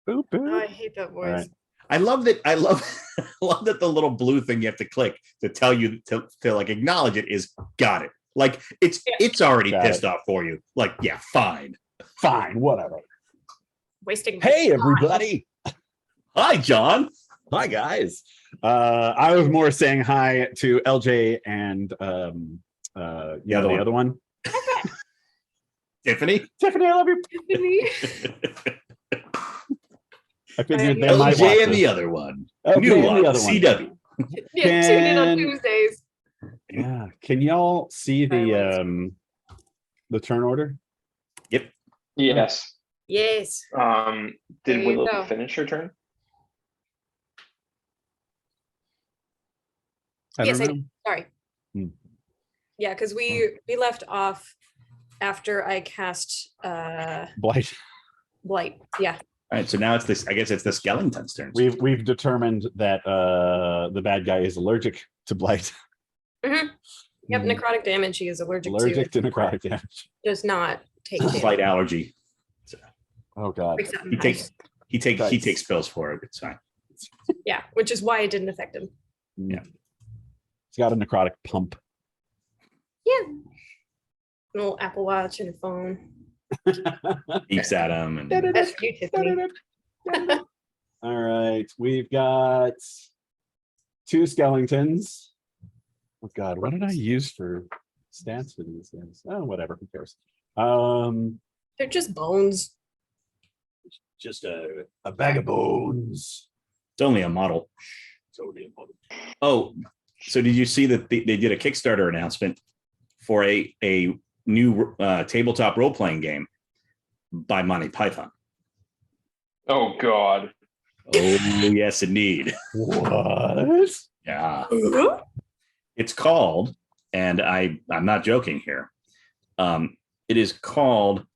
Boop, Oh, boop. I hate that voice. right. I love that. I love that the little blue thing you have to click to tell you to like acknowledge it is got it. Like it's already Got pissed it. off for you. Like, yeah, fine. Fine, whatever. Wasting my Hey, time. everybody. Hi, John. Hi, guys. I was more saying hi to LJ and the other one. Tiffany. Tiffany, I love you. Tiffany. I figured they might watch LJ and this. the other one. LJ New and on the other one. CW. Yeah, tune in on Can- Tuesdays. Yeah. Can y'all see the turn order? Yes. Yes. Did There you Willow go. finish her turn? I Yes, don't I know. Sorry. Hmm. Yeah, because we left off after I cast Blight. Blight. Yeah. All right, so now it's this. I guess it's the Skellington's turn. We've determined that the bad guy is allergic to blight. Yep, Mm. necrotic damage he is allergic Allergic to. to necrotic damage. Does not take Slight damage. allergy. Oh god. Breaks out in He takes hives. he Nice. takes pills for it. It's fine. Yeah, which is why it didn't affect him. Yeah. Yeah. He's got a necrotic pump. Yeah. An little Apple Watch and a phone. Beeps at him and That's for you, Tiffany. All right, we've got 2 skeletons. Oh god, what did I use for stats for these guys? Oh, whatever, who cares? They're just bones. Just a bag of bones. it's only a model. Oh, so did you see that they did a Kickstarter announcement for a new tabletop role playing game by Monty Python? Oh God. Oh yes, indeed. What? Yeah, it's called, and I'm not joking here. It is called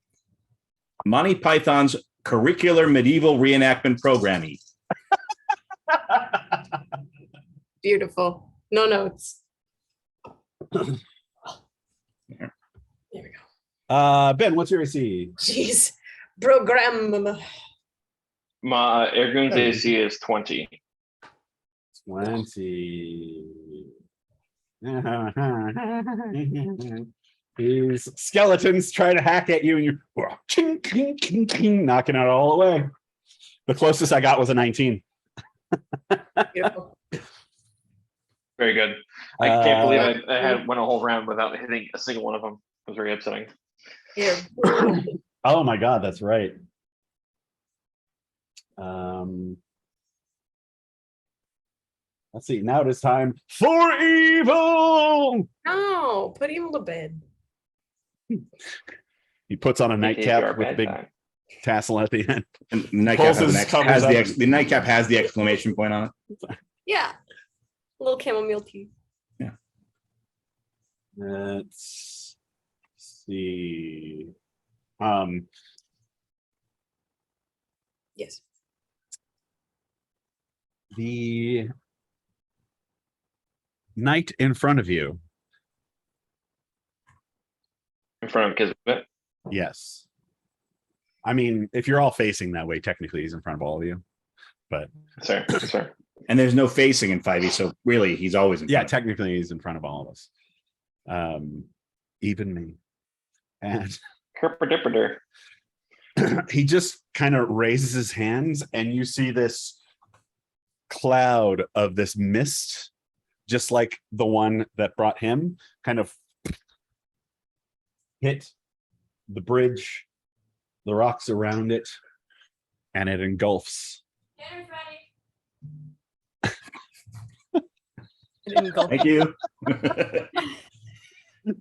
Monty Python's Curricular Medieval Reenactment Programming. Beautiful. No notes. There we go. Ben, what's your AC? Jeez. Program. My Airgoon's AC is 20. 20. These skeletons try to hack at you, and you're ching, ching, ching, ching, knocking it all away. The closest I got was a 19. Beautiful. Very good. I can't believe I had went a whole round without hitting a single one of them. It was very upsetting. Here. Oh my god, that's right. Let's see. Now it is time for evil. No, put him to bed. He puts on a AKA nightcap our with a bad big guy. tassel at the end. And the nightcap Pulses covers up. the nightcap has the exclamation point on it. Yeah. A little chamomile tea. Let's see. Yes. The knight in front of you. In front of Kismet. Yes. I mean, if you're all facing that way, technically he's in front of all of you. But Sorry. Sorry. And there's no facing in 5e, so really he's always in yeah, front. technically he's in front of all of us. Even me. And Herperdipperder. he just kind of raises his hands, and you see this cloud of this mist, just like the one that brought him, kind of hit the bridge, the rocks around it, and it engulfs. Thank you.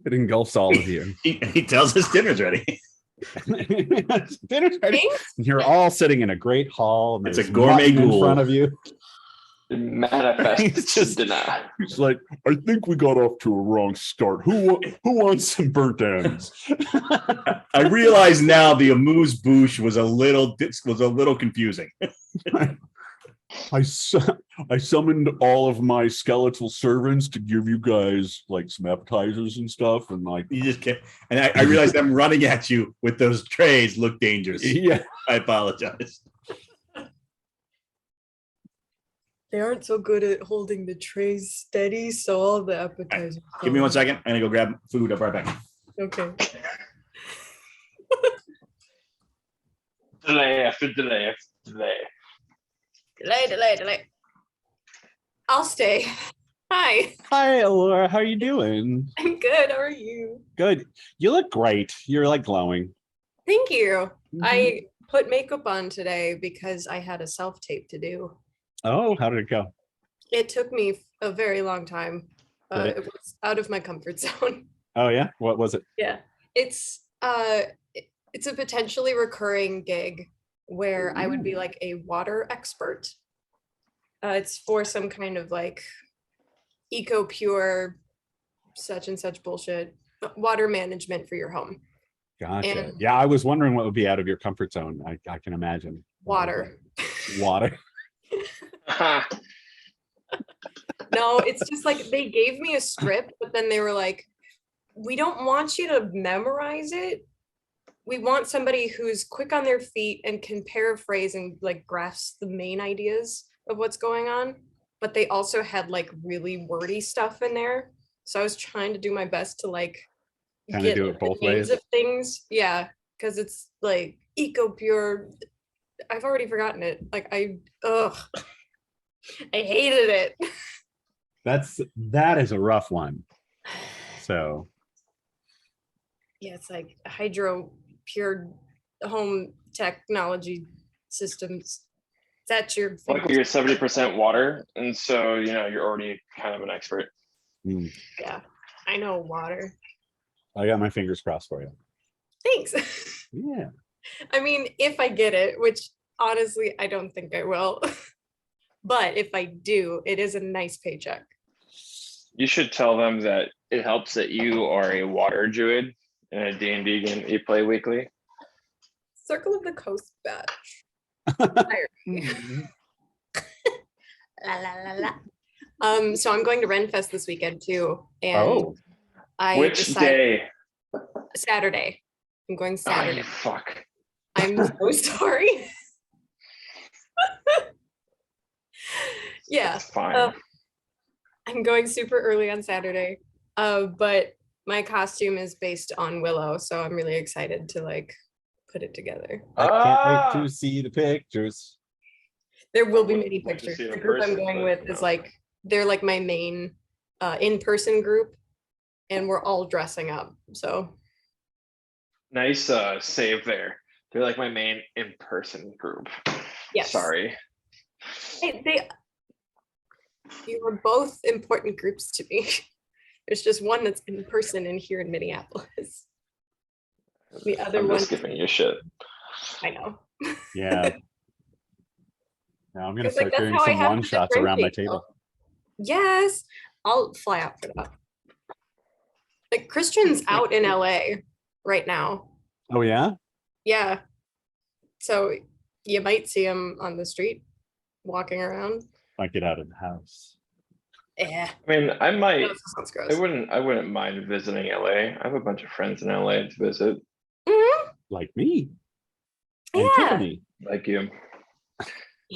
It engulfs all of you. he tells us dinner's ready. Dinner's ready. Thanks. You're all sitting in a great hall. And It's a there's gourmet mutton in ghoul. front of you. Manifest It's just- deny. It's like, I think we got off to a wrong start. Who wants some burnt ends? I realize now the amuse bouche was a little confusing. I summoned all of my skeletal servants to give you guys like some appetizers and stuff, and like, You just can't. And I realize them running at you with those trays look dangerous. yeah. I apologize. They aren't so good at holding the trays steady, so all the appetizers. Give me 1 second. I'm gonna go grab food. I'll be right back. Okay. Delay after delay after delay. Delay. I'll stay. Hi, Hi, Laura. How you doing? I'm good. How are you? Good. You look great. You're like glowing. Thank you. Mhm. I put makeup on today because I had a self tape to do. Oh, how did it go? It took me a very long time. Did it? It was out of my comfort zone. Oh yeah. What was it? Yeah. It's a potentially recurring gig where I would be like a water expert. It's for some kind of like eco pure such and such bullshit water management for your home. Gotcha. And- Yeah, I was wondering what would be out of your comfort zone. I can imagine. Water. Water. No, it's just like they gave me a script, but then they were like, we don't want you to memorize it. We want somebody who's quick on their feet and can paraphrase and like grasp the main ideas of what's going on. But they also had like really wordy stuff in there. So I was trying to do my best to like Kinda do like, it the both names ways. of things. Yeah, because it's like eco pure. I've already forgotten it. Like I hated it. That is a rough one. So Yeah, it's like hydro pure home technology systems. That's your thing. Like you're 70% water, and so you're already kind of an expert. Yeah, I know water. I got my fingers crossed for you. Thanks. Yeah. I mean, if I get it, which honestly I don't think I will. But if I do, it is a nice paycheck. You should tell them that it helps that you are a water druid in a D&D game that you play weekly. Circle of the Coast badge. Mhm. La, la, la, la. So I'm going to Renfest this weekend too, and Oh, I Which decided day? Saturday. I'm going Oh, Saturday. you fuck. I'm so sorry. Yeah, That's fine. I'm going super early on Saturday. But my costume is based on Willow, so I'm really excited to like put it together. I can't Ah! wait to see the pictures. There will be would many like to pictures. see it The in group I'm person, going but, with you is know. like they're like my main in-person group, and we're all dressing up. So Nice save there. They're like my main in-person group. yes, Sorry. You are both important groups to me. There's just one that's in person and here in Minneapolis. The other I'm one, just giving you shit. I know. Yeah. Now I'm gonna 'Cause, like, start that's doing how I some have one to shots around my differentiate, table. Yes, I'll fly out for that. Like Christian's out in LA right now. Oh yeah? Yeah. So you might see him on the street walking around. Might get out of the house. Yeah. I mean, I might. That sounds I gross. wouldn't mind visiting LA. I have a bunch of friends in LA to visit, Mhm. Like me. And Yeah. Tiffany. like you.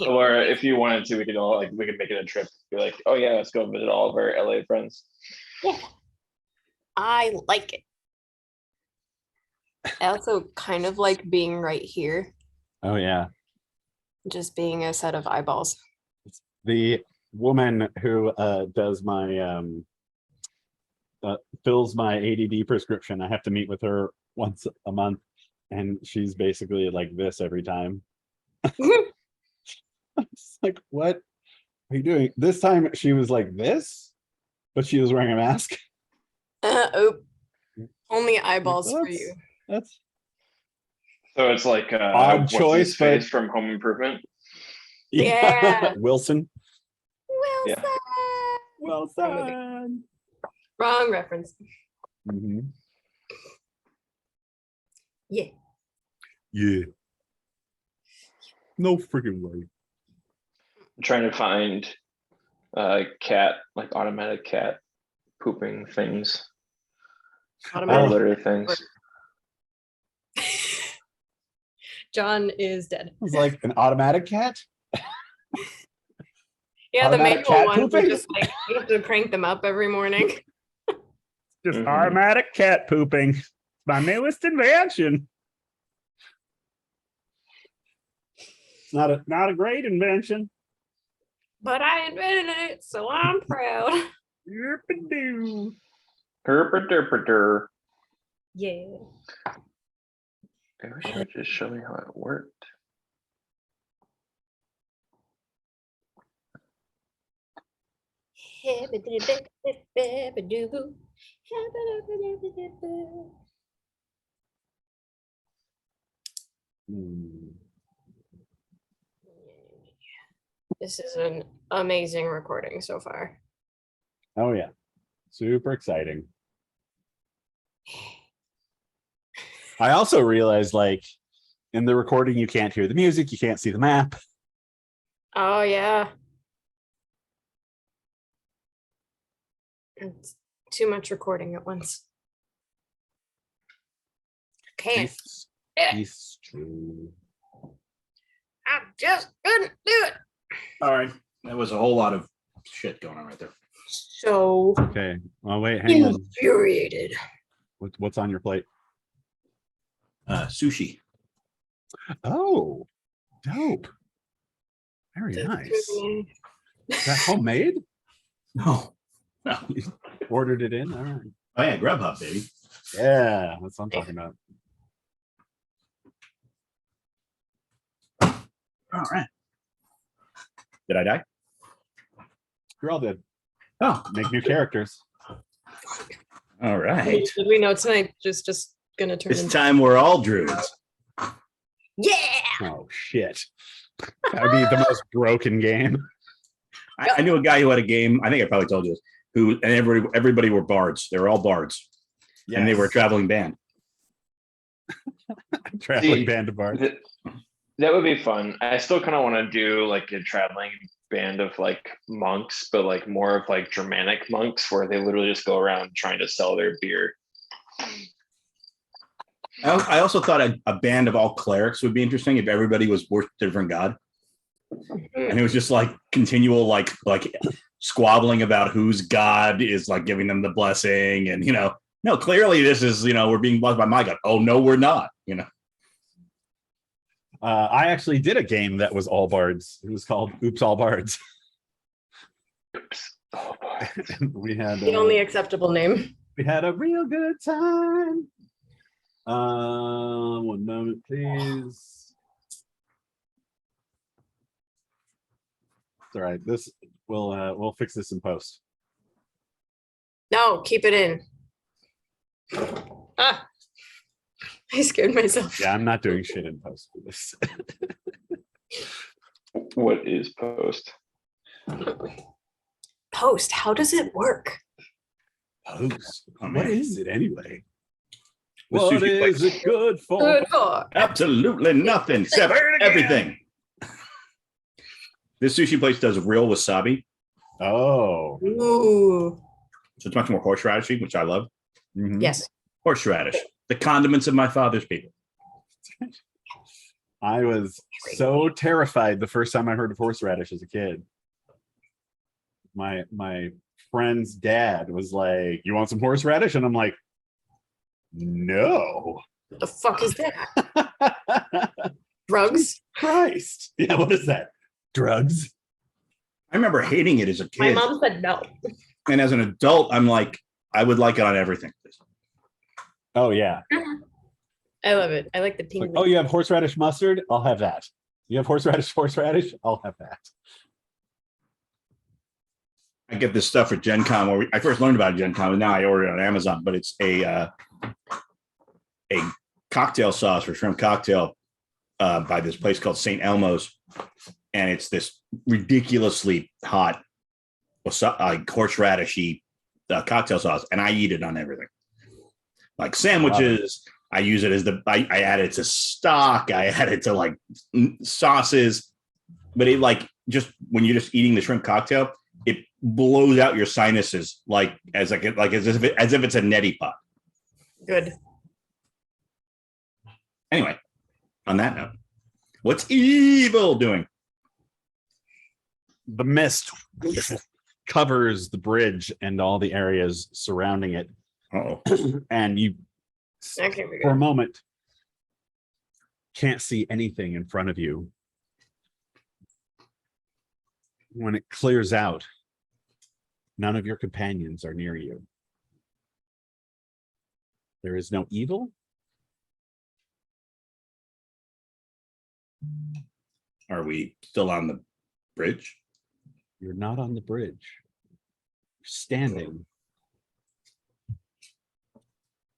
Or if you wanted to, we could make it a trip. Be like, oh yeah, let's go visit all of our LA friends. Yeah. I like it. I also kind of like being right here, Oh yeah. just being a set of eyeballs. The woman who does my fills my ADD prescription. I have to meet with her once a month, and she's basically like this every time. It's like, what are you doing? This time she was like this, but she was wearing a mask. Oh, only eyeballs for That's- you. That's So it's like Odd what's choice, his face but- from Home Improvement. Yeah. Wilson. Wilson. Wilson. Wrong reference. Mhm. Yeah. Yeah. No freaking way. I'm trying to find cat, like automatic cat pooping things, or Automatic. litter things. John is dead. It was like an automatic cat. Yeah, the Automatic manual cat ones are pooping? just like you have to crank them up every morning. Just Mhm. automatic cat pooping. My newest invention. It's not a great invention. But I invented it, so I'm proud. Yerp-a-doo. Herpaderpader. Yeah. I wish it would just show me how it worked. Hmm. This is an amazing recording so far. Oh yeah, super exciting. I also realized, like, in the recording, you can't hear the music, you can't see the map. Oh yeah. It's too much recording at once. Can't. It's true. I just couldn't do it. All right. That was a whole lot of shit going on right there. So Okay. Oh wait, hang on. infuriated. What's on your plate? Sushi. Oh, dope. Very nice. Is that homemade? No. No. Ordered it in? All right. Oh yeah, Grubhub, baby. Yeah, that's what I'm talking about. All right. Did I die? You're all dead. Oh, Make new characters. all right. Did we know tonight just gonna turn This into time we're all druids. yeah. Oh shit. That would be the most broken game. I knew a guy who had a game. I think I probably told you this. Who and everybody were bards. They were all bards, and they were a Yes. traveling band. Traveling See, band of bards. That would be fun. I still kind of want to do like a traveling band of like monks, but like more of like Germanic monks where they literally just go around trying to sell their beer. I also thought a band of all clerics would be interesting if everybody was worshiped a different god, and it was just like continual like squabbling about whose god is like giving them the blessing, and no, clearly this is we're being blessed by my god. Oh no, we're not. I actually did a game that was all bards. It was called Oops All Bards. Oops. Oh boy. And we had The only acceptable name. we had a real good time. One moment, please. It's all right. This we'll fix this in post. No, keep it in. Ah, I scared myself. Yeah, I'm not doing shit in post for this. What is post? Post, how does it work? Post. Oh, What man. is it anyway? The What sushi is place. it good for? Good for. Absolutely nothing. Except everything. This sushi place does real wasabi, Oh, Ooh. so it's much more horseradishy, which I love. mhm. Yes. Horseradish, the condiments of my father's people. I was so terrified the first time I heard of horseradish as a kid. My friend's dad was like, "You want some horseradish?" And I'm like, "No." What the fuck is that? Drugs? Christ. Yeah, what is that? Drugs? I remember hating it as a My kid, mom said no. and as an adult, I'm like, I would like it on everything. Oh yeah. I love it. I like the It's like, tingly. oh, you have horseradish mustard? I'll have that. You have horseradish? I'll have that. I get this stuff at Gen Con where I first learned about Gen Con, and now I order it on Amazon. But it's a cocktail sauce for shrimp cocktail by this place called St. Elmo's, and it's this ridiculously hot, horseradishy cocktail sauce, and I eat it on everything, like sandwiches. I use it as I add it to stock. I add it to like sauces, but it like just when you're just eating the shrimp cocktail, it blows out your sinuses as if it's a neti pot. Good. Anyway, on that note, what's evil doing? the mist covers the bridge and all the areas surrounding it. Oh, And you, Okay, we for a go. moment, can't see anything in front of you. When it clears out, none of your companions are near you. There is no evil. are we still on the bridge? You're not on the bridge. You're standing.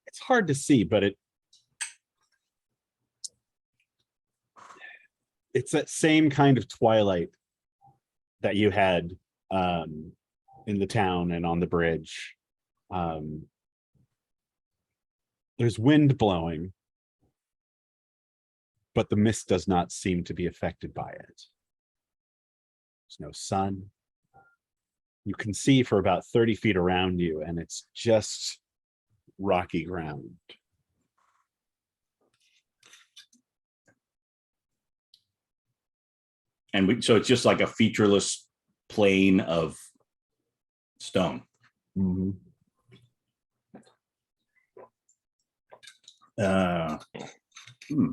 It's hard to see, but it's that same kind of twilight that you had in the town and on the bridge. There's wind blowing, but the mist does not seem to be affected by it. There's no sun. You can see for about 30 feet around you, and it's just rocky ground. And so it's just like a featureless plane of stone. Mhm. Hmm.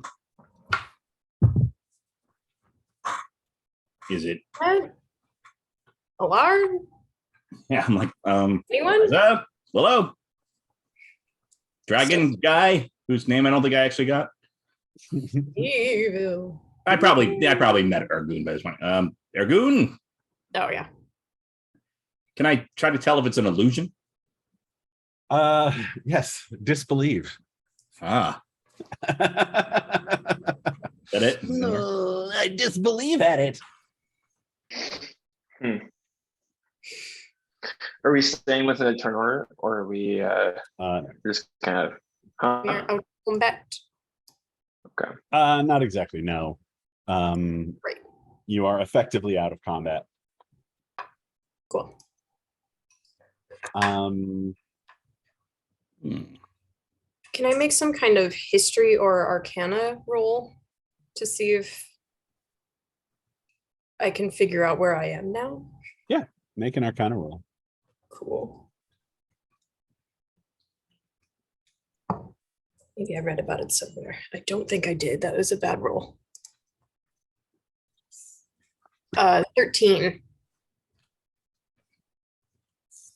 Is it? What? Alarm? Yeah, I'm like, Anyone? what's up? Hello, dragon guy whose name I don't think I actually got. Evil. I probably met Ergoon by this point. Ergoon, Oh yeah. can I try to tell if it's an illusion? Yes, disbelieve. Ah, that it? No, I disbelieve at it. Are we staying within a turn order, or are we just kind of? We are out of combat. Not exactly, no. Right. You are effectively out of combat. Cool. Hmm. Can I make some kind of history or arcana roll to see if I can figure out where I am now? Make an arcana roll. Cool. Maybe I read about it somewhere. I don't think I did. That was a bad roll. 13.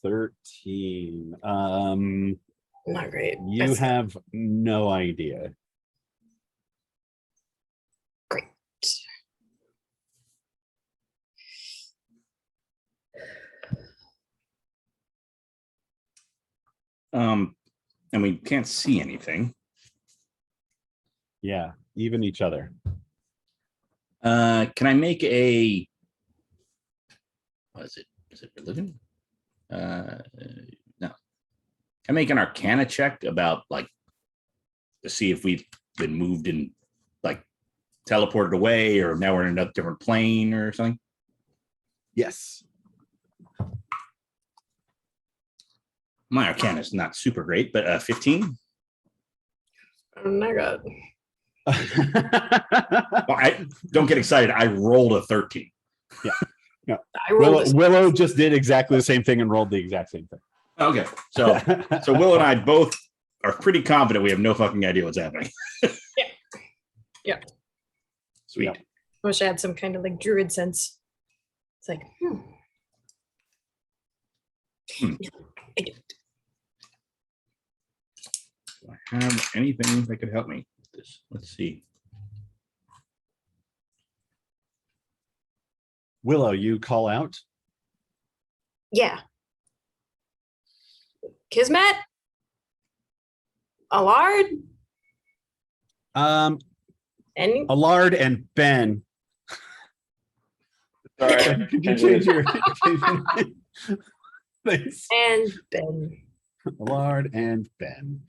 13. Not great. You That's have no idea. great. And we can't see anything. Yeah, even each other. Can I make a? What is it? Is it religion? No. I make an arcana check about like to see if we've been moved and like teleported away, or now we're in a different plane or something. Yes. My arcana is not super great, but 15. Oh my god. Well, I don't get excited. I rolled a 13. I rolled this. Willow just did exactly the same thing and rolled the exact same thing. Okay, so Will and I both are pretty confident we have no fucking idea what's happening. Yeah. Sweet. Yep. I wish I had some kind of like druid sense. It's like, Hmm. No, I don't. Do I have anything that could help me with this? Let's see. Willow, you call out. Yeah. Kismet? Allard? Any? Allard and Ben. Sorry. Could you change your Thanks. And Ben. Allard and Ben.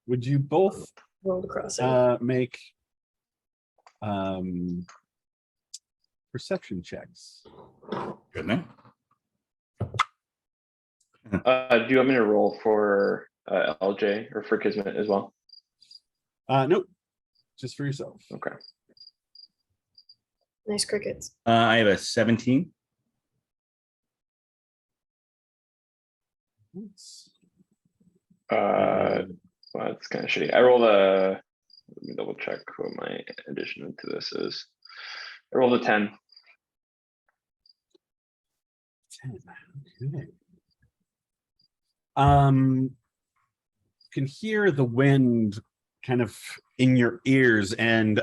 Would you both Rolled across it. make perception checks? Good man. Do you want me to roll for LJ or for Kismet as well? Nope. Just for yourself. Okay. Nice crickets. I have a 17. Well, that's kind of shitty. I rolled a. Let me double check what my addition to this is. I rolled a 10. 10. Okay. Can hear the wind kind of in your ears, and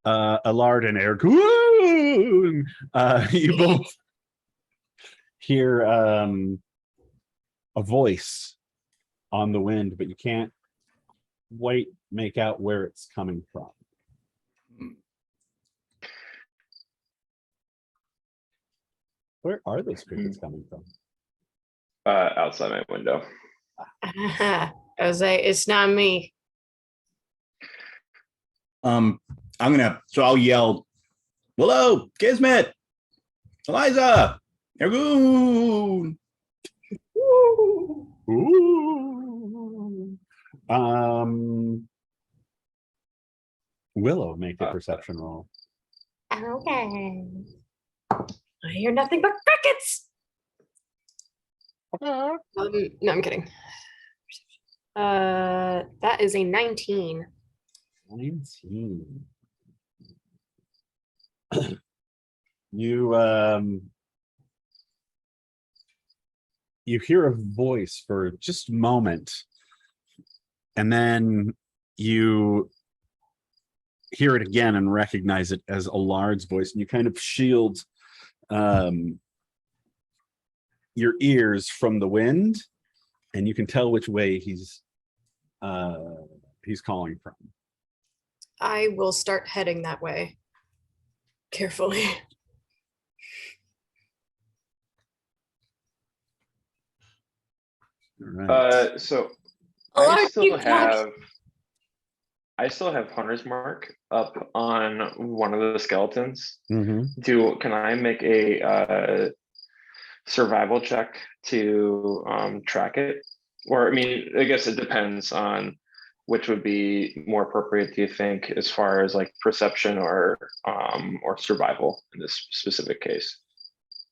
Allard and Ergun, you both hear a voice on the wind, but you can't quite make out where it's coming from. Where are those crickets coming from? Outside my window. I was like, it's not me. So I'll yell, Willow, Kismet, Eliza, Ergun. Ooh. Willow, make a perception roll. Okay. I hear nothing but crickets. No, I'm kidding. That is a 19. 19. You you hear a voice for just a moment, and then you hear it again and recognize it as Allard's voice, and you kind of shield your ears from the wind, and you can tell which way he's calling from. I will start heading that way. Carefully. All right. So Allard, I you still have Hunter's Mark up on one of the skeletons. Mhm. Can I make a survival check to track it? Or, I mean, I guess it depends on which would be more appropriate, do you think, as far as like perception or survival in this specific case?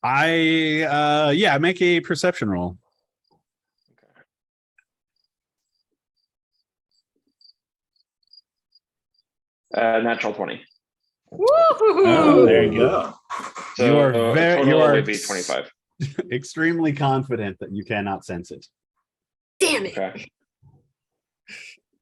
Yeah, make a perception roll. Natural 20. Oh, there you go. So You are very, you total are would be 25. extremely confident that you cannot sense it. Damn it. Okay.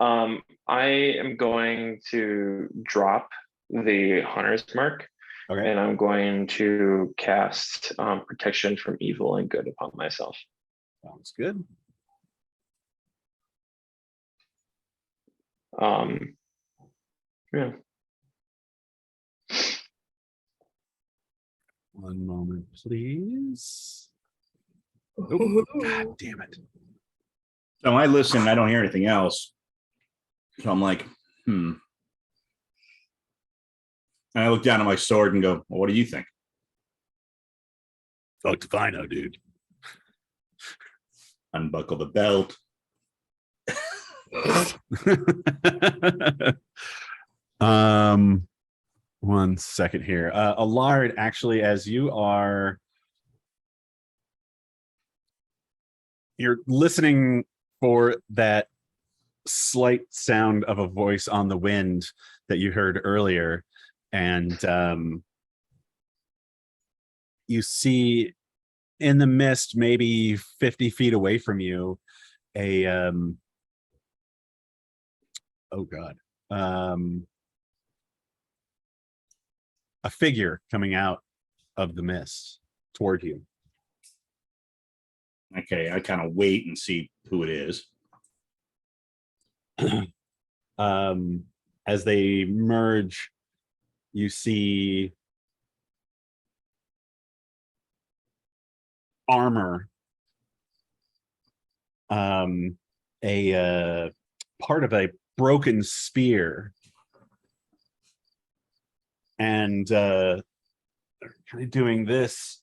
I am going to drop the Hunter's Mark, Okay. and I'm going to cast protection from evil and good upon myself. Sounds good. Yeah. One moment, please. Oh, God damn it. So I listen, I don't hear anything else. So I'm like, And I look down at my sword and go, well, what do you think? Fuck if I know, dude. Unbuckle the belt. 1 second here. Allard, actually, as you're listening for that slight sound of a voice on the wind that you heard earlier, and you see in the mist, maybe 50 feet away from you, a a figure coming out of the mist toward you. Okay, I kind of wait and see who it is. As they merge, you see armor, a part of a broken spear, and they're kind of doing this.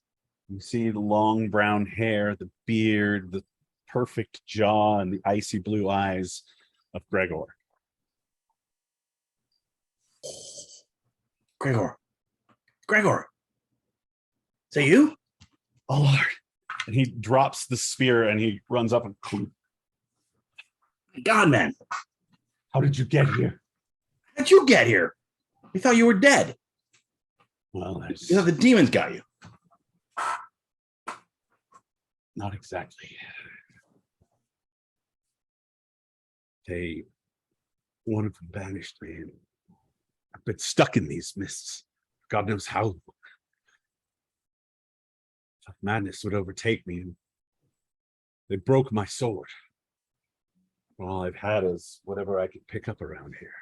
You see the long brown hair, the beard, the perfect jaw, and the icy blue eyes of Gregor. Gregor. Gregor. Is that you? Oh Lord. And he drops the spear and he runs up and My God, man. how did you get here? How did you get here? We thought you were dead. Well, that's You thought the demons got you. not exactly. One of them banished me, and I've been stuck in these mists. God knows how. Thought madness would overtake me, and they broke my sword. All I've had is whatever I could pick up around here.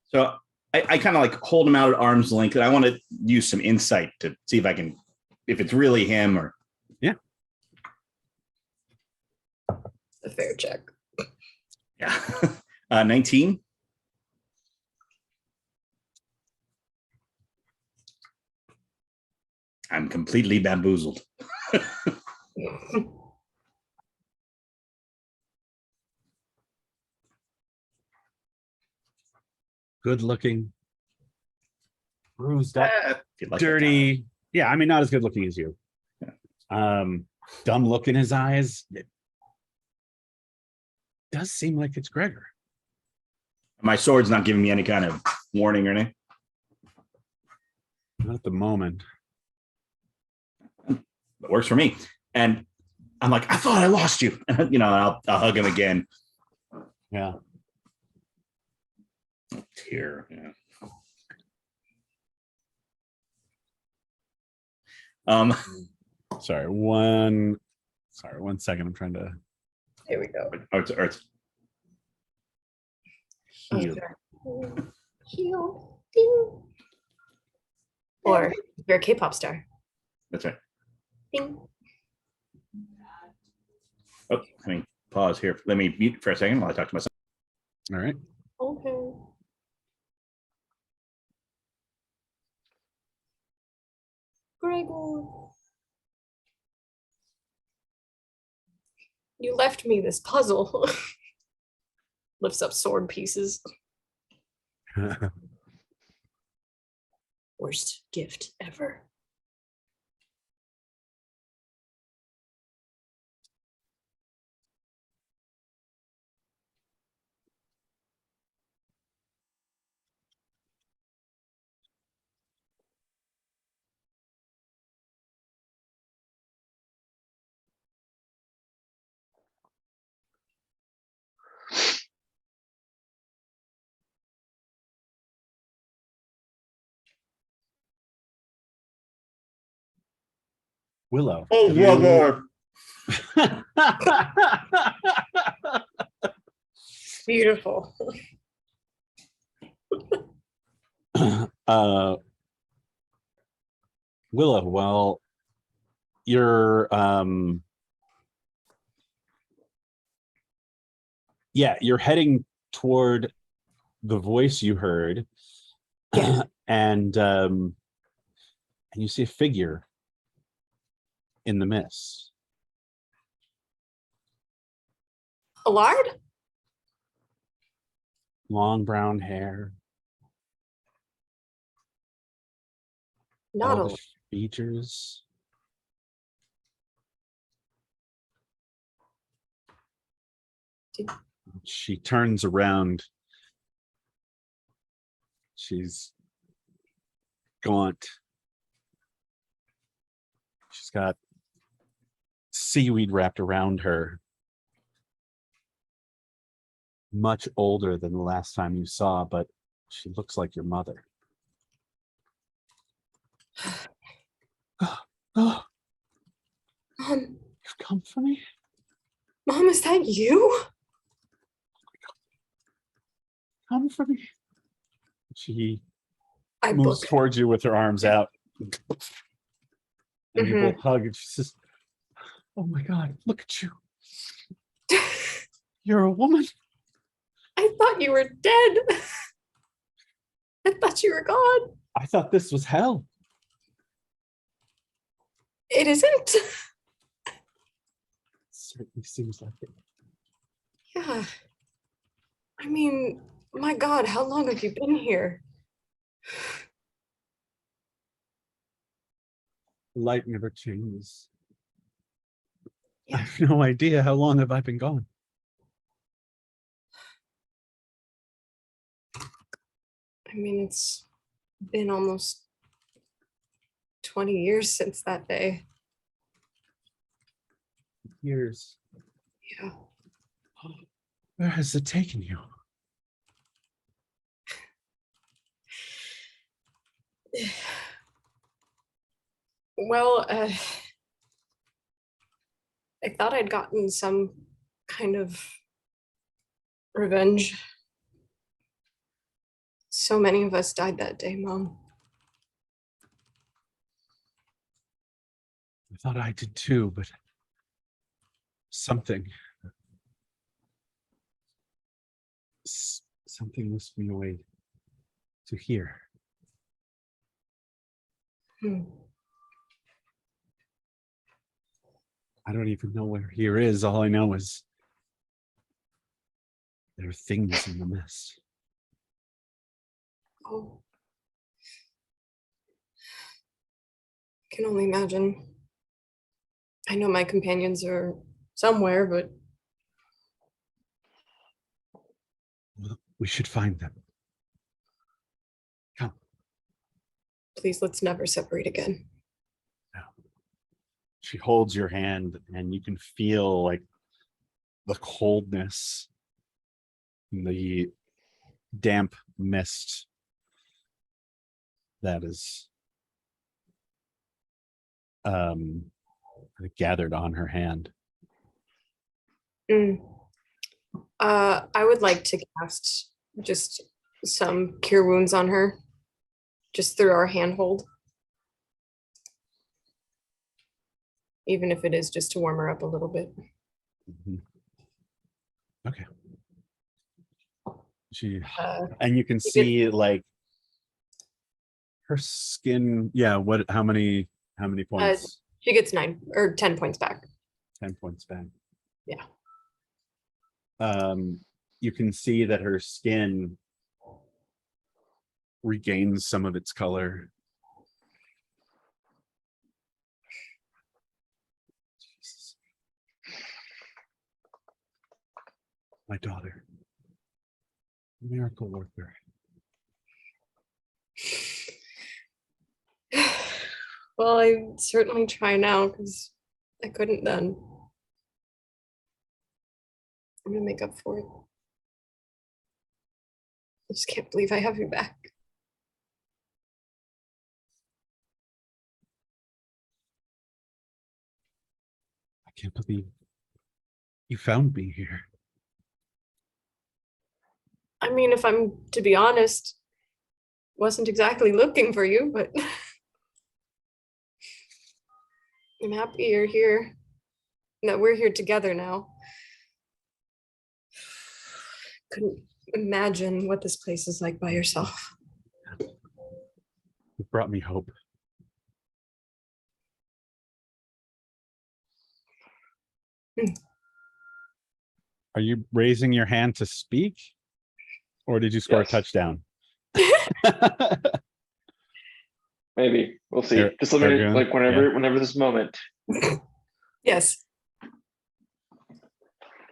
So I kind of like hold him out at arm's length, and I want to use some insight to see if I can, if it's really him or. A fair check. Yeah. 19. I'm completely bamboozled. Good looking, bruised up, If you'd like that. dirty. Yeah, I mean, not as good looking as you. Dumb look in his eyes. It does seem like it's Gregor. My sword's not giving me any kind of warning or anything. Not at the moment. It works for me. And I'm like, I thought I lost you. You know, I'll hug him again. Yeah. Tear. Yeah. Sorry, one second. I'm trying to. Here we go. It's heal. Okay. Heal. Ding. Or you're a K-pop star. That's right. Ding. Oh, let me pause here. Let me mute for a second while I talk to myself. All right. Okay. Gregor. You left me this puzzle. Lifts up sword pieces. Worst gift ever. Willow. Oh, you- Gregor. Beautiful. uh, Willow, well, you're you're heading toward the voice you heard, Yeah. and you see a figure in the mist. Allard? Long brown hair, Not all a the features. Did- She turns around. She's gaunt. She's got seaweed wrapped around her. Much older than the last time you saw, but she looks like your mother. Oh, Mom, you've come for me? Mom, is that you? Come for me? She I moves book. towards you with her arms out. And you both hug, and she says, oh my God, look at you. You're a woman. I thought you were dead. I thought you were gone. I thought this was hell. It isn't. Certainly seems like it. Yeah. I mean, my God, how long have you been here? The light never changes. I Yeah. have no idea how long have I been gone. I mean, it's been almost 20 years since that day. Years. Yeah. Where has it taken you? Well, I thought I'd gotten some kind of revenge. So many of us died that day, Mom. I thought I did too, but something. Something whisked me away to here. Hmm. I don't even know where here is. All I know is there are things in the mist. Oh. I can only imagine. I know my companions are somewhere, but Well, we should find them. Come. please let's never separate again. She holds your hand and you can feel like the coldness, the damp mist that is gathered on her hand. Mm. I would like to cast just some cure wounds on her, just through our handhold. Even if it is just to warm her up a little bit. Mhm. Okay. She Uh, and you can did- see like her skin. Yeah. What? How many points? she gets 9 or 10 points back. 10 points back. Yeah. You can see that her skin regains some of its color. Jesus. My daughter. Miracle worker. Well, I certainly try now because I couldn't then. I'm gonna make up for it. I just can't believe I have you back. I can't believe you found me here. I mean, if I'm to be honest, wasn't exactly looking for you, but I'm happy you're here. And that we're here together now. Couldn't imagine what this place is like by yourself. You brought me hope. Are you raising your hand to speak? Or did you score Yes. a touchdown? Maybe we'll see. There- Just let me Argun, like whenever this moment. Yes.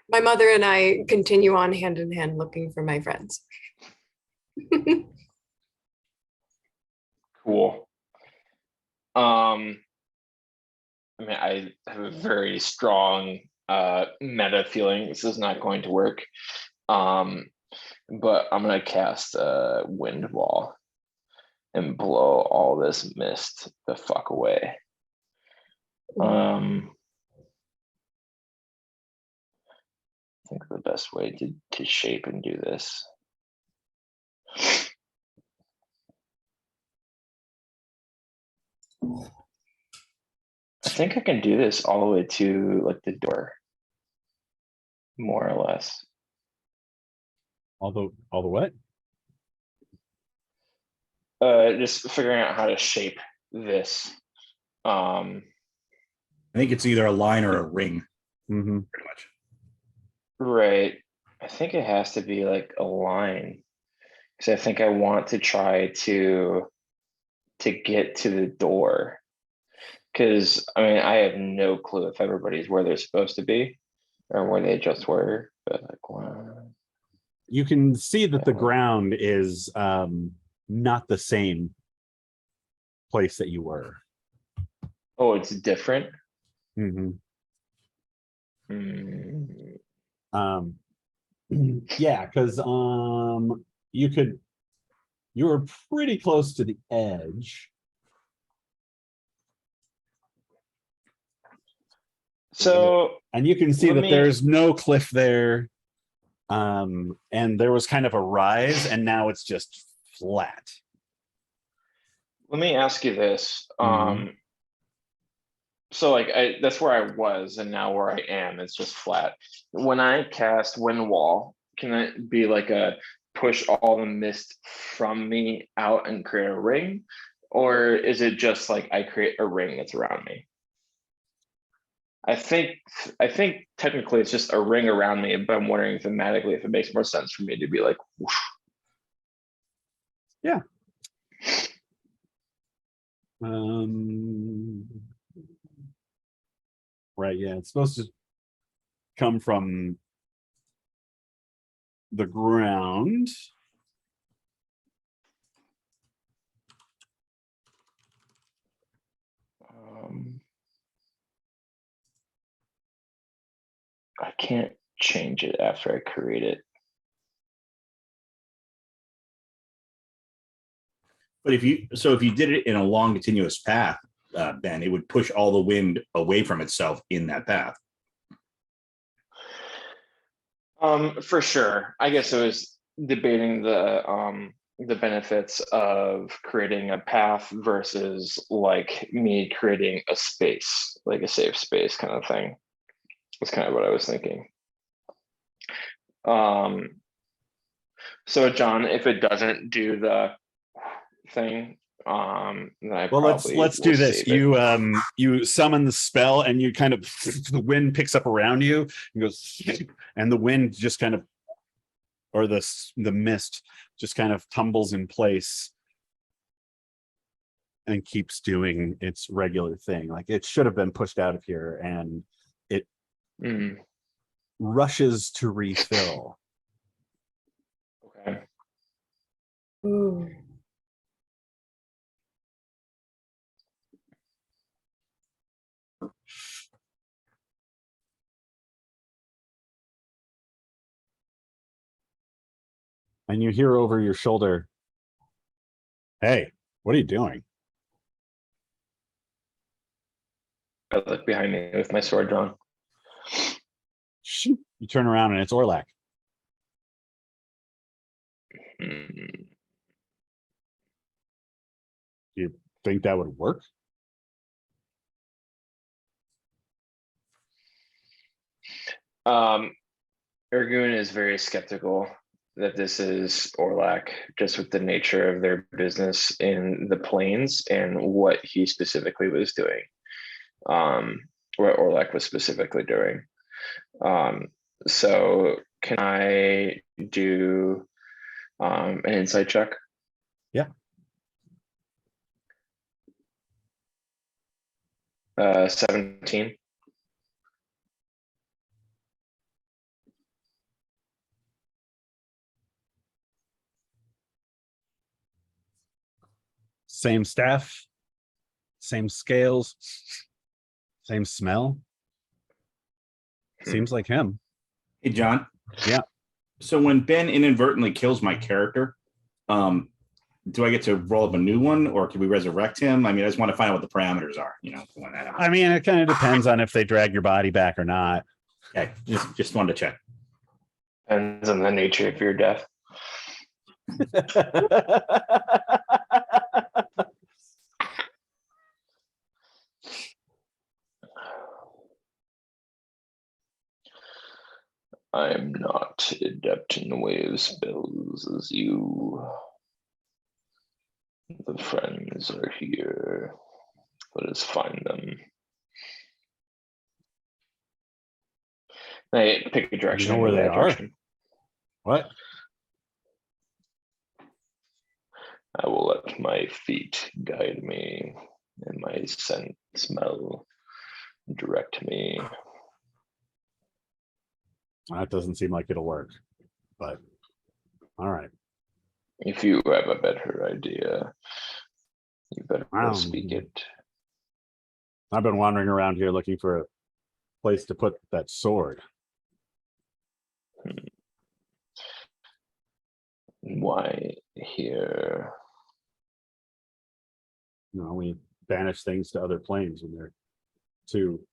My mother and I continue on hand in hand looking for my friends. Cool. I mean, I have a very strong meta feeling this is not going to work. But I'm gonna cast a wind wall and blow all this mist the fuck away. I think the best way to shape and do this. I think I can do this all the way to like the door, more or less. all the what? Just figuring out how to shape this. I think it's either a line or a ring, Mm-hmm. pretty much. Right. I think it has to be like a line because I think I want to try to get to the door. Because I mean, I have no clue if everybody's where they're supposed to be or where they just were. But like, wow. You can see that the Yeah. ground is not the same place that you were. Oh, it's different. Mhm. Hmm. Yeah, because you were pretty close to the edge. So And you can see Let that me- there's no cliff there. And there was kind of a rise, and now it's just flat. let me ask you this. Mhm. So like that's where I was, and now where I am, it's just flat. When I cast Wind Wall, can it be like a push all the mist from me out and create a ring? Or is it just like I create a ring that's around me? I think technically it's just a ring around me, but I'm wondering thematically if it makes more sense for me to be like, whoosh. Yeah. Um, right, yeah, it's supposed to come from the ground. I can't change it after I create it. But if you did it in a long continuous path, Ben, it would push all the wind away from itself in that path. For sure. I guess it was debating the benefits of creating a path versus like me creating a space, like a safe space kind of thing. That's kind of what I was thinking. So John, if it doesn't do the thing, then I Well, probably let's will do this. save it. You summon the spell, and you kind of the wind picks up around you and goes, and the wind just kind of, or the mist just kind of tumbles in place and keeps doing its regular thing. Like it should have been pushed out of here, and it Mm, rushes to refill. okay. Ooh. And you hear over your shoulder, "Hey, what are you doing?" I look behind me with my sword drawn. You turn around, and it's Orlac. Mm. You think that would work? Ergun is very skeptical that this is Orlac, just with the nature of their business in the plains and what he specifically was doing. What Orlac was specifically doing. So can I do an insight check? Yeah. 17. Same staff, same scales, same smell. Seems like him. Hey, John. Yeah. So when Ben inadvertently kills my character, do I get to roll up a new one, or can we resurrect him? I mean, I just want to find out what the parameters are. When that happens. I mean, it kind of depends on if they drag your body back or not. Okay, just wanted to check. Depends on the nature of your death. I am not adept in the way of spells as you. The friends are here. Let us find them. I pick a direction. You know where and they that are? direction. What? I will let my feet guide me and my smell direct me. That doesn't seem like it'll work, but all right. If you have a better idea, you better Wow. speak it. I've been wandering around here looking for a place to put that sword. Why here? You know, we banish things to other planes when they're too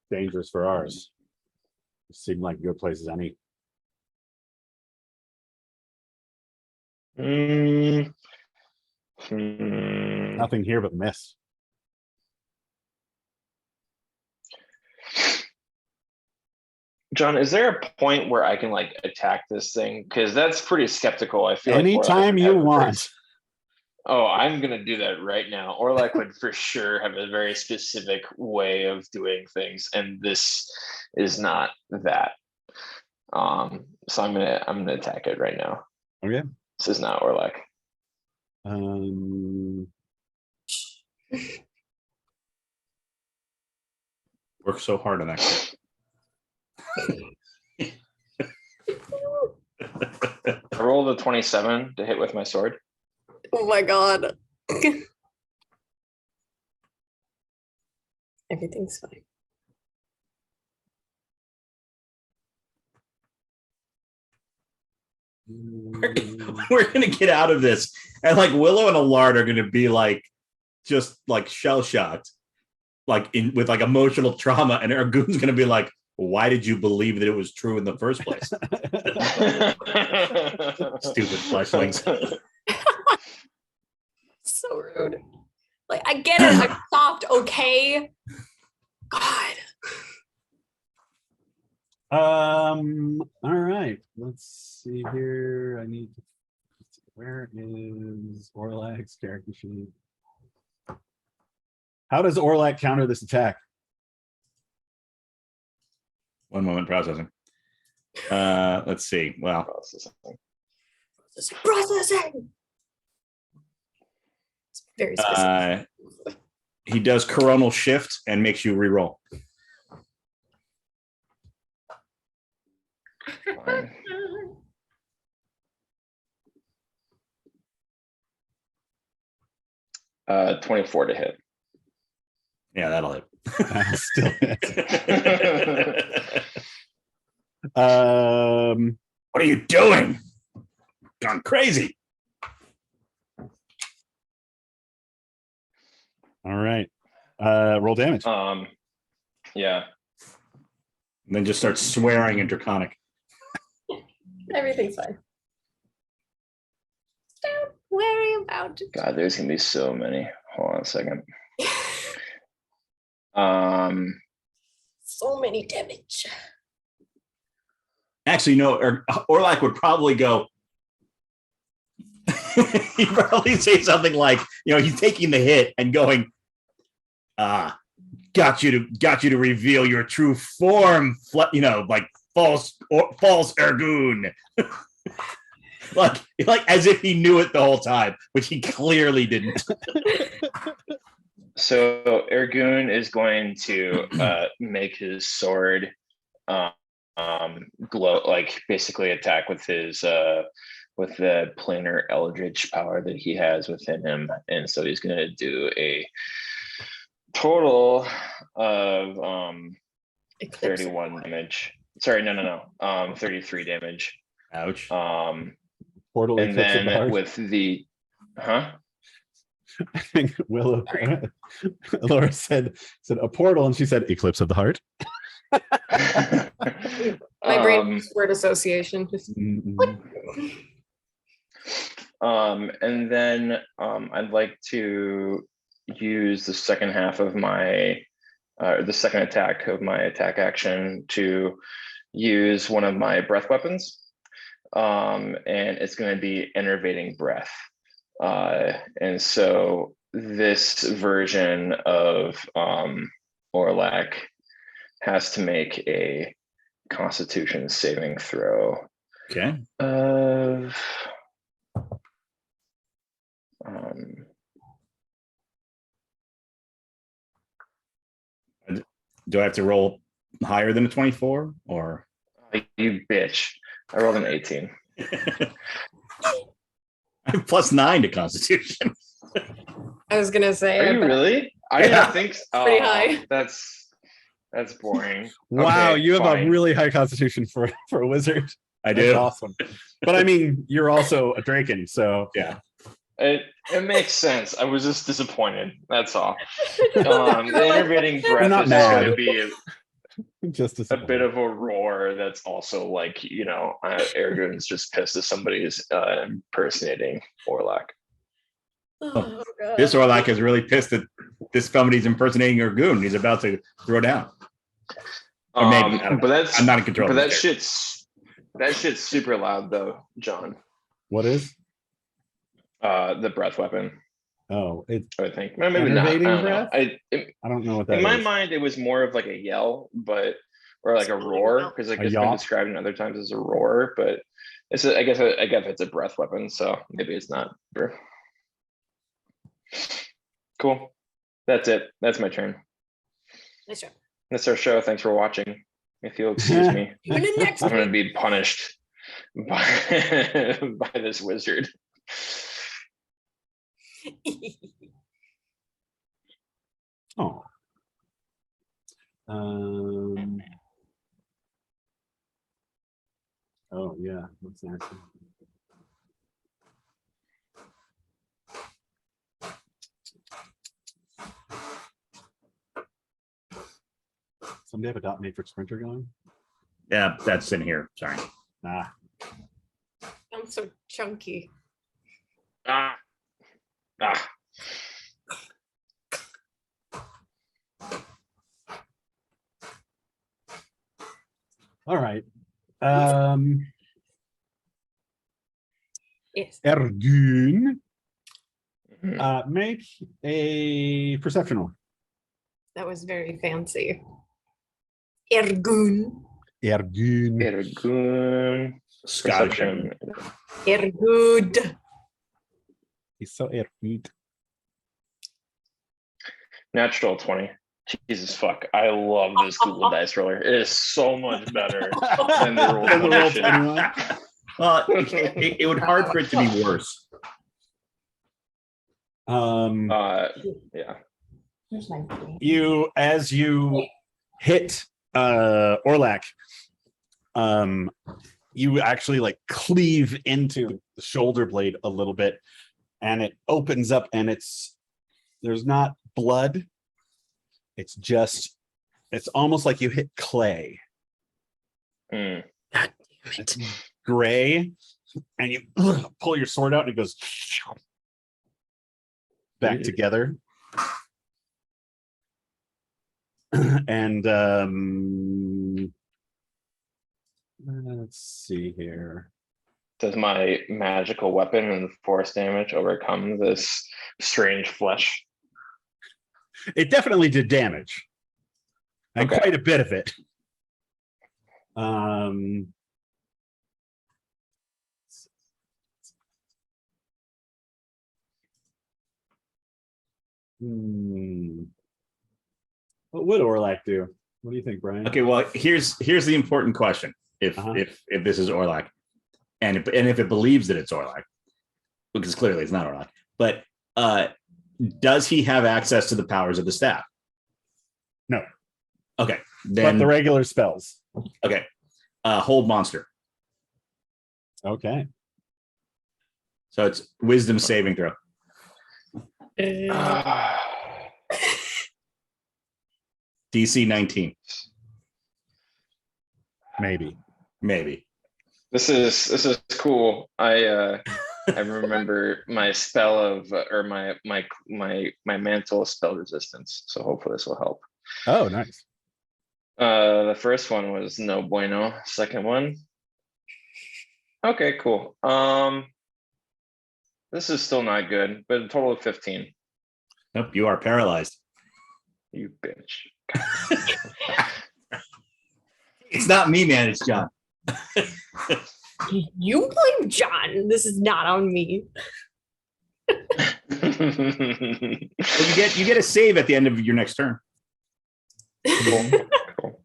dangerous for ours. It seemed like a good place as any. Nothing here but mist. John, is there a point where I can like attack this thing? Because that's pretty skeptical. I feel like Anytime Orlac you would have a very want. Oh, I'm gonna do that right now. Orlac would for sure have a very specific way of doing things, and this is not that. So I'm gonna attack it right now. Okay. This is not Orlac. Work so hard on that. I rolled a 27 to hit with my sword. Oh my god. Everything's fine. We're gonna get out of this, and like Willow and Allard are gonna be like, just like shell shocked, like in with like emotional trauma, and Ergun's gonna be like, "Why did you believe that it was true in the first place?" Stupid fleshlings. So rude. Like, I get it. I'm soft, okay? God. All right. Let's see here. I need to. Where is Orlac's character sheet? How does Orlac counter this attack? One moment, processing. Let's see. Well, Processing. It's very specific. he does coronal shift and makes you reroll. Fine. 24 to hit. Yeah, that'll hit. Still hits. What are you doing? Gone crazy. All right. Roll damage. Yeah. And then just start swearing in Draconic. Everything's fine. Don't worry about it. God, there's gonna be so many. Hold on a second. So many damage. Actually, no, Orlac would probably go. He'd probably say something like, he's taking the hit and going, got you to reveal your true form, like false Ergun. like as if he knew it the whole time, which he clearly didn't. So Ergun is going to make his sword glow, like basically attack with his with the planar eldritch power that he has within him, and so he's going to do a total of 31 damage. Sorry, no. 33 damage. Ouch. Portal And Eclipse of the then Heart. with the I think Willow, Laura said a portal, and she said Eclipse of the Heart. My brain word association. Just and then I'd like to use the second half of my the second attack of my attack action to use one of my breath weapons, and it's going to be enervating breath, and so this version of Orlac has to make a Constitution saving throw Okay. of do I have to roll higher than a 24 or? You bitch. I rolled an 18. I have +9 to Constitution. I was gonna say. Are you but really? I Yeah. didn't think so. Pretty high. That's boring. Wow, Okay, you have fine. a really high constitution for a wizard. I That's do. awesome. But I mean, you're also a Draken, so Yeah. It makes sense. I was just disappointed. That's all. The intermitting breath not is just mad. going to be just a bit of a roar. That's also like, Aragorn's just pissed at somebody's impersonating Orlac. Oh, God. This Orlac is really pissed that this somebody's impersonating your goon. He's about to throw down. Or maybe, I don't know. But that's I'm not in control. But of this that shit's super loud though, John. What is? The breath weapon. Oh, it's I think maybe not. I Enervating don't know. breath? I don't know what that In my is. mind, it was more of like a yell, or like a roar, because like A it's been yawp? described in other times as a roar. But I guess it's a breath weapon, so maybe it's not. Cool. That's it. That's my turn. Nice job. That's our show. Thanks for watching. If you'll excuse me, Tune in next I'm gonna week. be punished by by this wizard. Oh. Oh yeah, that's nice. Somebody have a dot matrix printer going? Yeah, that's in here. Sorry. Ah, I'm so chunky. Ah. all right. Yes. Ergun, Mhm. make a perception roll. That was very fancy. Ergun. Ergun. Ergun. Scottish. Perception. Ergud. He's so ergut. Natural 20. Jesus fuck. I love this Google Dice Roller. It is so much better than the roll. Than the roll 20 shit. 21. Well, it would hard for it to be worse. Yeah. Here's my thing. As you hit Orlac, you actually like cleave into the shoulder blade a little bit, and it opens up, and there's not blood. It's almost like you hit clay. Mm. God damn it. It's gray, and you pull your sword out, and it goes back together. And let's see here. Does my magical weapon and force damage overcome this strange flesh? It definitely did damage, and Okay. quite a bit of it. What would Orlac do? What do you think, Brian? Okay, well, here's the important question. If Uh-huh. if this is Orlac, and if it believes that it's Orlac, because clearly it's not Orlac, but does he have access to the powers of the staff? No. Okay, But then the regular spells. okay, hold monster. Okay. So it's wisdom saving throw. DC 19, Maybe. maybe. This is cool. I remember my spell of or my mantle spell resistance. So hopefully this will help. Oh, nice. The first one was no bueno. Second one. Okay, cool. This is still not good, but a total of 15. Nope, you are paralyzed. You bitch. It's not me, man. It's John. You blame John. This is not on me. Well, you get a save at the end of your next turn. Cool. Cool.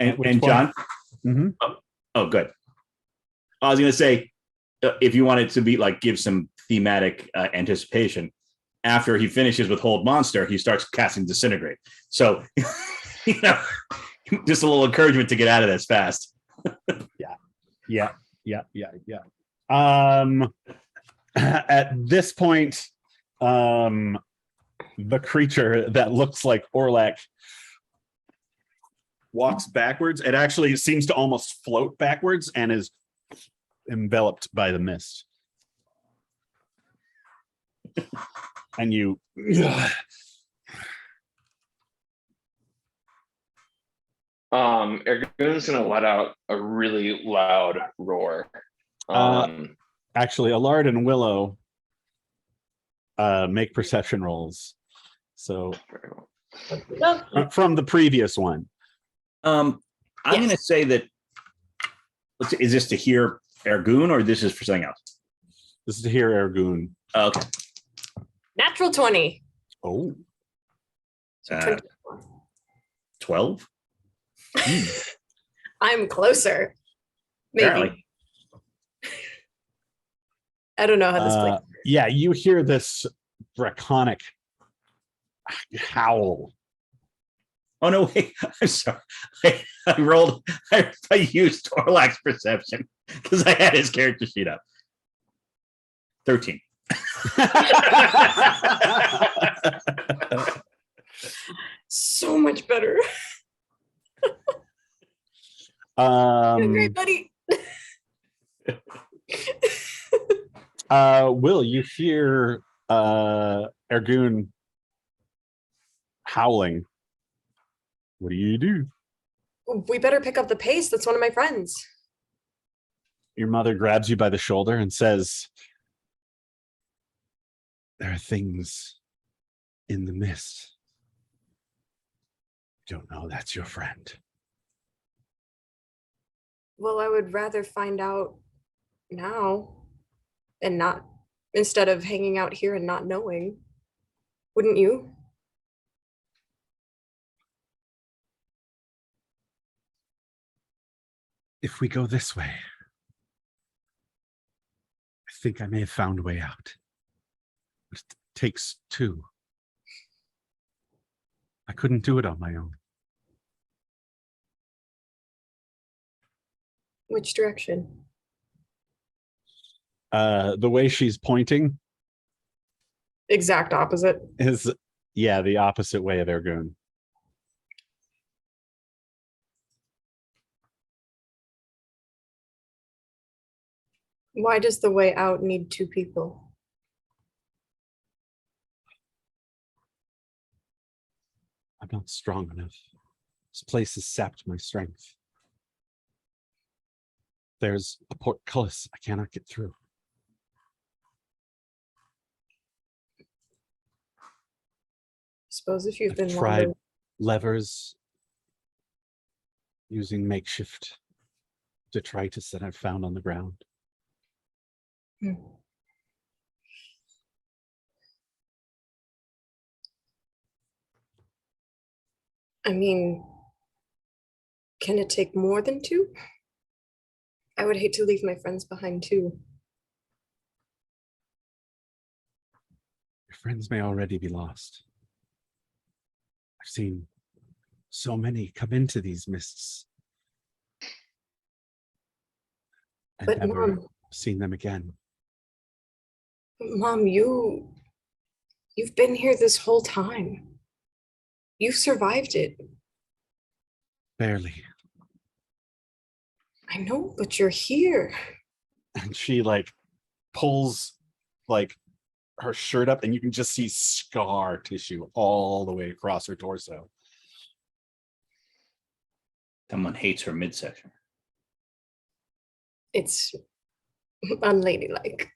And, Which and one? John, Mhm. oh, good. I was going to say, if you wanted to be like, give some thematic anticipation, after he finishes with Hold Monster, he starts casting Disintegrate. So, you know, just a little encouragement to get out of this fast. Yeah. At this point, the creature that looks like Orlac walks backwards. It actually seems to almost float backwards and is enveloped by the mist. And you Ergun's gonna let out a really loud roar. actually, Allard and Willow make perception rolls. So from the previous one. I'm Yes. going to say that, is this to hear Ergun or this is for something else? This is to hear Ergun. Okay. Natural 20. Oh, So Uh, 24. 12? I'm closer. Maybe. Apparently. I don't know how this plays. yeah, you hear this draconic howl. Oh, no, wait. I'm sorry. I used Torlac's perception because I had his character sheet up. 13. So much better. You're great, buddy. Will, you hear Ergun howling. What do you do? We better pick up the pace. That's one of my friends. Your mother grabs you by the shoulder and says, there are things in the mist. Don't know that's your friend. Well, I would rather find out now and not, instead of hanging out here and not knowing. Wouldn't you? If we go this way, I think I may have found a way out. But it takes two. I couldn't do it on my own. Which direction? The way she's pointing Exact opposite. is, yeah, the opposite way of Ergun. Why does the way out need two people? I'm not strong enough. This place has sapped my strength. There's a portcullis I cannot get through. Suppose if you've I've been tried longer, levers, using makeshift detritus that I've found on the ground. Hmm. I mean, can it take more than two? I would hate to leave my friends behind too. Your friends may already be lost. I've seen so many come into these mists and But never Mom, seen them again. Mom, you've been here this whole time. You've survived it. Barely. I know, but you're here. And she like pulls like her shirt up and you can just see scar tissue all the way across her torso. Someone hates her midsection. It's unladylike.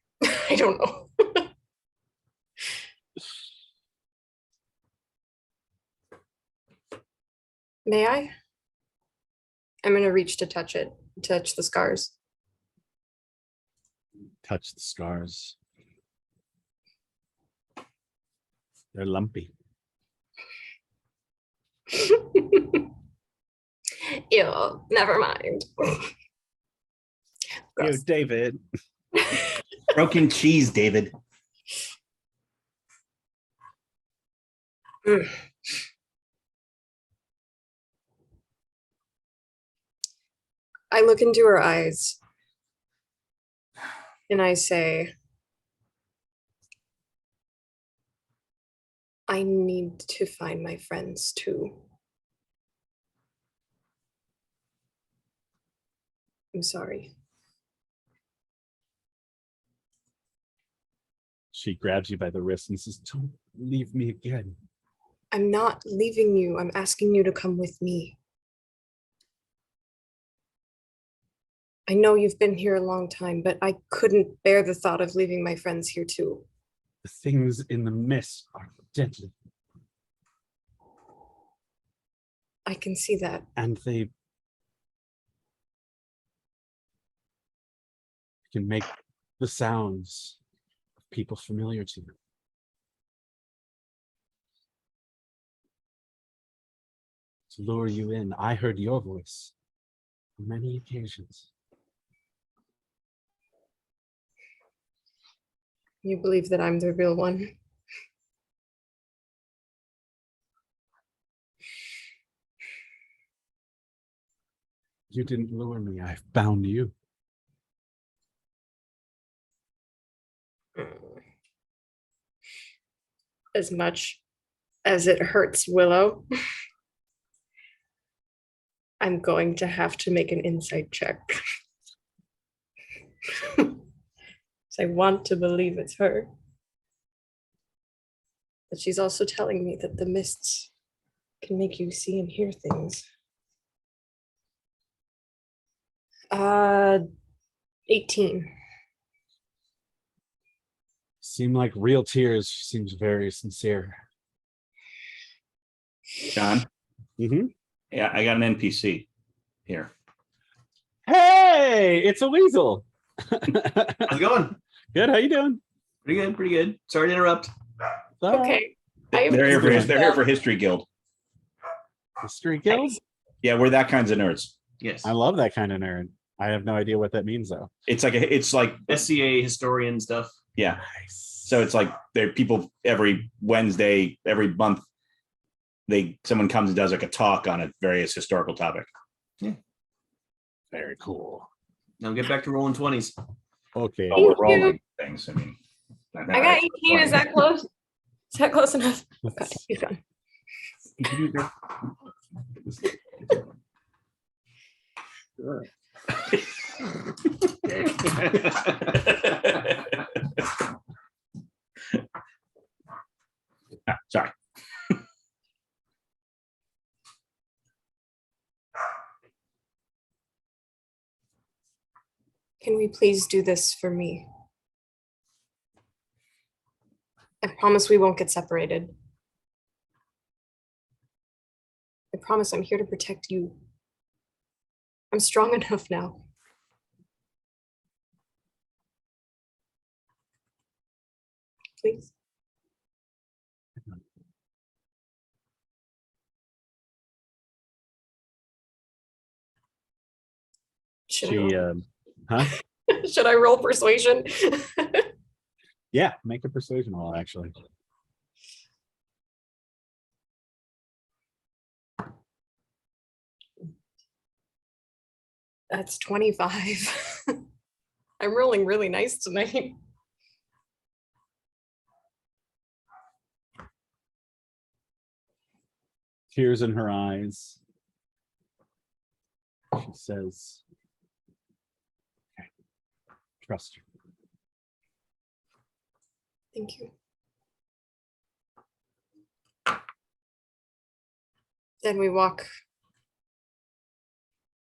I don't know. May I? I'm gonna reach to touch it, touch the scars. Touch the scars. They're lumpy. Ew, never mind. Yo, Gross. David. Broken cheese, David. Mm. I look into her eyes and I say, I need to find my friends too. I'm sorry. She grabs you by the wrist and says, "Don't leave me again." I'm not leaving you. I'm asking you to come with me. I know you've been here a long time, but I couldn't bear the thought of leaving my friends here too. The things in the mist are deadly, I can see that. and they can make the sounds of people familiar to you. To lure you in. I heard your voice on many occasions. You believe that I'm the real one? You didn't lure me, I found you. As much as it hurts Willow, I'm going to have to make an insight check. I want to believe it's her. But she's also telling me that the mists can make you see and hear things. 18. Seem like real tears. She seems very sincere. John. Mm-hmm. Yeah, I got an NPC here. Hey, it's a weasel. How's it going? Good. How you doing? Pretty good, pretty good. Sorry to interrupt. Okay. I They're here for Good. they're here for History Guild. History Guild. Yeah, we're that kinds of nerds. Yes. I love that kind of nerd. I have no idea what that means though. It's like SCA historian stuff. yeah. Nice. So it's like there are people every Wednesday, every month. Someone comes and does like a talk on a various historical topic. Very cool. Now get back to rolling 20s. Okay. Oh, we're Thank you. rolling things. I mean, I got 18. Is that close? Is that close enough? Okay, he's gone. Sorry. Can we please do this for me? I promise we won't get separated. I promise I'm here to protect you. I'm strong enough now. Please. Should, She, huh? should I roll persuasion? Yeah, make a persuasion roll, actually. That's 25. I'm rolling really nice tonight. Tears in her eyes. She says, okay, trust you. Thank you. Then we walk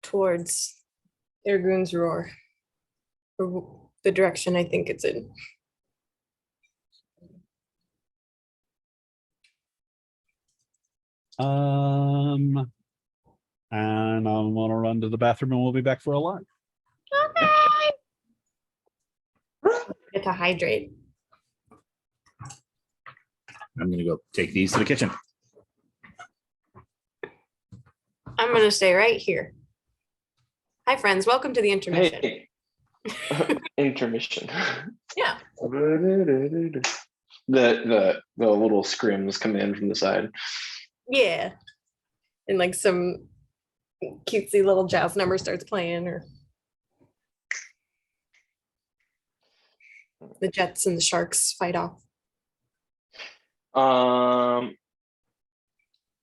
towards Ergun's Roar, or the direction I think it's in. And I'm gonna run to the bathroom and we'll be back for a lot. Get to hydrate. I'm gonna go take these to the kitchen. I'm gonna stay right here. Hi, friends. Welcome to the intermission. Hey. Intermission. Yeah. The little scrims come in from the side. Yeah. And like some cutesy little jazz number starts playing, or the Jets and the Sharks fight off.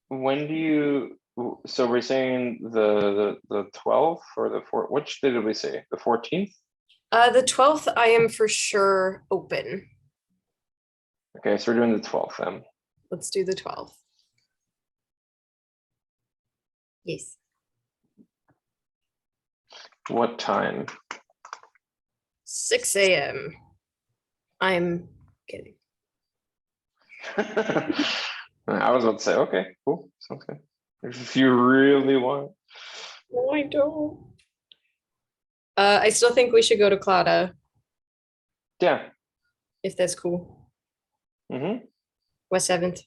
When do you? So we're saying the 12th or the 4th? Which day did we say? The 14th? The 12th, I am for sure open. Okay, so we're doing the 12th then. Let's do the 12th. Yes. What time? 6 a.m. I'm kidding. I was about to say, okay, cool, sounds good. If you really want. No, I don't. I still think we should go to Claudia, Yeah. if that's cool. Mm-hmm. West 7th.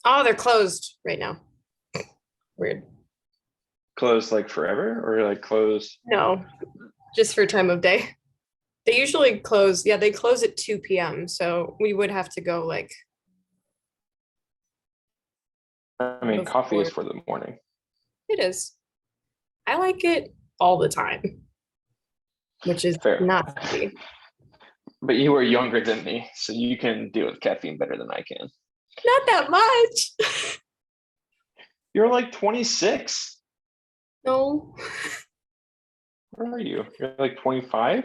Oh, they're closed right now. Weird. Closed like forever or like closed? No, just for time of day. They usually close, yeah, they close at 2 p.m. So we would have to go like, I mean, coffee is for the morning. it is. I like it all the time, which is Fair. not healthy. But you are younger than me, so you can deal with caffeine better than I can. Not that much. You're like 26. No. Where are you? You're like 25?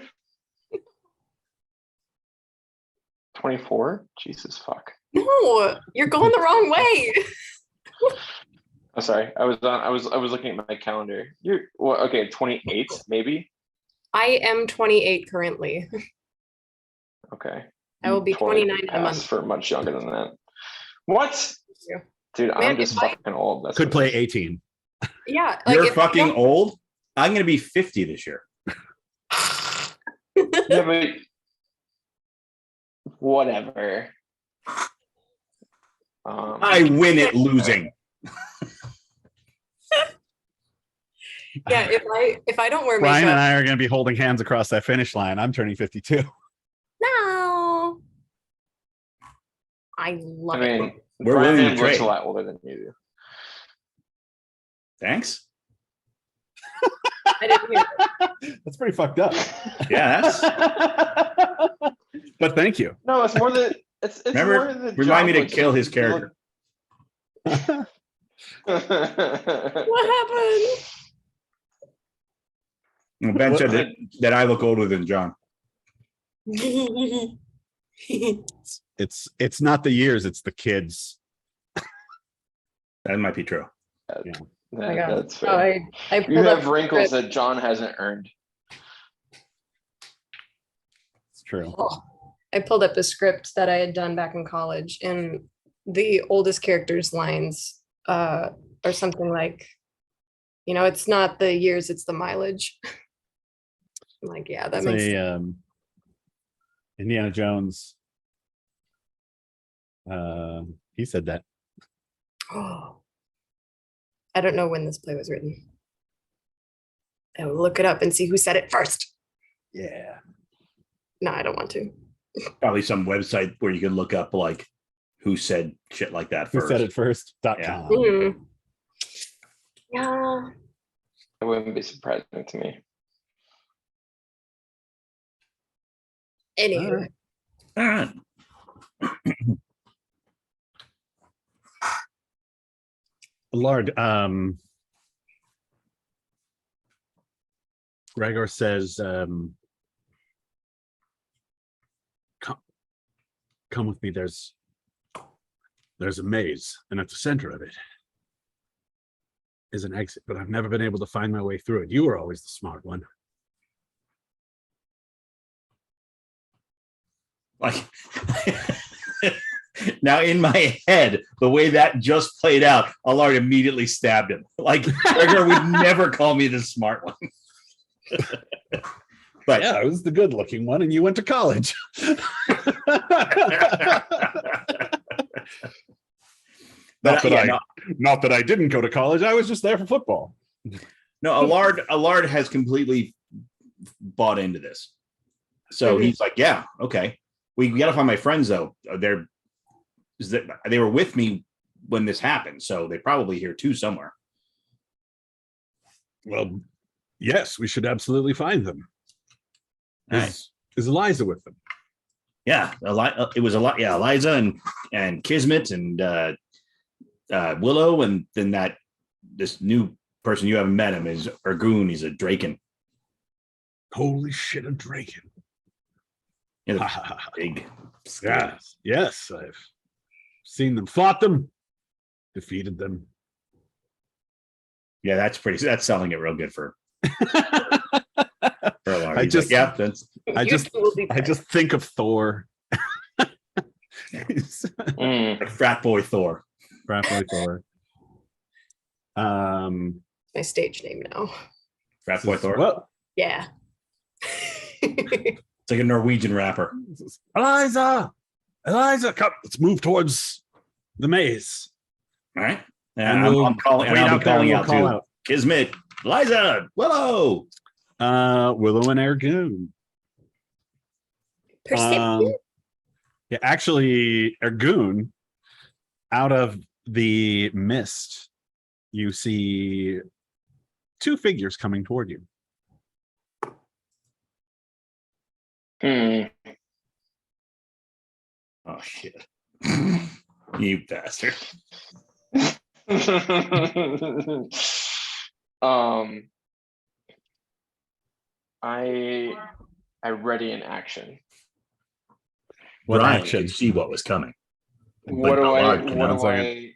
24? Jesus fuck. No, you're going the wrong way. I'm sorry. I was looking at my calendar. You're well, okay, 28 maybe. I am 28 currently. Okay. I will be 29 in a pass month. for much younger than that. What? you. Dude, Man, I'm just if I- fucking old. That's Could what play it is. 18. Yeah. Like You're if I fucking don't- old. I'm gonna be 50 this year. Yeah, but whatever. I win at losing. Yeah, if I don't wear Brian and makeup. I are going to be holding hands across that finish line. I'm turning 52. No. I I love mean, it. We're willing to Brian looks trade. a lot older than you do. Thanks. I didn't hear it. That's pretty fucked up. Yeah, that's But thank you. No, it's more that it's Remember, more that remind me John to looks- kill his you character. look- What happened? Ben said that I look older than John. It's not the years, it's the kids. That might be true. Yeah, my God. that's fair. Oh, I You pulled up have the wrinkles script. that John hasn't earned. It's true. I pulled up a script that I had done back in college, and the oldest character's lines are something like, it's not the years, it's the mileage. I'm like, yeah, that It's makes a Indiana Jones. He said that. Oh, I don't know when this play was written. I will look it up and see who said it first. Yeah. No, I don't want to. Probably some website where you can look up like who said shit like that Who first. said it first? Yeah. Mhm. Yeah. It wouldn't be surprising to me. Anyway, All right. Lord, Gregor says, come with me. There's a maze, and at the center of it is an exit, but I've never been able to find my way through it. You were always the smart one. Like now in my head, the way that just played out, Allard immediately stabbed him. Like Gregor would never call me the smart one. But Yeah, I was the good-looking one, and you went to college. But Not that yeah, I no, Not that I didn't go to college. I was just there for football. No, Allard has completely bought into this. So Mhm. he's like, yeah, okay. We got to find my friends though. They were with me when this happened, so they're probably here too somewhere. Well, yes, we should absolutely find them. Nice. Is Eliza with them? Yeah, it was a lot. Yeah, Eliza and Kismet and Willow, and then this new person you haven't met him is Ergoon. He's a Draken. Holy shit, a Draken. Yeah, the big. Yes, I've seen them, fought them, defeated them. Yeah, that's selling it real good for Allard. I He's just- like, yeah, that's I You just- two will be I friends. just think of Thor. Mm. frat boy Thor. Frat boy Thor. My stage name now. Frat boy Thor. Well, Yeah. It's like a Norwegian rapper. Eliza, come. Let's move towards the maze. All right. And And we'll I'm calling. And wait I'll out be there and calling we'll out call too. out. Kismet, Eliza, Willow. Willow and Ergoon. Perception? Yeah, actually, Ergoon, out of the mist, you see two figures coming toward you. Mm. Oh shit! You bastard. I ready in action. What Brian action? could see what was coming. What But do I? Allard can What do answer I?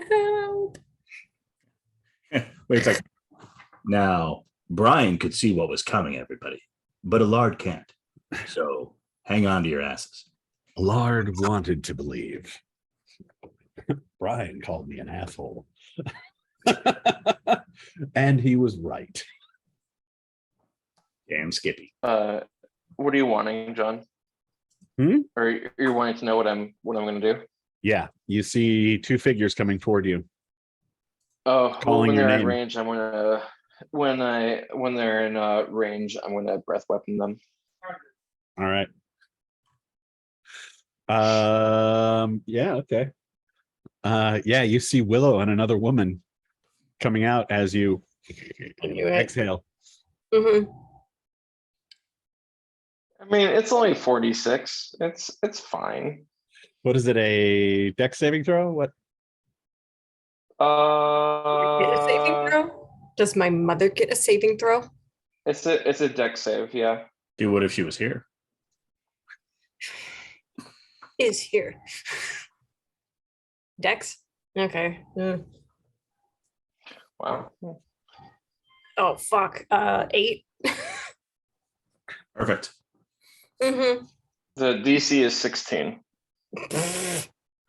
Help. Wait, it's like now Brian could see what was coming, everybody, but Allard can't. So hang on to your asses. Lard wanted to believe. Brian called me an asshole. And he was right. Damn Skippy. What are you wanting, John? Hmm? Or you're wanting to know what I'm going to do? Yeah, you see two figures coming toward you. Oh, Calling when your they're in name. range, I'm gonna when they're in range, I'm gonna breath weapon them. All right. Yeah, okay. Yeah, you see Willow and another woman coming out as you I knew it. exhale. Mhm. I mean, it's only 46. It's fine. What is it? A dex saving throw? What? Get a saving Uh, throw? Does my mother get a saving throw? it's a deck save, yeah. Dude, what if she was here? Is here. Dex? Okay. Wow. Oh fuck. 8. Perfect. Mm-hmm. The DC is 16. All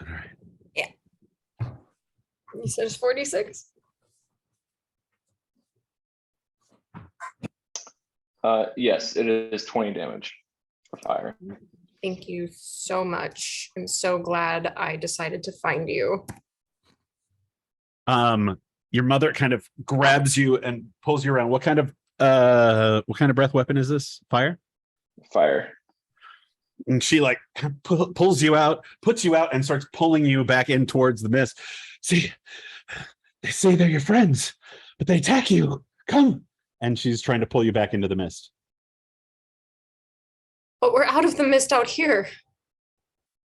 right. You said it's 46? Yes, it is 20 damage for fire. Thank you so much. I'm so glad I decided to find you. Your mother kind of grabs you and pulls you around. What kind of breath weapon is this? Fire? Fire. And she like pulls you out, puts you out, and starts pulling you back in towards the mist. See, they say they're your friends, but they attack you. Come. And she's trying to pull you back into the mist. But we're out of the mist out here.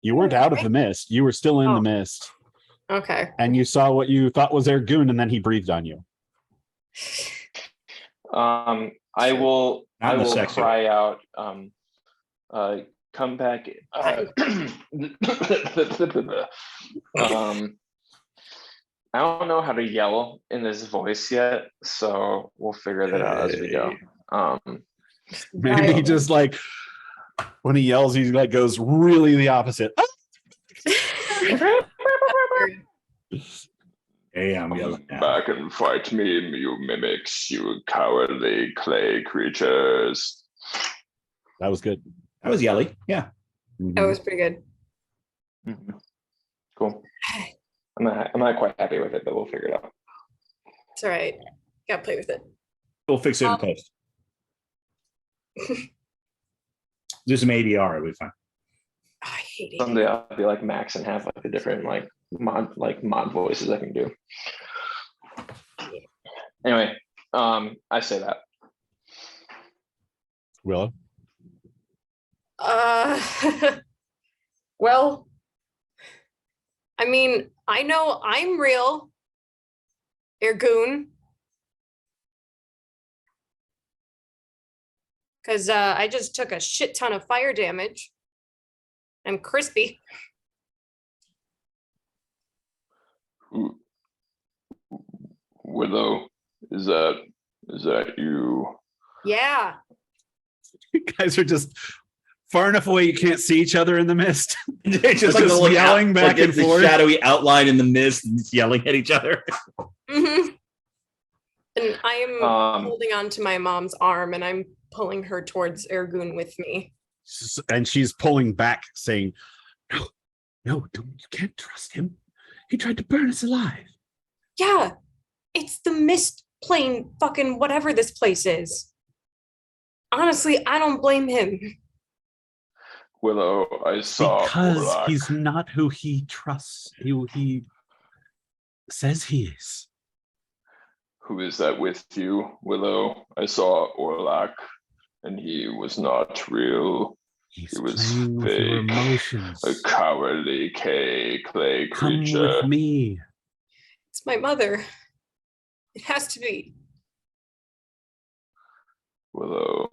You weren't out of the mist. You were still in Oh. the mist. Okay. And you saw what you thought was Ergoon, and then he breathed on you. I will Not in the sex cry out. Come back. I don't know how to yell in this voice yet, so we'll figure that out as we go. Maybe he just like when he yells, he like goes really the opposite. Hey, I'm yelling now. Back and fight me, you mimics, you cowardly clay creatures. That was good. That was yelly. Yeah. That was pretty good. Cool. I'm not quite happy with it, but we'll figure it out. It's all right. Gotta play with it. We'll fix it in Um, post. Do some ADR, it'll be fine. I hate it. Someday I'll be like Max and have like the different like mod voices I can do. Anyway, I say that. Willow. Well, I mean, I know I'm real, Ergoon. Because I just took a shit ton of fire damage. I'm crispy. Willow, is that you? Yeah. You guys are just far enough away you can't see each other in the mist. It's Just the little yelling back and the forth. shadowy outline in the mist and just yelling at each other. hmm And I am Um, holding on to my mom's arm and I'm pulling her towards Ergoon with me. And she's pulling back, saying, no, don't, you can't trust him. He tried to burn us alive. Yeah, it's the mist plane fucking whatever this place is. Honestly, I don't blame him. Willow, I saw Because Orlok. he's not who he trusts, who he says he is. Who is that with you, Willow? I saw Orlok, and he was not real. He's He was playing with your fake. emotions. A cowardly clay Come creature. with me. It's my mother. It has to be. Willow,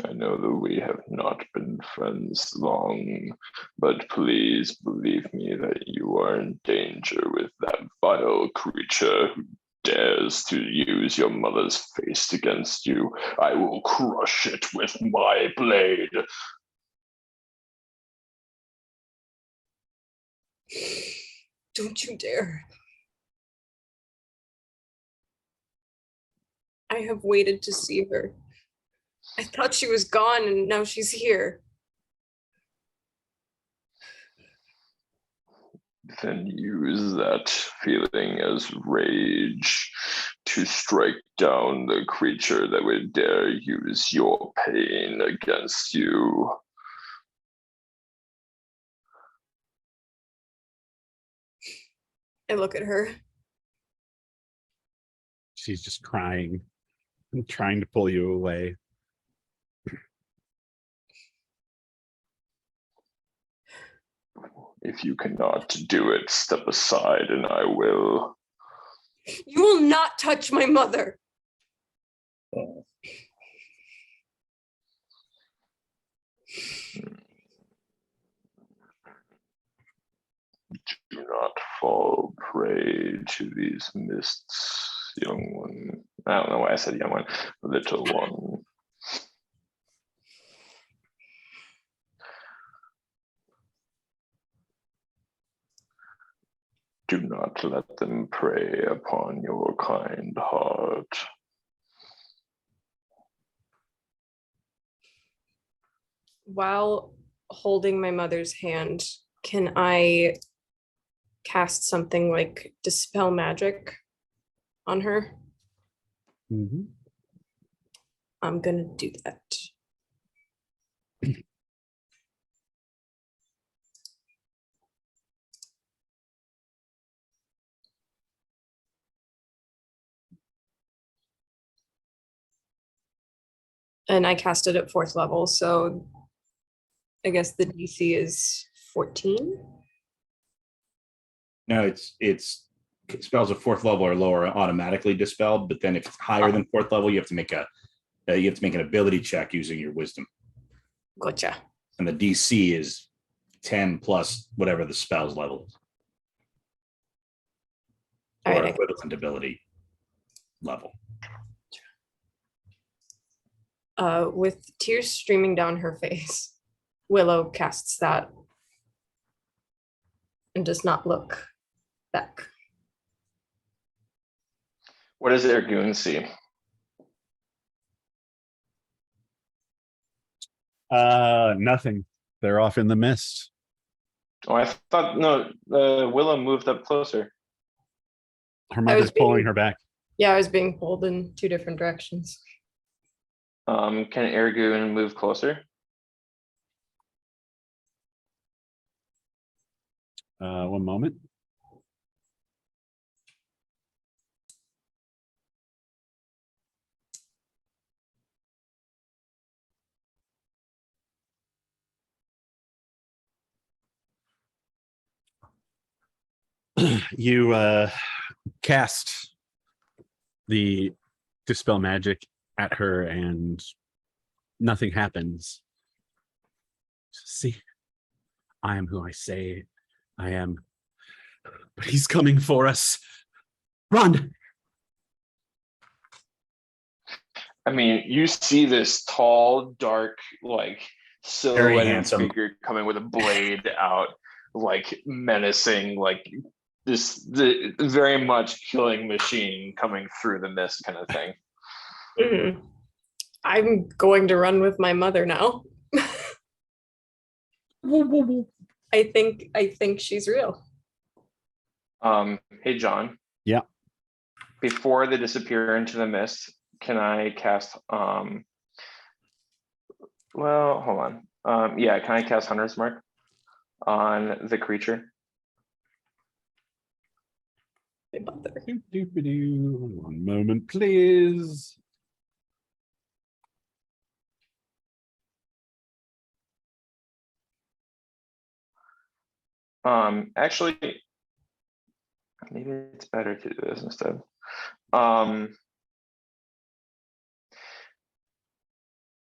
I know that we have not been friends long, but please believe me that you are in danger with that vile creature who dares to use your mother's face against you. I will crush it with my blade. Don't you dare. I have waited to see her. I thought she was gone and now she's here. Then use that feeling as rage to strike down the creature that would dare use your pain against you. I look at her. She's just crying and trying to pull you away. If you cannot do it, step aside and I will. You will not touch my mother. Do not fall prey to these mists, young one. I don't know why I said young one, little one. Do not let them prey upon your kind heart. While holding my mother's hand, can I cast something like Dispel Magic on her? Mhm. I'm gonna do that. And I cast it at 4th level, so I guess the DC is 14. No, it's spells of 4th level or lower are automatically dispelled, but then if it's higher than 4th level, you have to make an ability check using your wisdom, Gotcha. and the DC is 10 plus whatever the spell's level is, All or right, equivalent ability level. with tears streaming down her face, Willow casts that and does not look back. What does Ergoon see? Nothing. They're off in the mist. Oh, I thought, no, Willow moved up closer. Her was mother's pulling being- her back. Yeah, I was being pulled in two different directions. Can Ergun move closer? One moment. You cast the dispel magic at her and nothing happens. See, I am who I say I am. But he's coming for us. Run! I mean, you see this tall, dark, like silhouetted handsome. figure coming with a blade out, like menacing, like the very much killing machine coming through the mist kind of thing. Mhm. I'm going to run with my mother now. I think she's real. Hey John. Yeah. Before they disappear into the mist, can I cast well, hold on. Yeah, can I cast Hunter's Mark on the creature? My mother. One moment, please. Actually, maybe it's better to do this instead.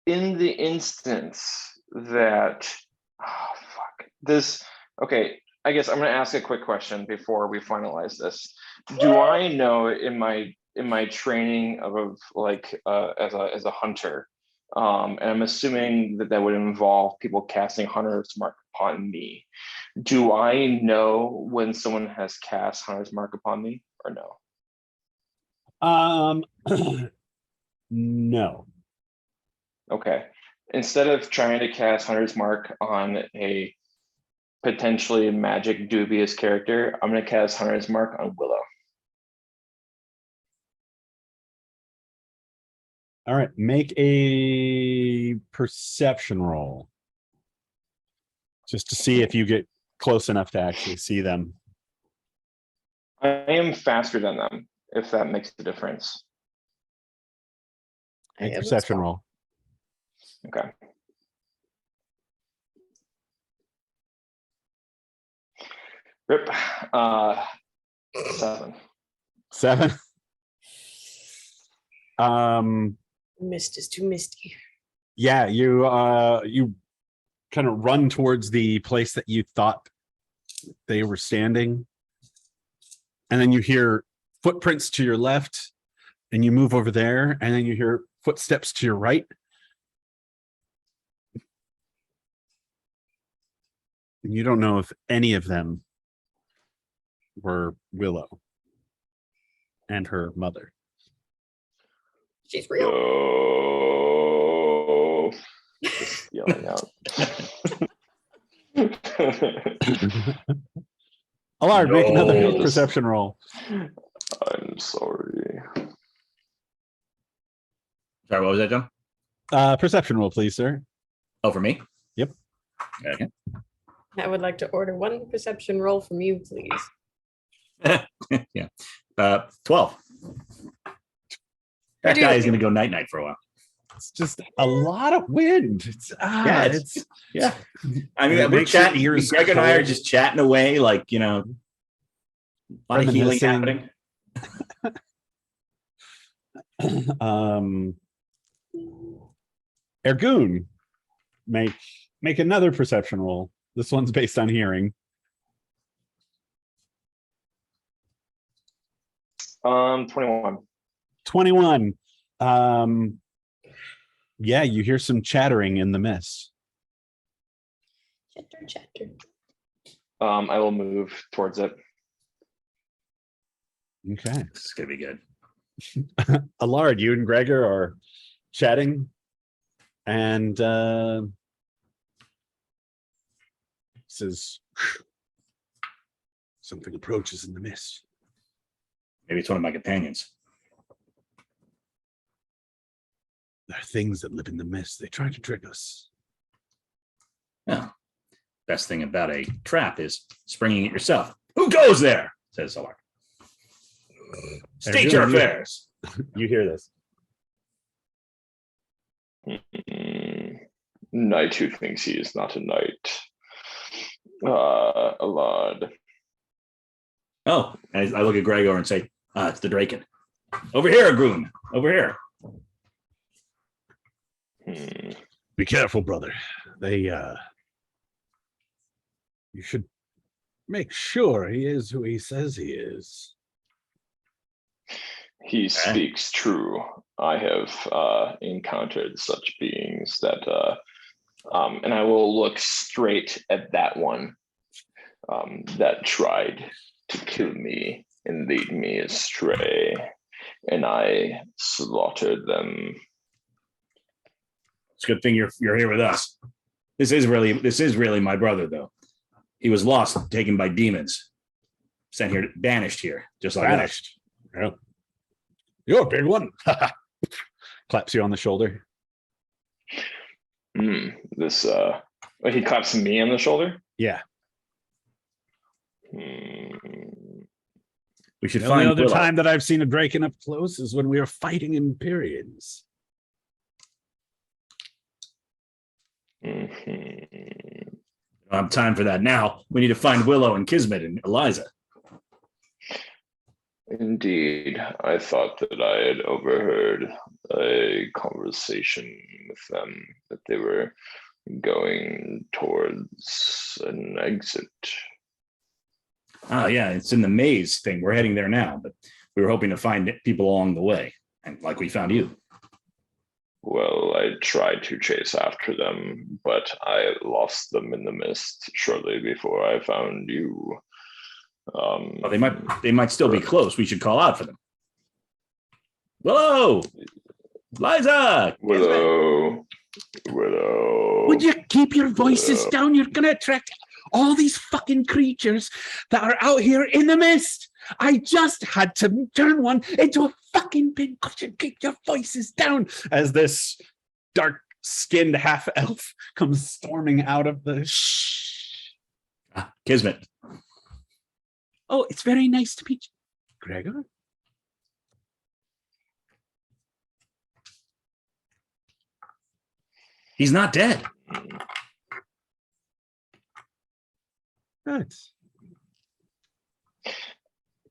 In the instance that, oh, fuck this, okay, I guess I'm gonna ask a quick question before we finalize this. Do I know in my training of like as a hunter, and I'm assuming that would involve people casting Hunter's Mark upon me. Do I know when someone has cast Hunter's Mark upon me or no? No. Okay. Instead of trying to cast Hunter's Mark on a potentially magic dubious character, I'm going to cast Hunter's Mark on Willow. All right, make a perception roll. Just to see if you get close enough to actually see them. I am faster than them, if that makes a difference. I Make am perception as well. roll. Okay. Rip. 7. 7. Mist is too misty. Yeah, you kind of run towards the place that you thought they were standing. And then you hear footprints to your left, and you move over there, and then you hear footsteps to your right. And you don't know if any of them were Willow and her mother. She's real. Oh. Just yelling out. Allard, make another No. perception roll. I'm sorry. Sorry, what was that, John? Perception roll, please, sir. Oh, for me? Yep. Okay. I would like to order one perception roll from you, please. Yeah. 12. That do- guy is going to go night night for a while. It's just a lot of wind. Yeah, It's Yeah. I It mean, we're makes your chatting. ears Greg and I are cold. just chatting away, like, a lot of healing Reminiscing. happening. Ergun, make another perception roll. This one's based on hearing. 21. 21. Yeah, you hear some chattering in the mist. Chatter. I will move towards it. Okay. This is going to be good. Allard, you and Gregor are chatting, and says, Something approaches in the mist. Maybe it's one of my companions. There are things that live in the mist. They try to trick us. Oh, best thing about a trap is springing it yourself. Who goes there? Says Solar. State your affairs. You hear this. Knight who thinks he is not a knight. Alad. Oh, and I look at Gregor and say, it's the Draken. Over here, Groon. Over here. Be careful, brother. They you should make sure he is who he says he is. He speaks true. I have encountered such beings that and I will look straight at that one that tried to kill me and lead me astray, and I slaughtered them. It's a good thing you're here with us. This is really my brother, though. He was lost, taken by demons, sent here, banished here, just like Vanished. Yeah. You're a big one. Claps you on the shoulder. This he claps me on the shoulder. Yeah. We should The only find other Willow. time that I've seen a Draken up close is when we were fighting in periods. We don't have time for that now. We need to find Willow and Kismet and Eliza. Indeed, I thought that I had overheard a conversation with them that they were going towards an exit. Oh, yeah, it's in the maze thing. We're heading there now, but we were hoping to find people along the way, and like we found you. Well, I tried to chase after them, but I lost them in the mist shortly before I found you. Well, they might still be close. We should call out for them. Willow, Liza, Willow. Would you keep your voices down? You're gonna attract all these fucking creatures that are out here in the mist. I just had to turn one into a fucking pin. Could you keep your voices down? As this dark-skinned half-elf comes storming out of the Kismet. Oh, it's very nice to meet you, Gregor. He's not dead. Good.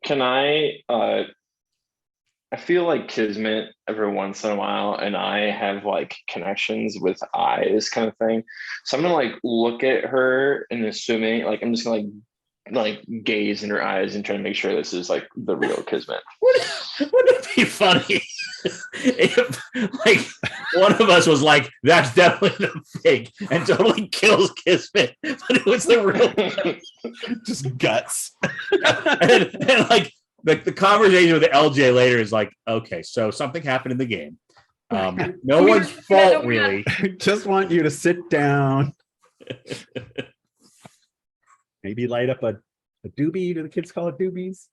Can I feel like Kismet every once in a while, and I have like connections with eyes kind of thing. So I'm gonna like look at her and assuming like I'm just gonna like gaze in her eyes and try to make sure this is like the real Kismet. Wouldn't it be funny if like one of us was like, that's definitely the fake and totally kills Kismet, but it was the real Just guts. and like the conversation with the LJ later is like, okay, so something happened in the game. No one's fault really. Just want you to sit down. Maybe light up a doobie. Do the kids call it doobies?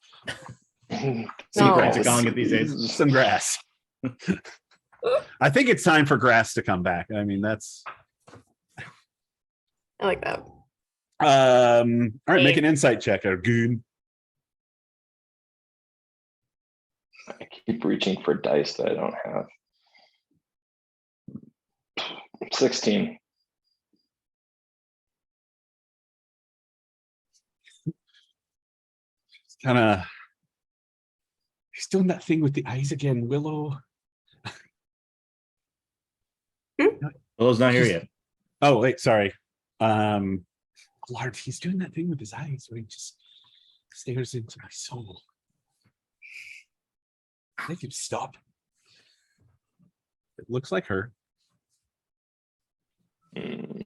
Some No. friends are calling it these days. Some grass. I think it's time for grass to come back. I mean, that's I like that. all right. Make an insight check, Goon. I keep reaching for dice that I don't have. 16. Kind of. He's doing that thing with the eyes again, Willow. Willow's not here yet. Oh wait, sorry. Lord, he's doing that thing with his eyes where he just stares into my soul. Make him stop. It looks like her. Mm.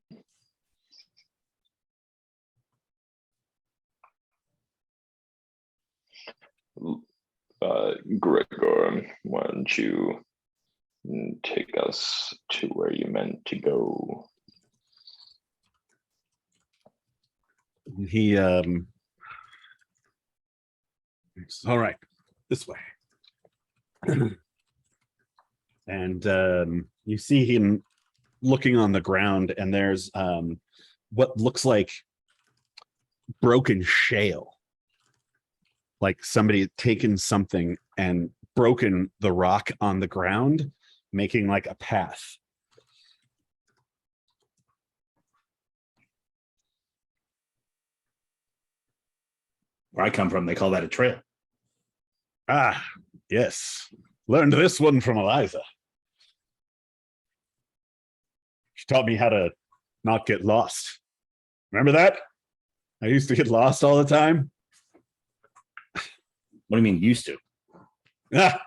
Gregor, why don't you take us to where you meant to go? He All right, this way. And you see him looking on the ground, and there's what looks like broken shale. Like somebody had taken something and broken the rock on the ground, making like a path. Where I come from, they call that a trail. Ah, yes. Learned this one from Eliza. She taught me how to not get lost. Remember that? I used to get lost all the time. What do you mean used to? Ah.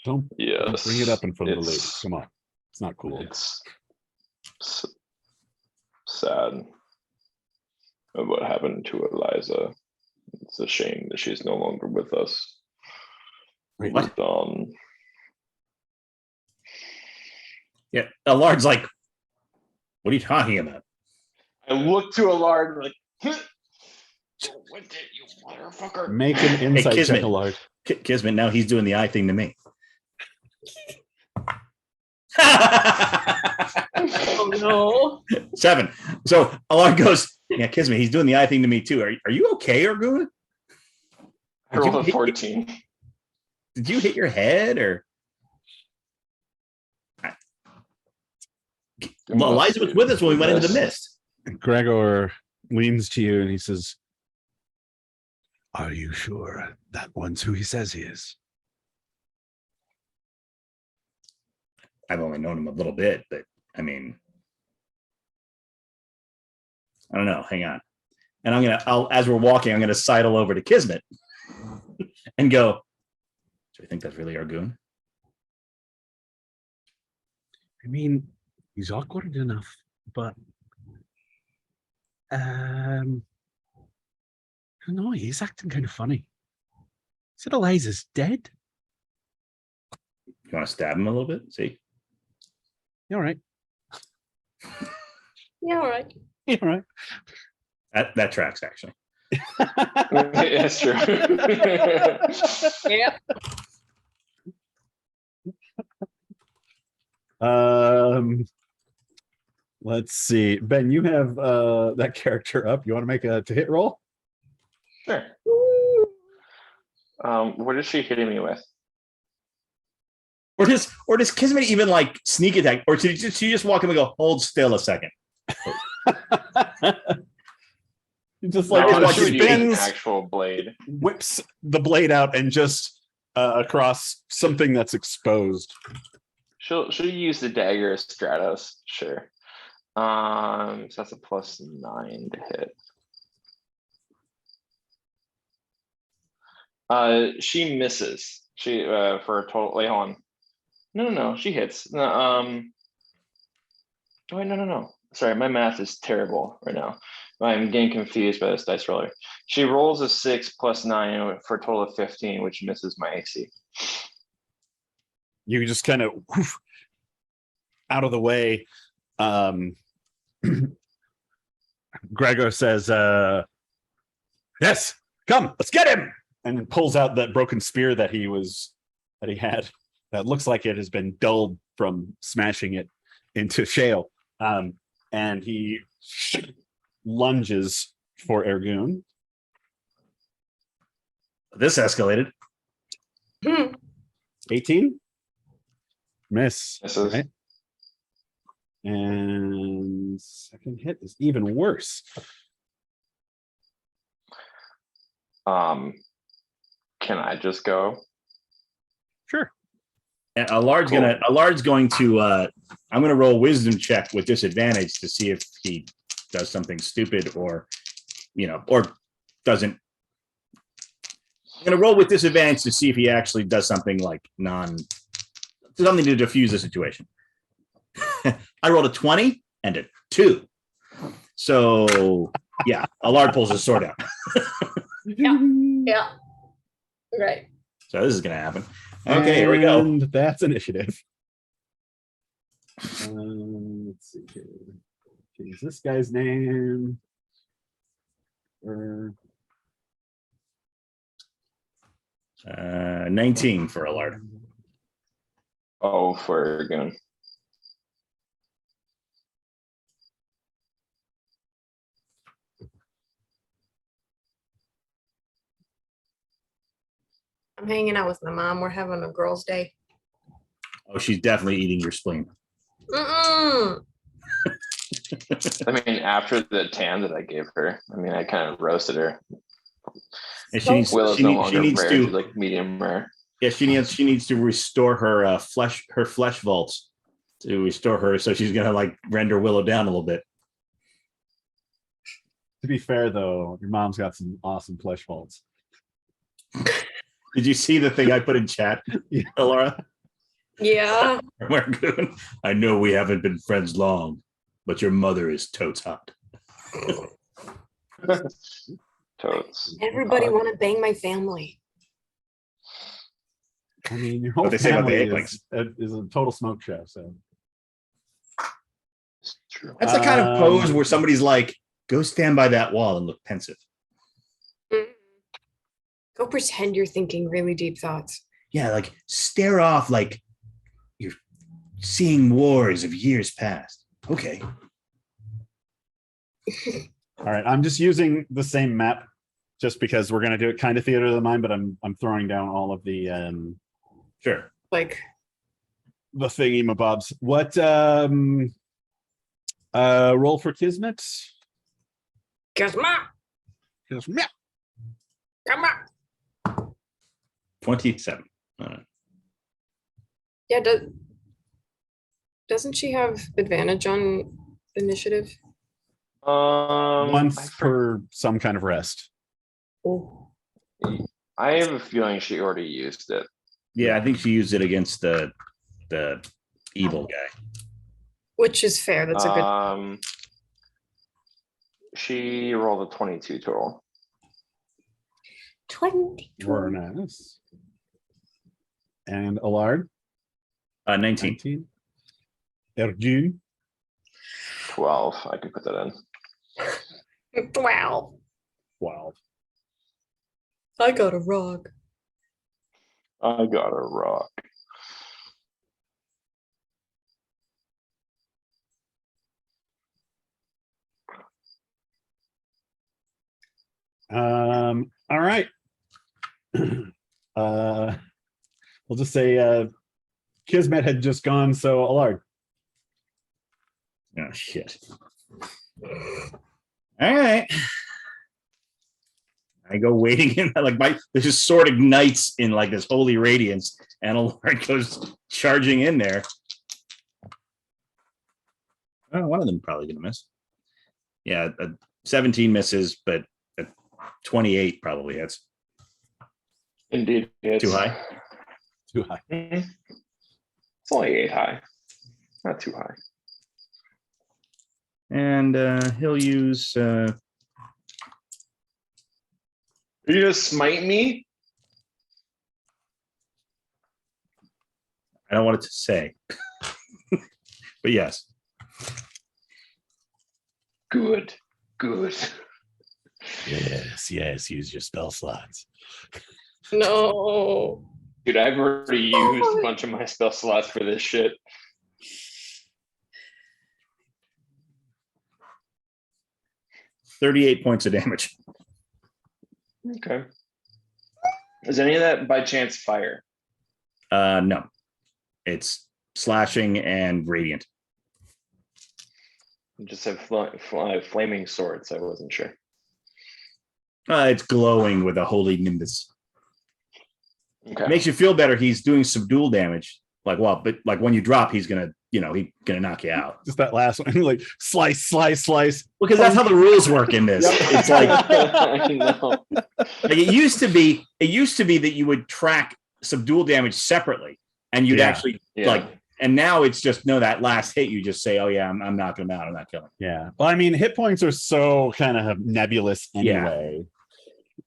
Don't Yes. bring it up in front of the it's- ladies. Come on. It's not cool. It's sad of what happened to Eliza. It's a shame that she's no longer with us. Wait, What? But, Yeah, Allard's like, what are you talking about? I looked to Allard like, what did you motherfucker? Make an insight check, Kismet. Allard. Kismet, now he's doing the eye thing to me. Oh no. 7. So Allard goes, yeah, Kismet, he's doing the eye thing to me too. Are you okay, Ergun? I rolled a 14. Did you hit your head or? Well, Eliza was with us when we went into the mist. Gregor leans to you and he says, "Are you sure that one's who he says he is?" I've only known him a little bit, but I mean, I don't know. Hang on. And as we're walking, I'm gonna sidle over to Kismet and go, do you think that's really Ergun? I mean, he's awkward enough, but I don't know, he's acting kind of funny. Said Eliza's dead. You want to stab him a little bit? See? You all right? Yeah, all right. You all right? That tracks actually. That's true. Yep. Let's see. Ben, you have that character up. You want to make a to hit roll? Sure. What is she hitting me with? Or does Kismet even like sneak attack? Or should she just walk him and go, hold still a second? Just No, like watch she his would use an spins, actual blade. whips the blade out and just across something that's exposed. She'll use the dagger as Stratos, sure. So that's a +9 to hit. She misses. She for a total. Wait, hold on. No, she hits. No, oh, wait, no. Sorry, my math is terrible right now. I'm getting confused by this dice roller. She rolls a 6 + 9 for a total of 15, which misses my AC. You just kind of out of the way. Gregor says, "Yes, come, let's get him!" And pulls out that broken spear that he had. That looks like it has been dulled from smashing it into shale. And he lunges for Ergun. This escalated. 18? Miss. Misses. Right? And second hit is even worse. Can I just go? Sure. And Allard's going to I'm gonna roll wisdom check with disadvantage to see if he does something stupid or doesn't. I'm gonna roll with disadvantage to see if he actually does something like something to diffuse the situation. I rolled a 20 and a 2. So yeah, Allard pulls his sword out. Yeah. Right. So this is gonna happen. Okay, here we go. And that's initiative. Let's see here. Is this guy's name? 19 for Allard. Oh, for again. I'm hanging out with my mom. We're having a girls' day. Oh, she's definitely eating your spleen. Mm-mm. I mean, after the tan that I gave her, I mean, I kind of roasted her. And So- Will is she no needs longer rare, to she's like medium rare. yeah, she needs to restore her flesh vaults to restore her. So she's gonna like render Willow down a little bit. To be fair, though, your mom's got some awesome flesh vaults. Did you see the thing I put in chat, Yeah. Laura? Yeah. Margoon, I know we haven't been friends long, but your mother is totes hot. Totes. Everybody want to bang my family. I mean, your whole they say about the family Eggwings. is a total smoke show. So It's true. That's the kind of pose where somebody's like, go stand by that wall and look pensive. Mm. Go pretend you're thinking really deep thoughts. Yeah, like stare off like you're seeing wars of years past. Okay. all right, I'm just using the same map just because we're gonna do it kind of theater of the mind, but I'm throwing down all of the Sure. Like, thingy mabobs. What roll for Kismet? guess what? Kismet. Come on. 27. Yeah, doesn't she have advantage on initiative? Once I per some kind of rest. Oh. I have a feeling she already used it. Yeah, I think she used it against the evil guy. Which is fair. That's a good. She rolled a 22 total. 20. Very nice. And Allard, 19. 19. Ergun, 12. I can put that in. 12. 12. I got a rock. I got a rock. All right. We'll just say Kismet had just gone, so Allard. Oh shit. All right. I go waiting in like this just sword ignites in like this holy radiance, and Allard goes charging in there. Oh, one of them probably gonna miss. Yeah, 17 misses, but 28 probably hits. Indeed. It's Too high? Too high. It's only 8 high. Not too high. And he'll use Did you just smite me? I don't want it to say. But yes. Good. Good. Yes, use your spell slots. No. Dude, I've already used a bunch of my spell slots for this shit. $38 points of damage. Okay. Is any of that by chance fire? No. It's slashing and radiant. I just have flaming swords. I wasn't sure. It's glowing with a holy nimbus. Okay. Makes you feel better. He's doing subdual damage. Like, well, but like when you drop, he's gonna knock you out. Just that last one, like slice. Because that's how the rules work in this. It's like I know. it used to be that you would track subdual damage separately, and you'd Yeah. actually Yeah. like. And now it's just no, that last hit, you just say, oh yeah, I'm knocking him out. I'm not killing him. Yeah. Well, I mean, hit points are so kind of nebulous anyway.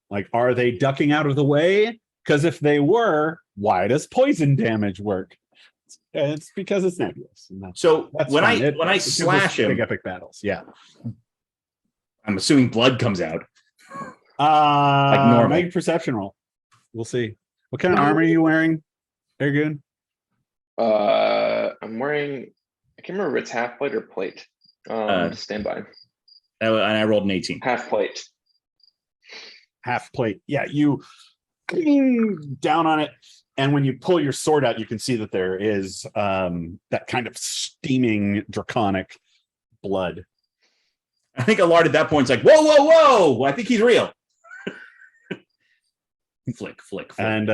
Like, are they ducking out of the way? Because if they were, why does poison damage work? It's because it's nebulous. And So that's when fine. I It gives us slash him, big epic battles. Yeah. I'm assuming blood comes out. Normal. normal. Make a perception roll. We'll see. What kind of armor are you wearing, Ergun? I'm wearing, I can't remember if it's half plate or plate. Stand by. And I rolled an 18. Half plate. Half plate. Yeah, you down on it, and when you pull your sword out, you can see that there is that kind of steaming draconic blood. I think Allard at that point is like, whoa, whoa, whoa! I think he's real. Flick. And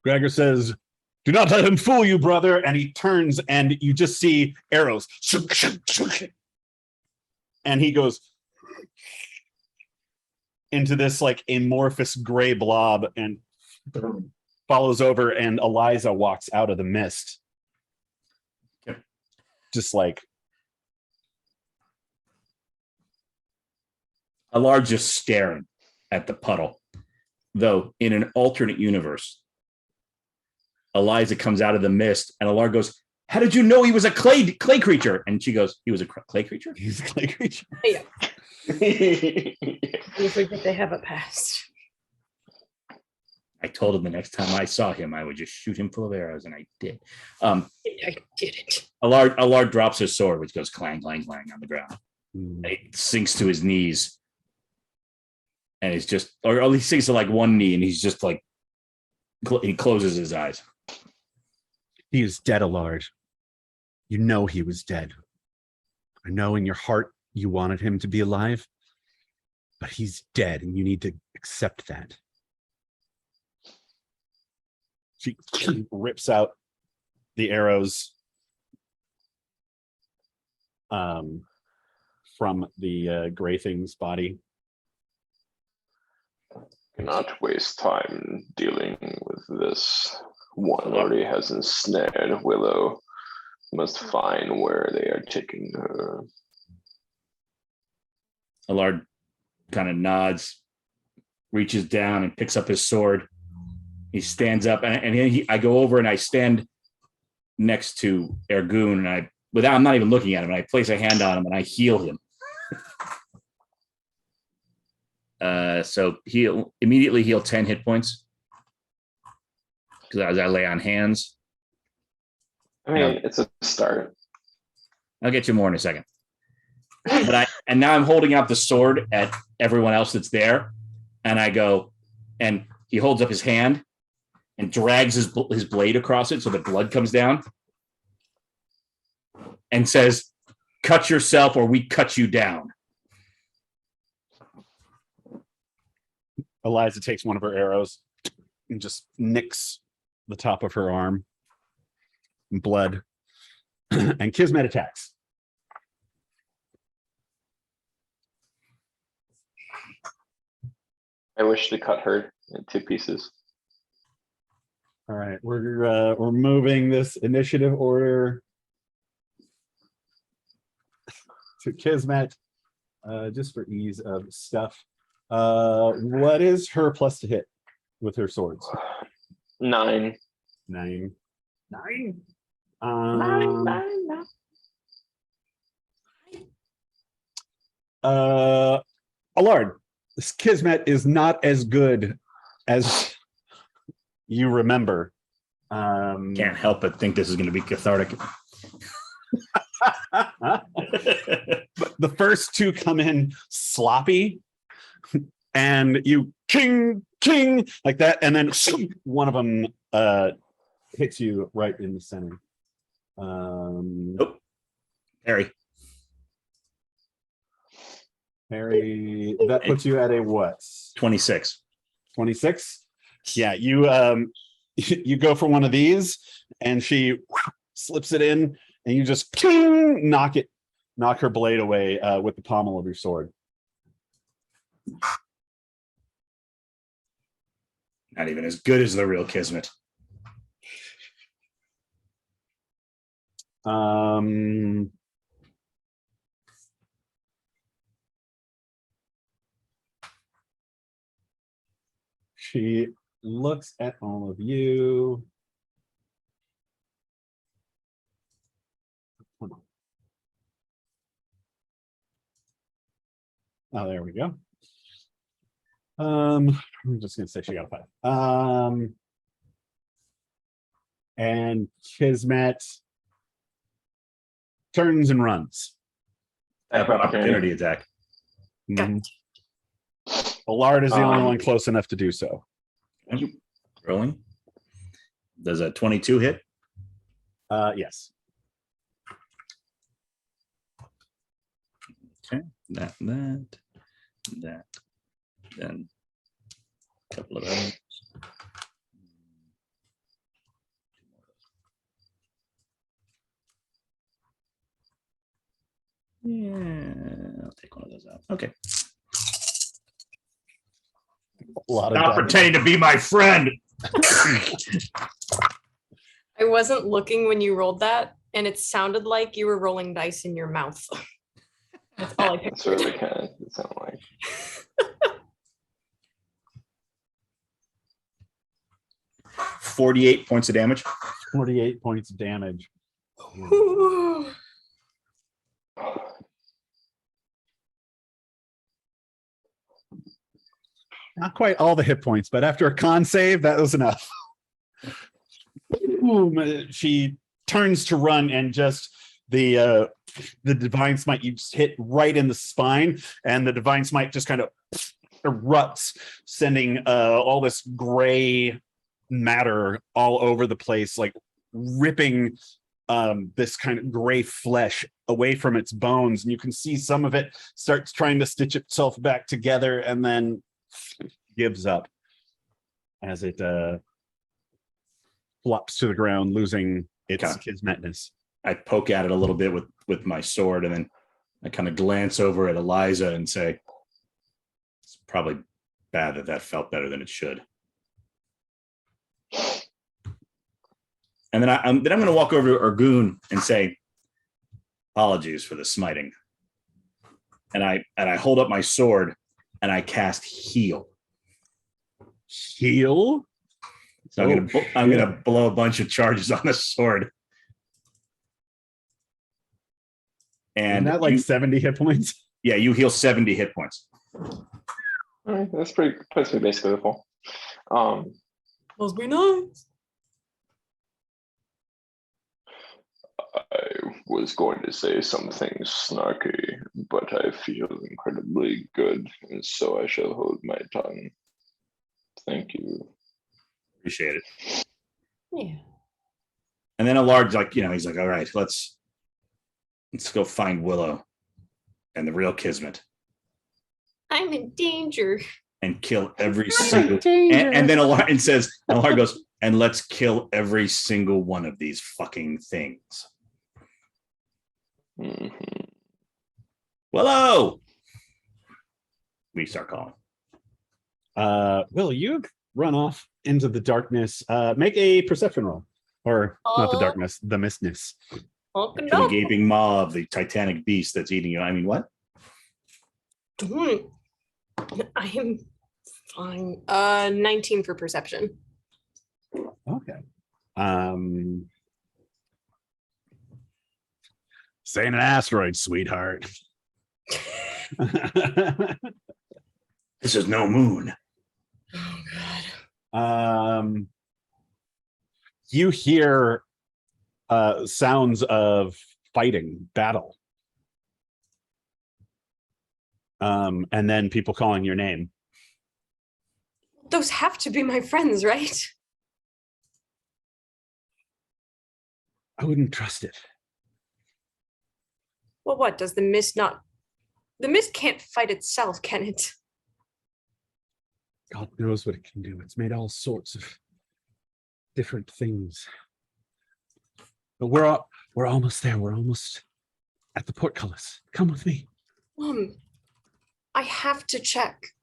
Gregor says, "Do not let him fool you, brother." And he turns, and you just see arrows. And he goes into this like amorphous gray blob and follows over, and Eliza walks out of the mist. Yep. Just like Allard just staring at the puddle. Though in an alternate universe, Eliza comes out of the mist, and Allard goes, "How did you know he was a clay creature?" And she goes, "He was a clay creature." he's a clay creature. Yeah. You forget they have a past. I told him the next time I saw him, I would just shoot him full of arrows, and I did. I didn't. Allard drops his sword, which goes clang, clang, clang on the ground. It sinks to his knees, and it's just, or at least sinks to like one knee, and he's just like, he closes his eyes. He is dead, Allard. You know he was dead. I know in your heart you wanted him to be alive, but he's dead, and you need to accept that. She rips out the arrows from the gray thing's body. Cannot waste time dealing with this. One already has ensnared Willow. Must find where they are taking her. Allard kind of nods, reaches down and picks up his sword. He stands up, and I go over and I stand next to Ergun, and I'm not even looking at him, and I place a hand on him and I heal him. So he'll immediately heal 10 hit points because as I lay on hands. I mean, it's a start. I'll get you more in a second. And now I'm holding out the sword at everyone else that's there, and I go, and he holds up his hand and drags his blade across it so the blood comes down, and says, "Cut yourself, or we cut you down." Eliza takes one of her arrows and just nicks the top of her arm. Blood. And Kismet attacks. I wish to cut her in 2 pieces. All right, we're moving this initiative order to Kismet, just for ease of stuff. What is her plus to hit with her swords? 9. 9. Allard, this Kismet is not as good as you remember. Can't help but think this is going to be cathartic. But the first 2 come in sloppy, and you king like that, and then one of them hits you right in the center. Nope. Harry. Harry, that puts you at a what? 26. 26? Yeah, you you go for one of these, and she slips it in, and you just knock her blade away with the pommel of your sword. Not even as good as the real Kismet. She looks at all of you. Oh, there we go. I'm just gonna say she got a 5. And Kismet turns and runs. Opportunity attack. Mhm. Allard is the only Um, one close enough to do so. Rolling. Does a 22 hit? Yes. Okay. That. Then a couple of others. Yeah, I'll take one of those out. Okay. A lot Stop of damage. pretending to be my friend. I wasn't looking when you rolled that, and it sounded like you were rolling dice in your mouth. That's all I That's pictured. really kind of sound like. 48 points of damage. 48 points of damage. Not quite all the hit points, but after a con save, that was enough. Boom. She turns to run, and just the divine smite, you just hit right in the spine, and the divine smite just kind of erupts, sending all this gray matter all over the place, like ripping this kind of gray flesh away from its bones, and you can see some of it starts trying to stitch itself back together and then gives up as it flops to the ground, losing its Okay. kismetness. I poke at it a little bit with my sword, and then I kind of glance over at Eliza and say, "It's probably bad that felt better than it should." And then I'm going to walk over to Ergun and say, "Apologies for the smiting." And I hold up my sword and I cast heal. Heal? So I'm gonna blow a bunch of charges on the sword. And And that like 70 hit points. yeah, you heal 70 hit points. All right, that's puts me basically the full. Must be nice. I was going to say something snarky, but I feel incredibly good, and so I shall hold my tongue. Thank you. Appreciate it. Yeah. And then a large, like, he's like, "All right, let's go find Willow and the real Kismet I'm in danger. and kill every single." And then Allard says, Allard goes, "And let's kill every single one of these fucking things." Mhm. Willow! We start calling. Will, you run off into the darkness. Make a perception roll. Or not the Oh. darkness, the mistness. Open To the up. gaping maw of the Titanic beast that's eating you. I mean, what? Don't. I am fine. 19 for perception. Okay. Saying an asteroid, sweetheart. This is no moon. Oh god. You hear sounds of fighting, battle. And then people calling your name. Those have to be my friends, right? I wouldn't trust it. Well, what does the mist not? The mist can't fight itself, can it? God knows what it can do. It's made all sorts of different things. But we're almost there. We're almost at the portcullis. Come with me. I have to check.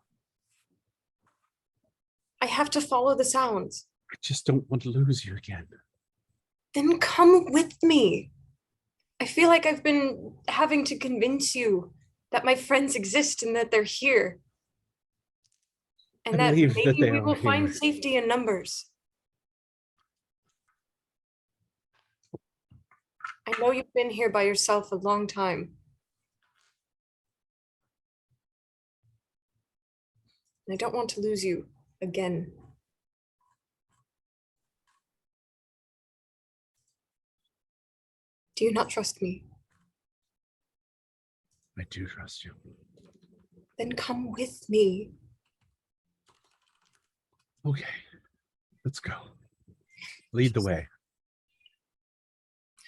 I have to follow the sounds. I just don't want to lose you again. Then come with me. I feel like I've been having to convince you that my friends exist and that they're here. And I that believe that maybe they we are will find here. safety in numbers. I know you've been here by yourself a long time. I don't want to lose you again. Do you not trust me? I do trust you. Then come with me. Okay, let's go. Lead the way.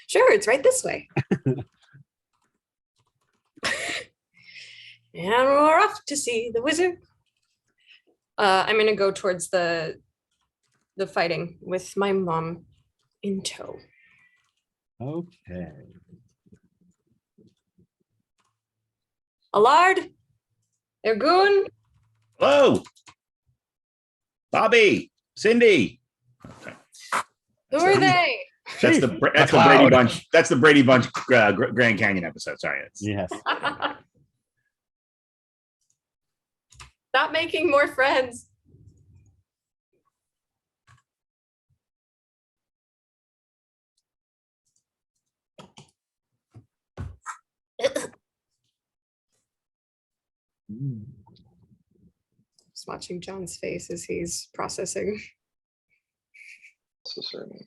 Sure, it's right this way. And we're off to see the wizard. I'm gonna go towards the fighting with my mom in tow. Okay. Allard, Ergun, Hello, Bobby, Cindy. who are they? That's the Brady Cloud. Bunch. That's the Brady Bunch Grand Canyon episode. Sorry. Yes. Stop making more friends. Just watching John's face as he's processing. So certain.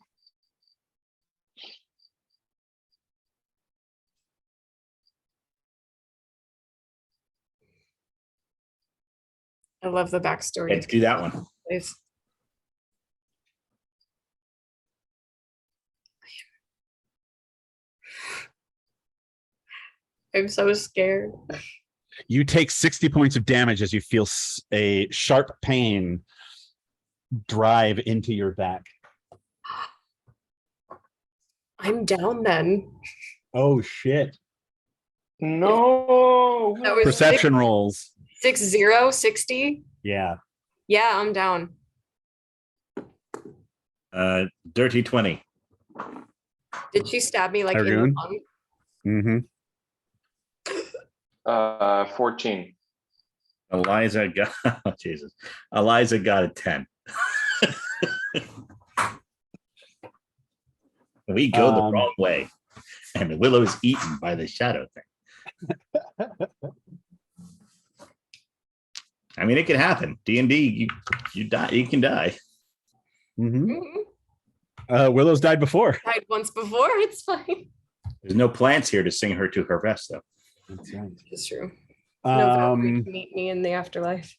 I love the backstory. Let's do that one. It's- I'm so scared. You take 60 points of damage as you feel a sharp pain drive into your back. I'm down then. Oh shit. No. That was Perception rolls. 60. Yeah. Yeah, I'm down. Dirty 20. Did she stab me like in the Argun? lung? Mm-hmm. 14. Eliza got oh, Jesus. Eliza got a 10. We go the wrong way. And the Willow's eaten by the shadow thing. I mean, it can happen. D&D, you die, you can die. Mm-hmm. Mhm. Willow's died before. Died once before. It's fine. There's no plants here to sing her to her rest, though. That's right. It's true. No Valkyrie Um, can meet me in the afterlife.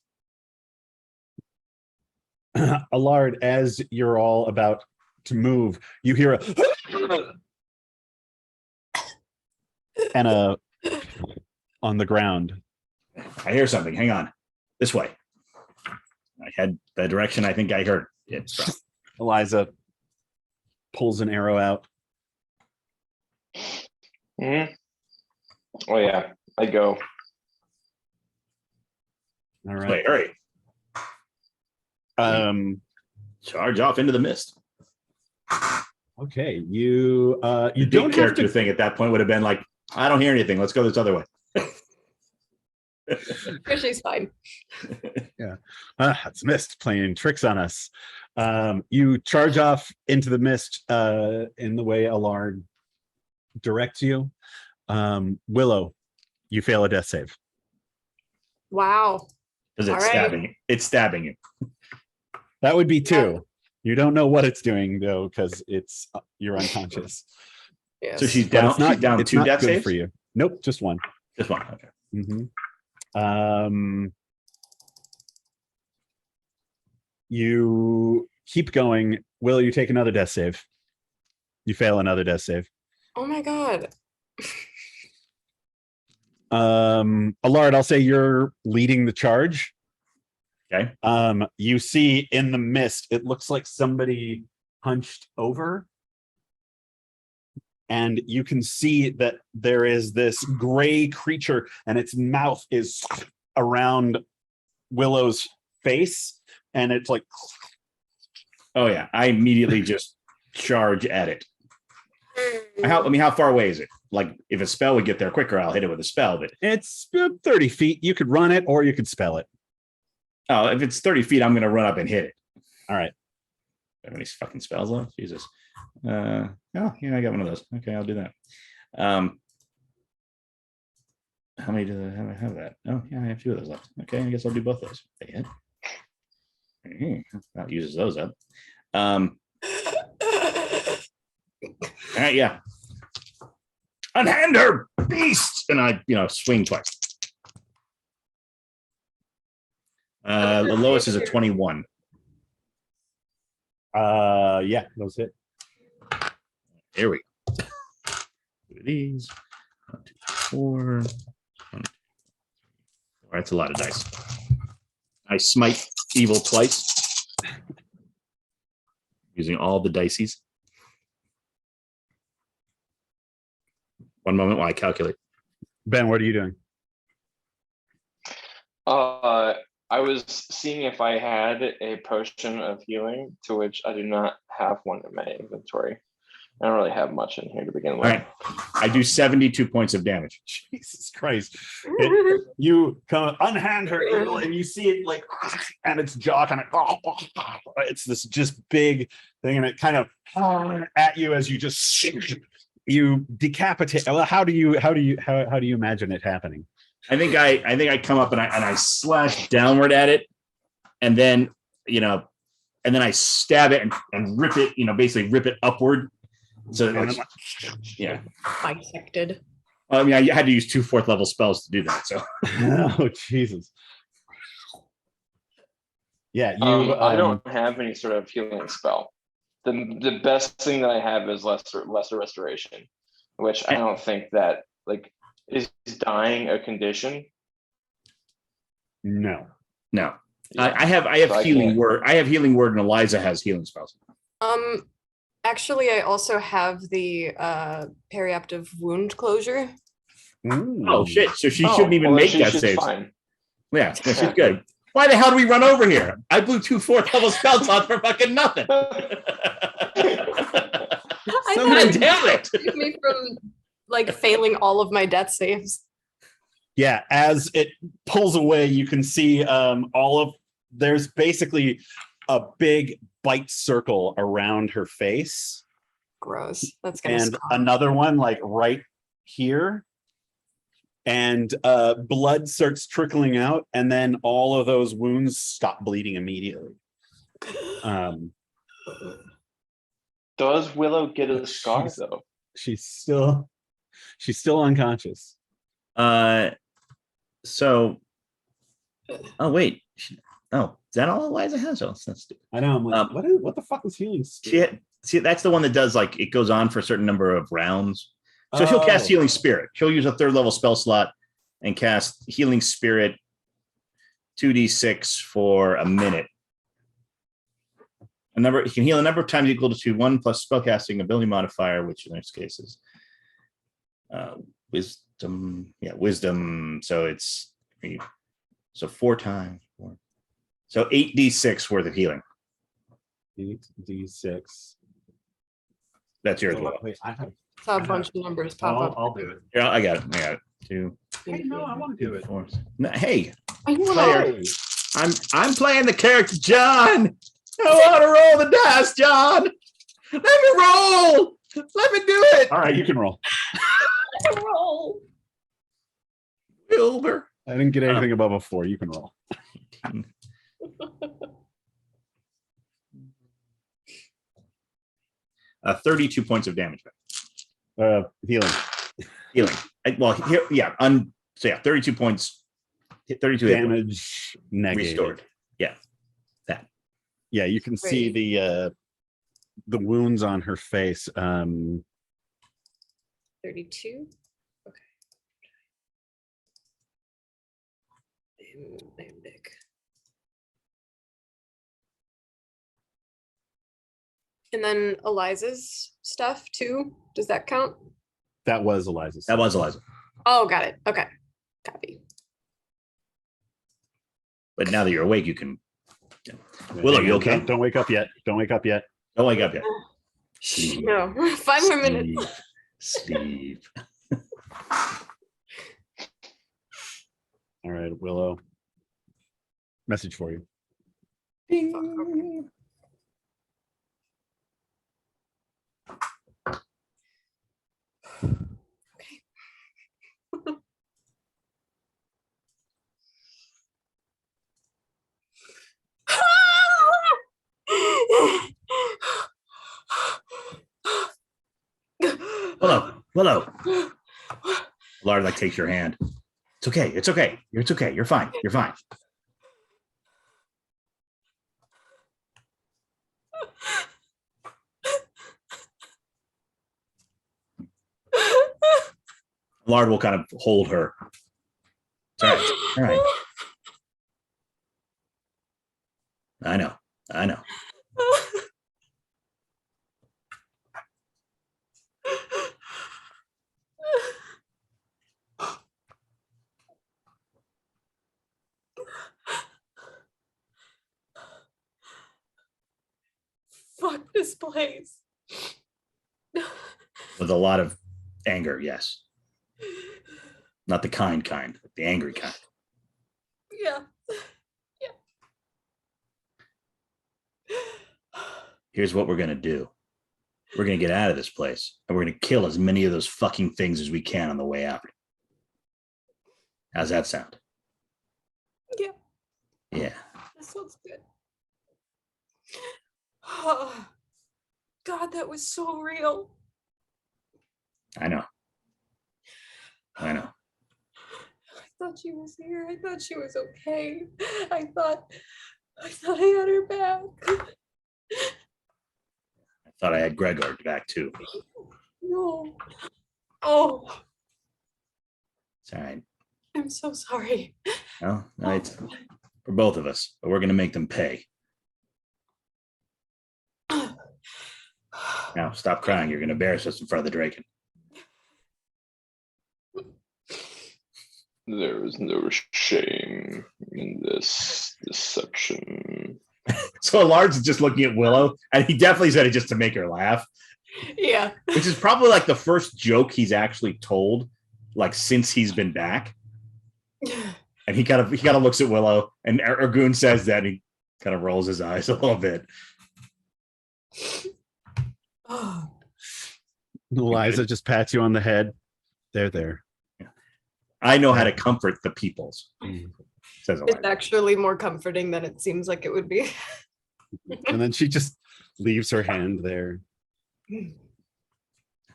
Allard, as you're all about to move, you hear a and a on the ground. I hear something. Hang on. This way. I had the direction I think I heard it from. Eliza pulls an arrow out. Mhm. Oh yeah, I go. All right. Wait, hurry. Charge off into the mist. Okay. You You don't big have character to. thing at that point would have been like, I don't hear anything. Let's go this other way. She's fine. It's mist playing tricks on us. You charge off into the mist in the way Allard directs you. Willow, you fail a death save. Wow. Because it's All right. stabbing you. It's stabbing you. That would be two. You don't know what it's doing though, because it's you're unconscious. Yes. So she's But down. it's not, She's down it's 2 not death good saves for you. Nope, just one. Just one. Okay. You keep going. Will you take another death save? You fail another death save. Oh my god. Allard, I'll say you're leading the charge. Okay. You see in the mist, it looks like somebody hunched over. And you can see that there is this gray creature and its mouth is around Willow's face. And it's like, Oh yeah. I immediately just charge at it. How far away is it? Like if a spell would get there quicker, I'll hit it with a spell. But it's 30 feet. You could run it or you could spell it. oh, if it's 30 feet, I'm gonna run up and hit it. All right. Have any fucking spells left? Jesus. Oh, yeah, I got one of those. Okay, I'll do that. How many do I have that? Oh, yeah, I have 2 of those left. Okay, I guess I'll do both those. They hit. That uses those up. All right, yeah. Unhand her, beast! And I, swing twice. The lowest is a 21. Yeah, those hit. Here we go. 2 of these. 1, 2, 4. 1, 2, 4. That's a lot of dice. I smite evil twice. Using all the dices. One moment while I calculate. Ben, what are you doing? I was seeing if I had a potion of healing, to which I do not have one in my inventory. I don't really have much in here to begin All with. right. I do 72 points of damage. Jesus Christ. You come unhand her evil and you see it like, and its jaw kind of, it's this just big thing and it kind of at you as you just, you decapitate. Well, how do you imagine it happening? I think I come up and I slash downward at it, and then I stab it and rip it, basically rip it upward. So it's, yeah. Bisected. I mean, I had to use 2 4th level spells to do that. So Oh Jesus. Yeah, you I don't have any sort of healing spell. The best thing that I have is lesser restoration, which I don't think that is dying a condition. no. no. Yeah. I have So healing can't. word. I have healing word, and Eliza has healing spells. Actually, I also have the periaptive wound closure. Oh shit! So she shouldn't even well, make that she's save. fine. Yeah, no, she's good. Why the hell do we run over here? I blew 2 4th level spells on for fucking nothing. I God thought damn it! saved me from failing all of my death saves. Yeah, as it pulls away, you can see there's basically a big bite circle around her face. Gross. That's gonna And scar. another one right here. And blood starts trickling out, and then all of those wounds stop bleeding immediately. Does Willow get a scar though? She's still unconscious. So, oh wait, oh, is that all Eliza has? Oh, that's stupid. I know. I'm like, what the fuck is healing? See, that's the one that does it goes on for a certain number of rounds. So she'll cast Healing Spirit. She'll use a 3rd level spell slot and cast Healing Spirit 2d6 for a minute. You can heal a number of times equal to 1 plus spellcasting ability modifier, which in this case is wisdom. Yeah, wisdom. So it's 4 times 4. So 8d6 worth of healing. 8d6. That's yours. Will. Wait, I have. Saw a bunch of numbers pop up. I'll do it. Yeah, I got it. 2. Hey, no, I want to do it. 4. No, hey, I know. player. I'm playing the character John. I want to roll the dice, John. Let me roll. Let me do it. All right, you can roll. Roll. Wilbur. I didn't get anything above a 4. You can roll. 32 points of damage. Healing. Healing. Here, 32 points. 32 Damage negated. restored. Yeah, that. Yeah, you can see the wounds on her face. 32. Okay. I'm big. And then Eliza's stuff too. Does that count? That was Eliza's. That was Eliza. Oh, got it. Okay. Copy. But now that you're awake, you can. Willow, you okay? Don't wake up yet. Don't wake up yet. Don't wake up yet. No, 5 more minutes. Sleep. All right, Willow. Message for you. Ding. Willow. Lard like takes your hand. It's okay. It's okay. It's okay. You're fine. You're fine. Lard will kind of hold her. It's all right. All right. I know. I know. Fuck this place. With a lot of anger, yes. Not the kind, the angry kind. Yeah. Here's what we're going to do. We're going to get out of this place and we're going to kill as many of those fucking things as we can on the way out. How's that sound? Yeah. Yeah. That sounds good. Oh, God, that was so real. I know. I know. I thought she was here. I thought she was okay. I thought I had her back. I thought I had Gregor back too. No. Oh, It's all right. I'm so sorry. No, it's for both of us, but we're going to make them pay. Now, stop crying. You're going to embarrass us in front of the Draken. There is no shame in this deception. So Lard's just looking at Willow, and he definitely said it just to make her laugh, Yeah. which is probably like the first joke he's actually told, like since he's been back. And he kind of looks at Willow, and Ergun says that, and he kind of rolls his eyes a little bit. Oh, Eliza just pats you on the head. There. I know how to comfort the peoples, says it's Eliza. actually more comforting than it seems like it would be. And then she just leaves her hand there.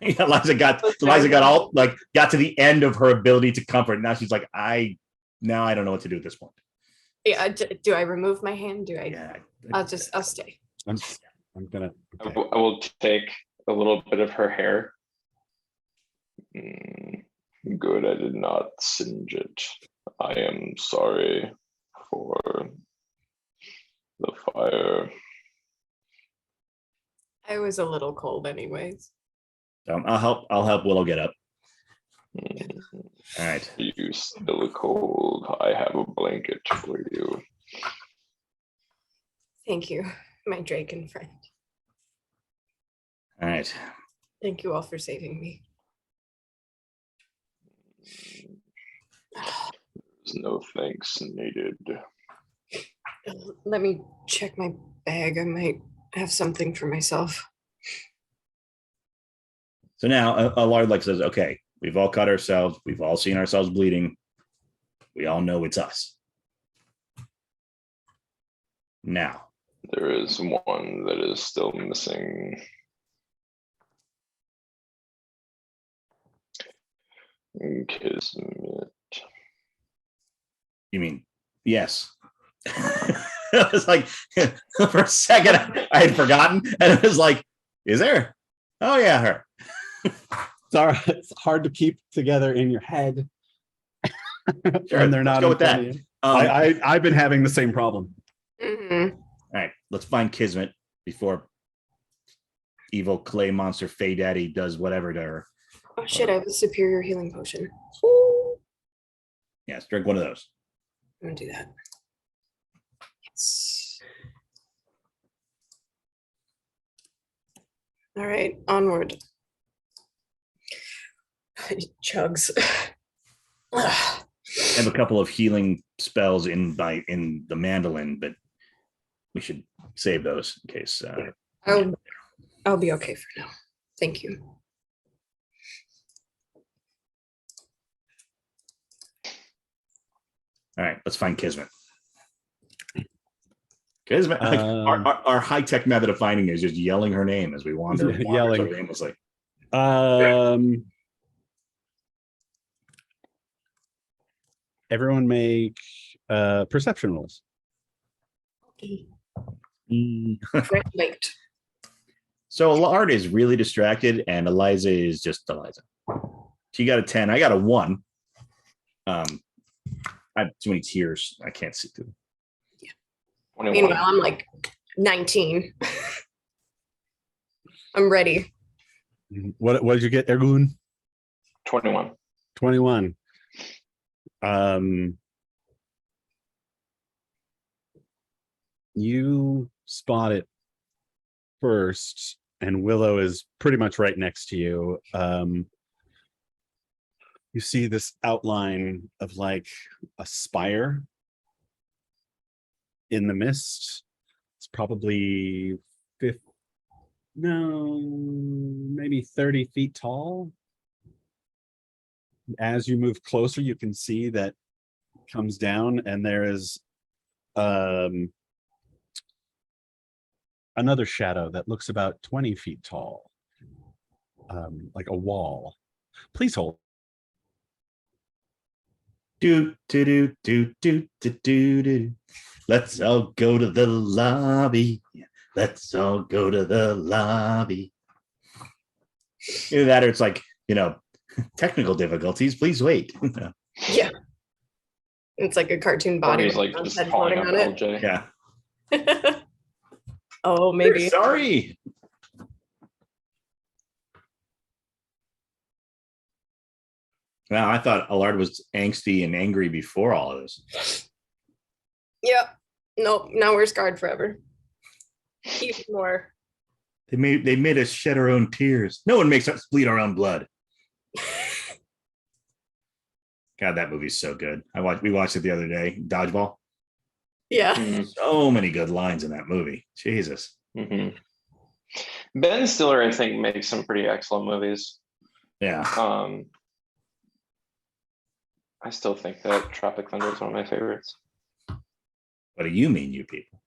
Eliza got all like got to the end of her ability to comfort. Now she's like, I don't know what to do at this point. Yeah. Do I remove my hand? Do I? Yeah, I'll stay. I'm gonna. I Okay. will take a little bit of her hair. Good, I did not singe it. I am sorry for the fire. I was a little cold anyways. I'll help Willow get up. Mm, All right. You still cold. I have a blanket for you. Thank you, my Draken friend. All right. Thank you all for saving me. There's no thanks needed. Let me check my bag. I might have something for myself. So now a Lard like says, okay, we've all cut ourselves. We've all seen ourselves bleeding. We all know it's us. Now, There is one that is still missing. Kismet. you mean, yes. I was like, for a second, I had forgotten. And it was like, is there? Oh, yeah, her. It's hard to keep together in your head. Sure, And they're let's not go in with that. front of you. All I've been having the same problem. Mhm. right, let's find Kismet before evil clay monster Fey Daddy does whatever to her. Oh shit! I have a superior healing potion. Yes, drink one of those. I'm gonna do that. Yes. All right, onward. Chugs. I have a couple of healing spells in the mandolin, but we should save those in case. I'll be okay for now. Thank you. All right, let's find Kismet. Kismet, like, our high-tech method of finding is just yelling her name as we wander Yelling. sort of aimlessly. Everyone make perception rolls. Wait. So Allard is really distracted, and Eliza is just Eliza. She got a 10. I got a 1. I have too many tears. I can't see through. 21. Meanwhile, I'm like 19. I'm ready. What did you get, Ergun? 21. 21. You spot it first, and Willow is pretty much right next to you. You see this outline of like a spire in the mist. It's probably maybe 30 feet tall. As you move closer, you can see that it comes down, and there is another shadow that looks about 20 feet tall, like a wall. Please hold. Do do do do do do do do. Let's all go to the lobby. Let's all go to the lobby. Either that, or it's like, technical difficulties. Please wait. Yeah. It's like a cartoon body. Barney's like with just head calling floating up on LJ. Yeah. it. Oh, maybe. Sorry. Now I thought Allard was angsty and angry before all of this. Yep. Nope. Now we're scarred forever. Even more. They made us shed our own tears. No one makes us bleed our own blood. God, that movie's so good. We watched it the other day. Dodgeball. Yeah. Mhm, So many good lines in that movie. Jesus. mhm. Ben Stiller, I think, makes some pretty excellent movies. Yeah. I still think that Tropic Thunder is one of my favorites. What do you mean, you people?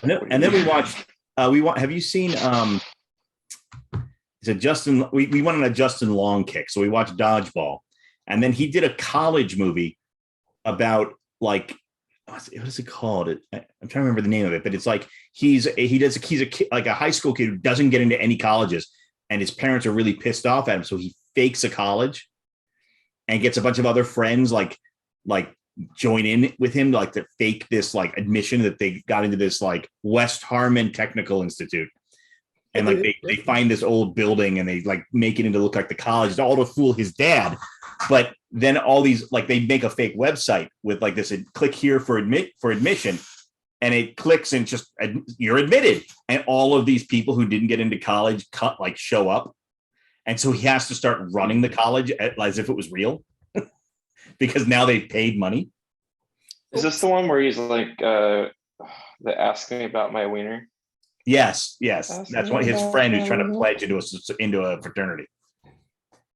And then we watched. Have you seen? Is it Justin? We went on a Justin Long kick, so we watched Dodgeball, and then he did a college movie about like what is it called? I'm trying to remember the name of it, but it's like he's a kid, like a high school kid who doesn't get into any colleges, and his parents are really pissed off at him, so he fakes a college and gets a bunch of other friends like join in with him like to fake this like admission that they got into this like West Harmon Technical Institute. And like they find this old building and they like make it into look like the college, all to fool his dad. But then all these like they make a fake website with like this click here for admission, and it clicks and just you're admitted. And all of these people who didn't get into college show up, and so he has to start running the college as if it was real because now they've paid money. Is this the one where he's like, they ask me about my wiener? Yes. That's one. His friend who's trying to pledge into a fraternity.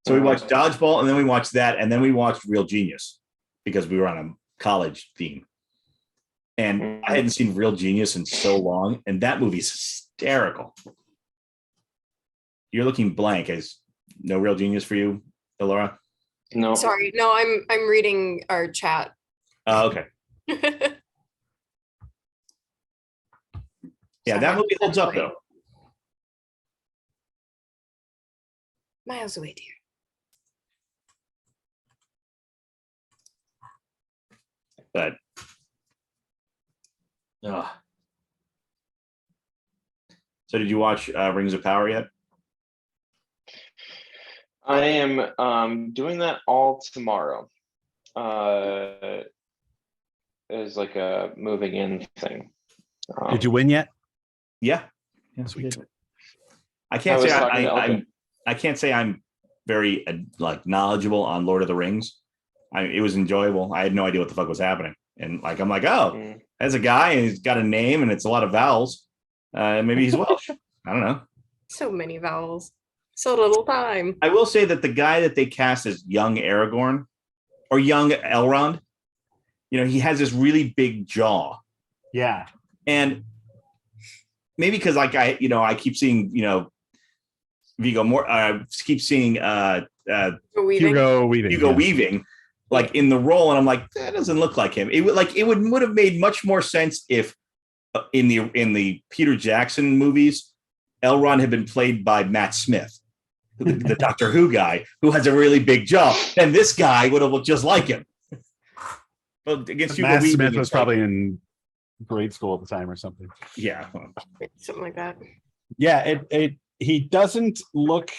So we watched Dodgeball, and then we watched that, and then we watched Real Genius because we were on a college theme. And I hadn't seen Real Genius in so long, and that movie's hysterical. You're looking blank. Is no Real Genius for you, Elora? No. Sorry. No, I'm reading our chat. Oh, okay. Yeah, that movie holds up though. Miles away, dear. But so did you watch Rings of Power yet? I am doing that all tomorrow. As like a moving in thing. Did you win yet? Yeah. Sweet. I can't say was talking to I'm Elton. I can't say I'm very like knowledgeable on Lord of the Rings. It was enjoyable. I had no idea what the fuck was happening, and like I'm like, oh, there's a guy and he's got a name and it's a lot of vowels. Maybe he's Welsh. I don't know. So many vowels. So little time. I will say that the guy that they cast as young Aragorn or young Elrond, he has this really big jaw. Yeah. And maybe because like I keep seeing, Vigo more. Keep seeing Go weaving. Hugo Weaving. Hugo yeah. Weaving like in the role, and I'm like, that doesn't look like him. It would have made much more sense if in the Peter Jackson movies, Elrond had been played by Matt Smith, the Doctor Who guy who has a really big jaw, and this guy would have looked just like him. Well, against Hugo Matt Weaving, Smith was it's like- probably in grade school at the time or something. yeah. Something like that. Yeah, he doesn't look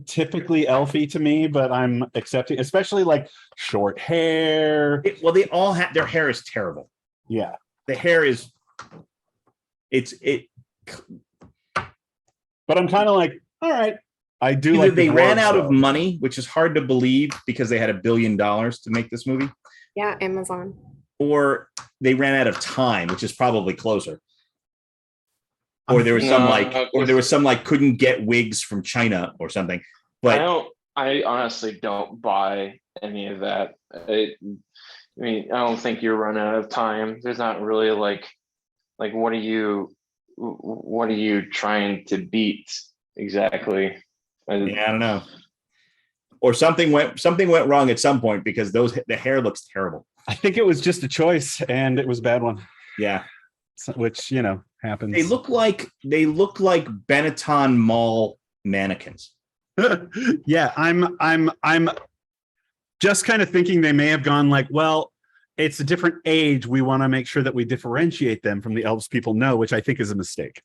typically elfy to me, but I'm accepting, especially like short hair. Well, they all have their hair is terrible. Yeah. The hair is But I'm kind of like, all right. I do either like they the ran dwarves, out of though. money, which is hard to believe because they had $1 billion to make this movie, Yeah, Amazon. or they ran out of time, which is probably closer. Or there was some like couldn't get wigs from China or something. But I honestly don't buy any of that. I mean, I don't think you run out of time. There's not really like what are you trying to beat exactly? yeah, I don't know. Or something went wrong at some point because the hair looks terrible. I think it was just a choice, and it was a bad one, Yeah. which happens. They look like Benetton Mall mannequins. Yeah, I'm just kind of thinking they may have gone like, well, it's a different age. We want to make sure that we differentiate them from the elves people know, which I think is a mistake.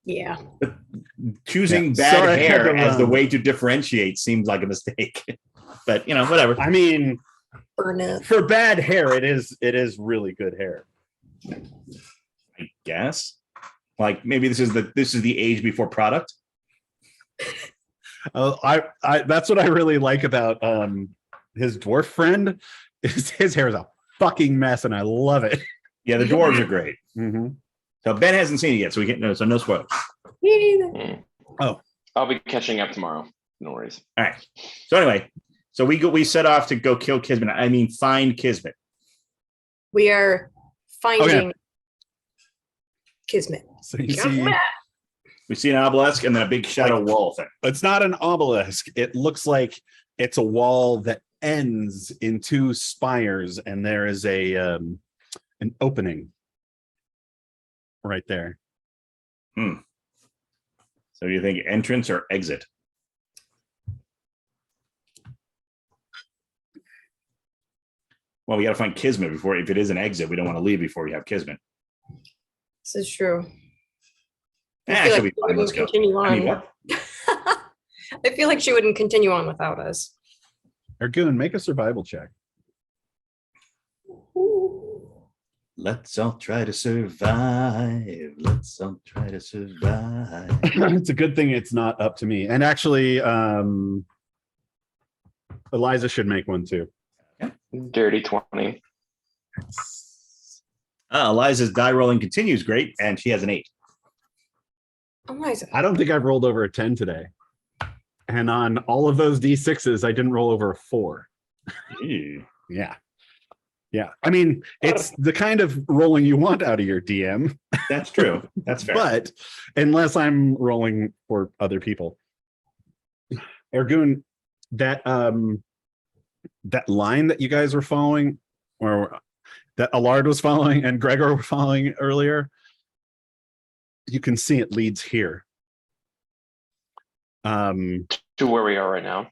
Yeah. Choosing Yeah, bad sorry, I had hair to as the run. way to differentiate seems like a mistake. But whatever. I mean, Burn it. for bad hair, it is really good hair. I guess. Like maybe this is the age before product. I that's what I really like about his dwarf friend. Is his hair is a fucking mess, and I love it. Yeah, the dwarves are great. Mhm. So Ben hasn't seen it yet, so no spoilers. Me neither. I'll be catching up tomorrow. No worries. All right. So anyway, so we set off to go kill Kismet. I mean, find Kismet. We are finding Kismet. So you see, We see an obelisk and then a big shadow wall thing. it's not an obelisk. It looks like it's a wall that ends in two spires, and there is an opening right there. So do you think entrance or exit? Well, we got to find Kismet before. If it is an exit, we don't want to leave before we have Kismet. This is true. Yeah, feel she'll like be fine. Let's go. continue I mean, on. what? I feel like she wouldn't continue on without us. Ergun, make a survival check. Let's all try to survive. Let's all try to survive. It's a good thing it's not up to me. And actually, Eliza should make one too. Dirty 20. Eliza's die rolling continues great, and she has an 8. Eliza. I don't think I've rolled over a 10 today. And on all of those D6s, I didn't roll over a 4. Yeah. Yeah. I mean, it's the kind of rolling you want out of your DM, That's true. That's fair. but unless I'm rolling for other people. Ergun, that line that you guys were following, or that Allard was following and Gregor were following earlier, you can see it leads here. To where we are right now.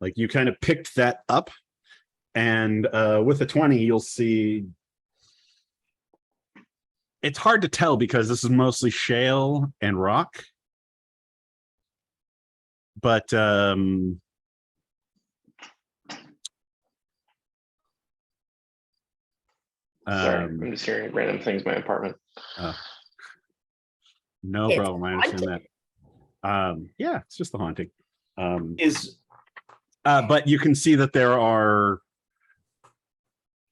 Like you kind of picked that up, and with a 20, you'll see. It's hard to tell because this is mostly shale and rock. But Sorry, I'm just hearing random things in my apartment. no It's problem. I understand that. Yeah, it's just the haunting. But you can see that there are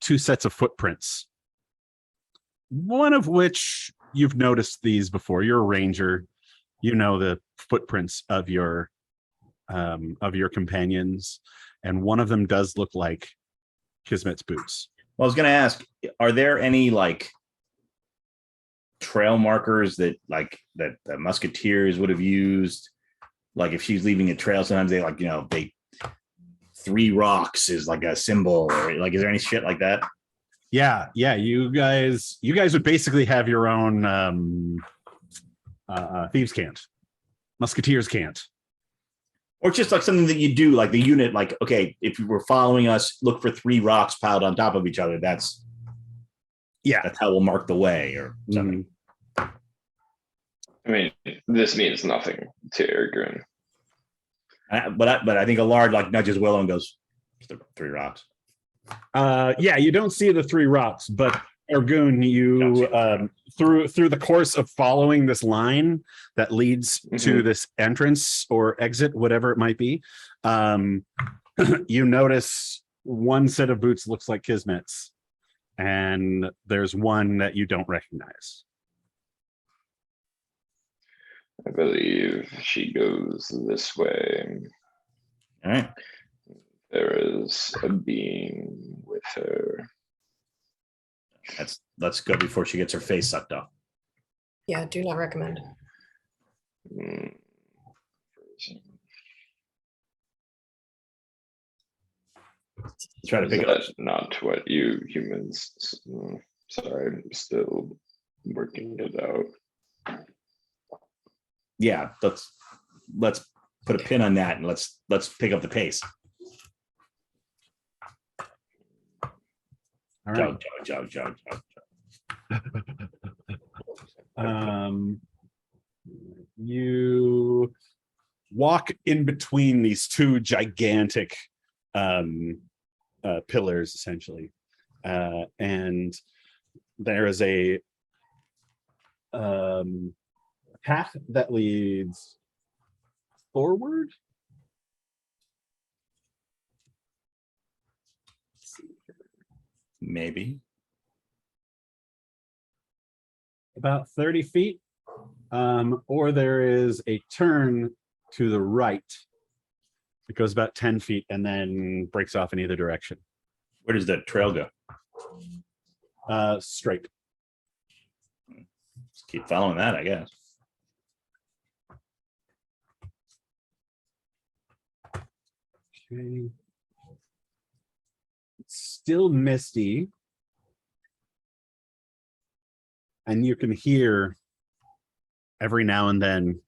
2 sets of footprints. One of which you've noticed these before. You're a ranger. You know the footprints of your companions, and one of them does look like Kismet's boots. Well, I was going to ask, are there any like trail markers that the musketeers would have used? Like if she's leaving a trail, sometimes they they 3 rocks is like a symbol, or like is there any shit like that? Yeah, you guys would basically have your own thieves can't, musketeers can't. Or just like something that you do, like the unit, like, okay, if you were following us, look for 3 rocks piled on top of each other. That's how we'll mark the way or something. Mhm. I mean, this means nothing to Ergun. But I think Allard like nudges Willow and goes, 3 rocks. You don't see the 3 rocks, but Ergun, you through the course of following this line that leads to this entrance or exit, whatever it might be, you notice one set of boots looks like Kismet's, and there's one that you don't recognize. I believe she goes this way. All right. There is a being with her. Let's go before she gets her face sucked off. Yeah, do not recommend. Hmm. Try to pick it up. That's not what you humans. Sorry, I'm still working it out. Yeah, let's put a pin on that and let's pick up the pace. All right. Jog. You walk in between these 2 gigantic pillars, essentially, and there is a path that leads forward. Maybe. About 30 feet, or there is a turn to the right. It goes about 10 feet and then breaks off in either direction. Where does that trail go? Straight. Just keep following that, I guess. Okay. It's still misty. And you can hear every now and then,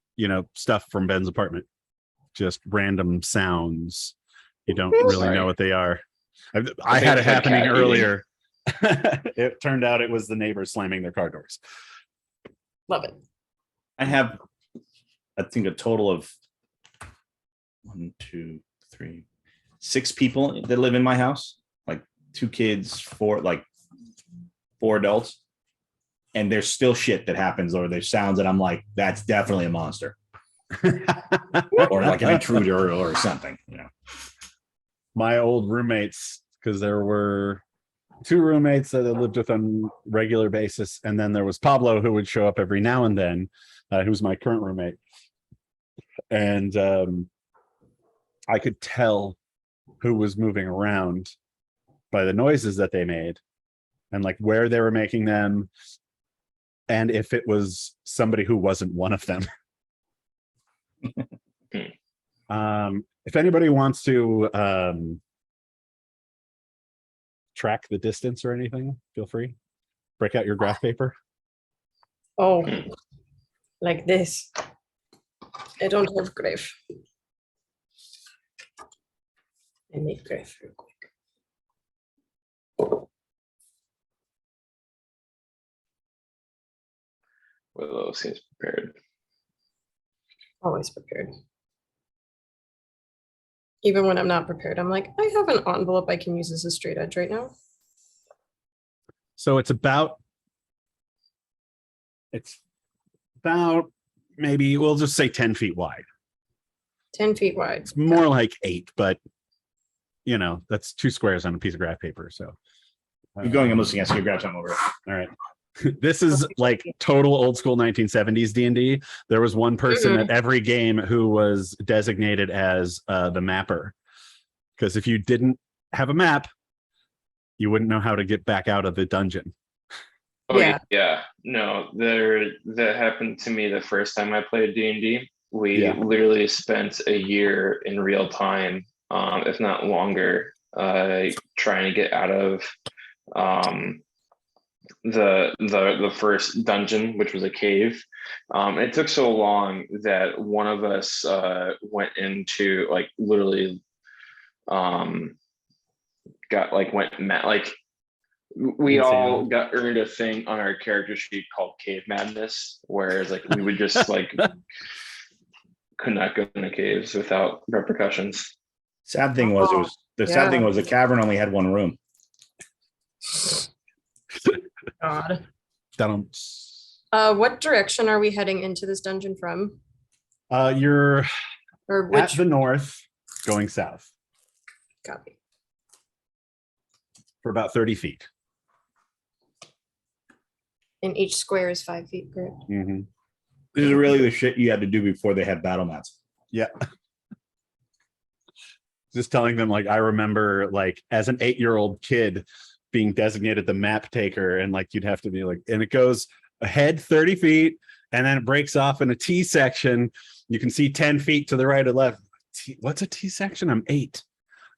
stuff from Ben's apartment. Just random sounds. You don't really know what they are. I had it happening earlier. It turned out it was the neighbors slamming their car doors. Love it. I have, I think, a total of 1, 2, 3, 6 people that live in my house. Like 2 kids, 4 adults. And there's still shit that happens, or there's sounds that I'm like, that's definitely a monster. Or like an intruder or something, My old roommates, because there were 2 roommates that I lived with on a regular basis, and then there was Pablo, who would show up every now and then, who's my current roommate. And I could tell who was moving around by the noises that they made and like where they were making them, and if it was somebody who wasn't one of them. If anybody wants to track the distance or anything, feel free. Break out your graph paper. Oh, like this. I don't have graph. I make graph real quick. Willow seems prepared. Always prepared. Even when I'm not prepared, I'm like, I have an envelope I can use as a straight edge right now. So it's about maybe, we'll just say 10 feet wide. 10 feet wide. It's more like 8, but that's 2 squares on a piece of graph paper. So Keep going. I'm listening. I see your grab time over. all right. This is like total old school 1970s D&D. There was one person at every game who was designated as the mapper, because if you didn't have a map, you wouldn't know how to get back out of the dungeon. Oh Yeah. yeah, no, that happened to me the first time I played D&D. We Yeah. literally spent a year in real time, if not longer, trying to get out of um, the first dungeon, which was a cave. It took so long that one of us went into like literally got like went mad like we all Insanity. got earned a thing on our character sheet called cave madness, whereas like we would just like could not go into caves without repercussions. Sad thing was, sad thing Yeah. was the cavern only had one room. God. Dun-dum. What direction are we heading into this dungeon from? You're Or at which the north, going south copy? for about 30 feet. And each square is 5 feet, correct? Mhm. This is really the shit you had to do before they had battle mats. Yeah. Just telling them, like, I remember, like, as an 8-year-old kid being designated the map taker, and like you'd have to be like, and it goes ahead 30 feet, and then it breaks off in a T section. You can see 10 feet to the right or left. What's a T section? I'm 8.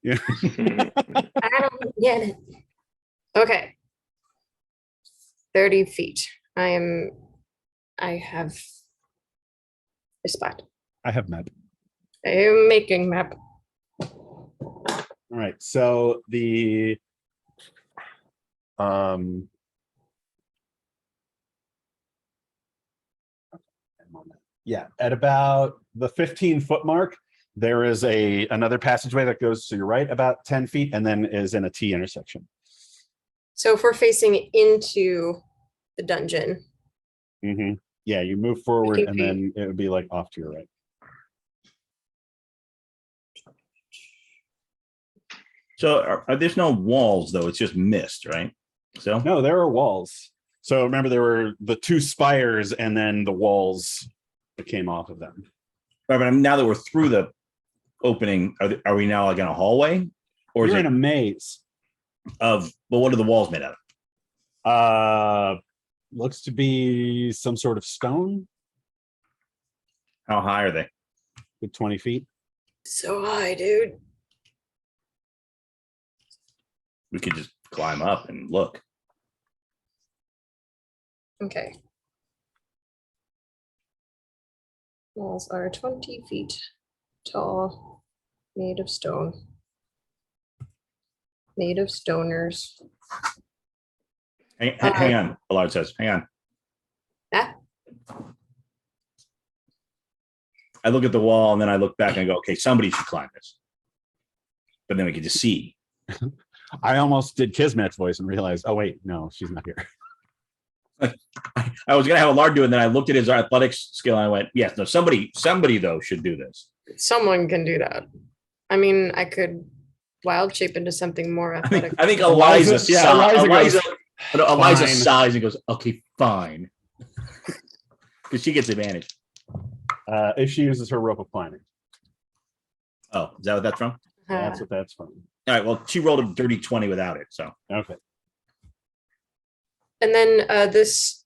Yeah. I don't get it. Okay. 30 feet. I have a spot. I have map. I am making map. All right. So the yeah, at about the 15-foot mark, there is another passageway that goes to your right about 10 feet and then is in a T intersection. So if we're facing into the dungeon, Mhm. Yeah, you move forward 15 and then it would be like off to your right. So there's no walls though. It's just mist, right? So No, there are walls. So remember, there were the 2 spires and then the walls that came off of them. right, but now that we're through the opening, are we now like in a hallway, or is You're it in a maze. of? Well, what are the walls made out of? Looks to be some sort of stone How high are they? with 20 feet. so high, dude. We could just climb up and look. Okay. Walls are 20 feet tall, made of stone. Made of stoners. Hang on. Allard says, hang on. Ah, I look at the wall and then I look back and I go, okay, somebody should climb this. But then we could just see. I almost did Kismet's voice and realized, oh wait, no, she's not here. I was gonna have Allard do it, and then I looked at his athletics skill and I went, yes, no, somebody though should do this. someone can do that. I mean, I could wild shape into something more athletic. I think Eliza, Eliza- yeah, Eliza goes, Eliza "Fine." sighs and goes, okay, fine. Because she gets advantage. If she uses her rope of climbing. Oh, is that what that's from? That's what that's from. All right, well, she rolled a dirty 20 without it. So Okay. And then this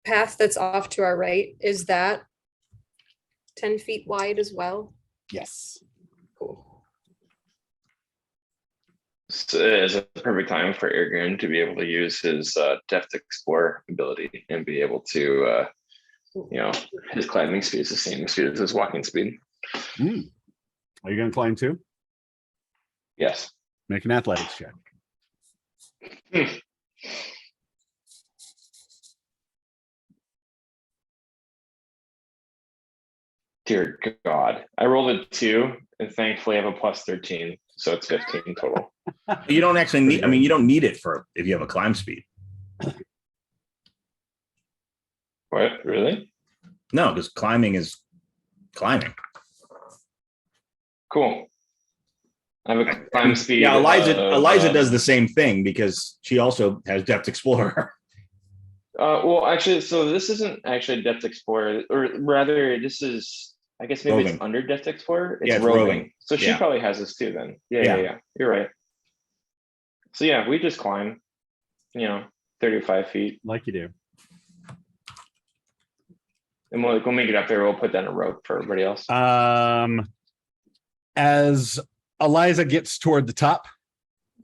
path that's off to our right, is that 10 feet wide as well? Yes. Cool. So it's a perfect time for Ergun to be able to use his deft explore ability and be able to, his climbing speed is the same speed as his walking speed. Hmm. Are you going to climb too? Yes. Make an athletics check. Dear God, I rolled a 2 and thankfully I have a plus 13, so it's 15 total. you don't actually need, I mean, you don't need it for if you have a climb speed. What? Really? No, because climbing is climbing. Cool. I have a climb speed. Yeah, Eliza of, does the same thing because she also has depth explorer. well, actually, so this isn't actually Depth Explorer, or rather, this is, I guess maybe Roving. it's under Depth Explorer. It's, Yeah, it's roving. roving. So she Yeah. probably has this too then. Yeah. You're right. So yeah, we just climb, 35 feet. like you do. And when we get up there, we'll put down a rope for everybody else. As Eliza gets toward the top,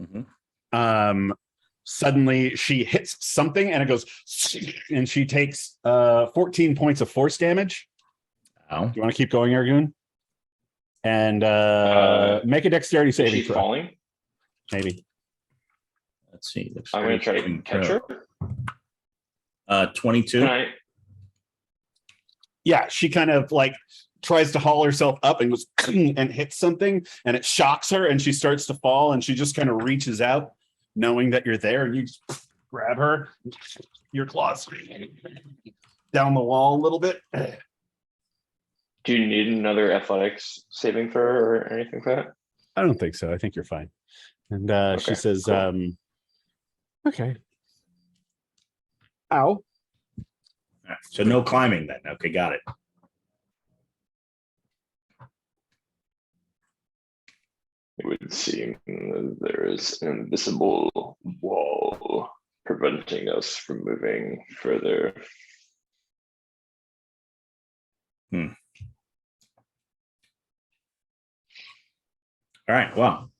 Mhm. suddenly she hits something and it goes, and she takes 14 points of force damage. Ow. Do you want to keep going, Argoon? And make a dexterity Is saving she throw. falling? Maybe. Let's see. I'm gonna try to catch her. 22. Can I? Yeah, she kind of like tries to haul herself up and goes and hits something, and it shocks her, and she starts to fall, and she just kind of reaches out, knowing that you're there, and you just grab her, your claws down the wall a little bit. Do you need another athletics saving throw or anything like that? I don't think so. I think you're fine. And she Okay, says, cool. okay. Ow. So no climbing then. Okay, got it. It would seem there is an invisible wall preventing us from moving further. All right. Well,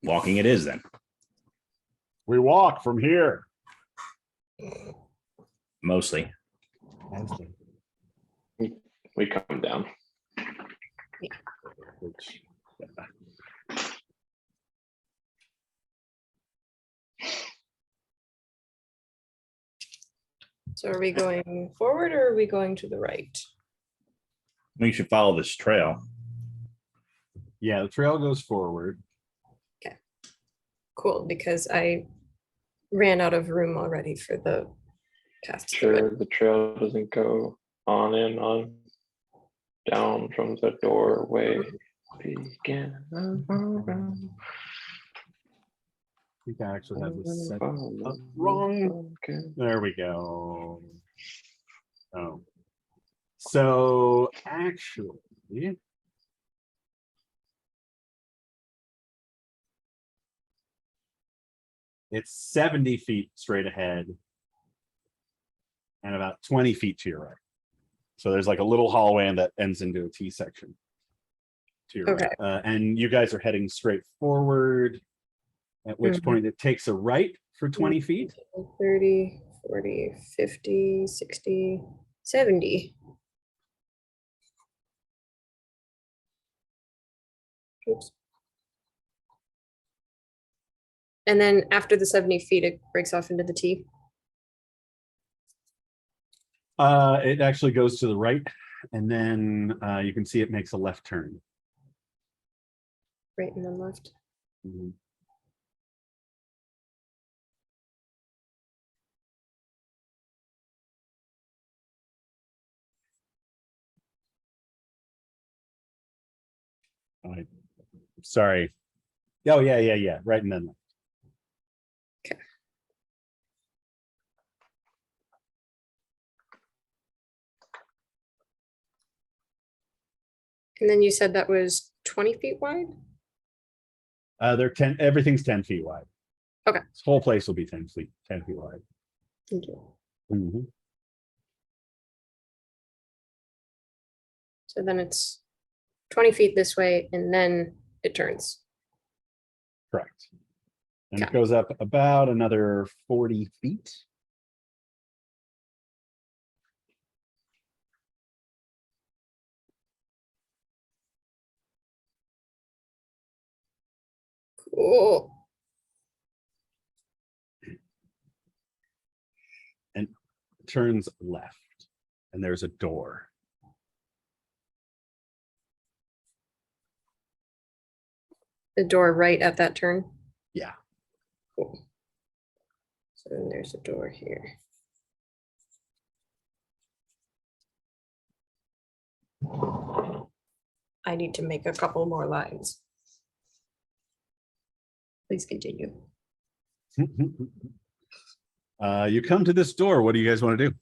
walking it is then. We walk from here. Mostly. We come down. So are we going forward or are we going to the right? We should follow this trail. Yeah, the trail goes forward. Cool, because I ran out of room already for the cast. Sure, the trail doesn't go on and on down from the doorway. Begin. I think I actually have this set up wrong. There we go. Oh. So actually, it's 70 feet straight ahead and about 20 feet to your right. So there's like a little hallway and that ends into a T section to your Okay. right. And you guys are heading straight forward, at which Mhm. point it takes a right for 20 feet. 30, 40, 50, 60, 70. Oops. And then after the 70 feet, it breaks off into the T. It actually goes to the right, and then you can see it makes a left turn. Right and then left. Mhm. All right. Sorry. Oh, yeah. Right and then left. And then you said that was 20 feet wide? They're 10, everything's 10 feet wide. Okay. This whole place will be 10 feet wide. Thank you. Mhm. So then it's 20 feet this way and then it turns. Correct. And Okay. it goes up about another 40 feet. Cool. And turns left. And there's a door. The door right at that turn. Yeah. Cool. So then there's a door here. I need to make a couple more lines. Please continue. You come to this door. What do you guys want to do?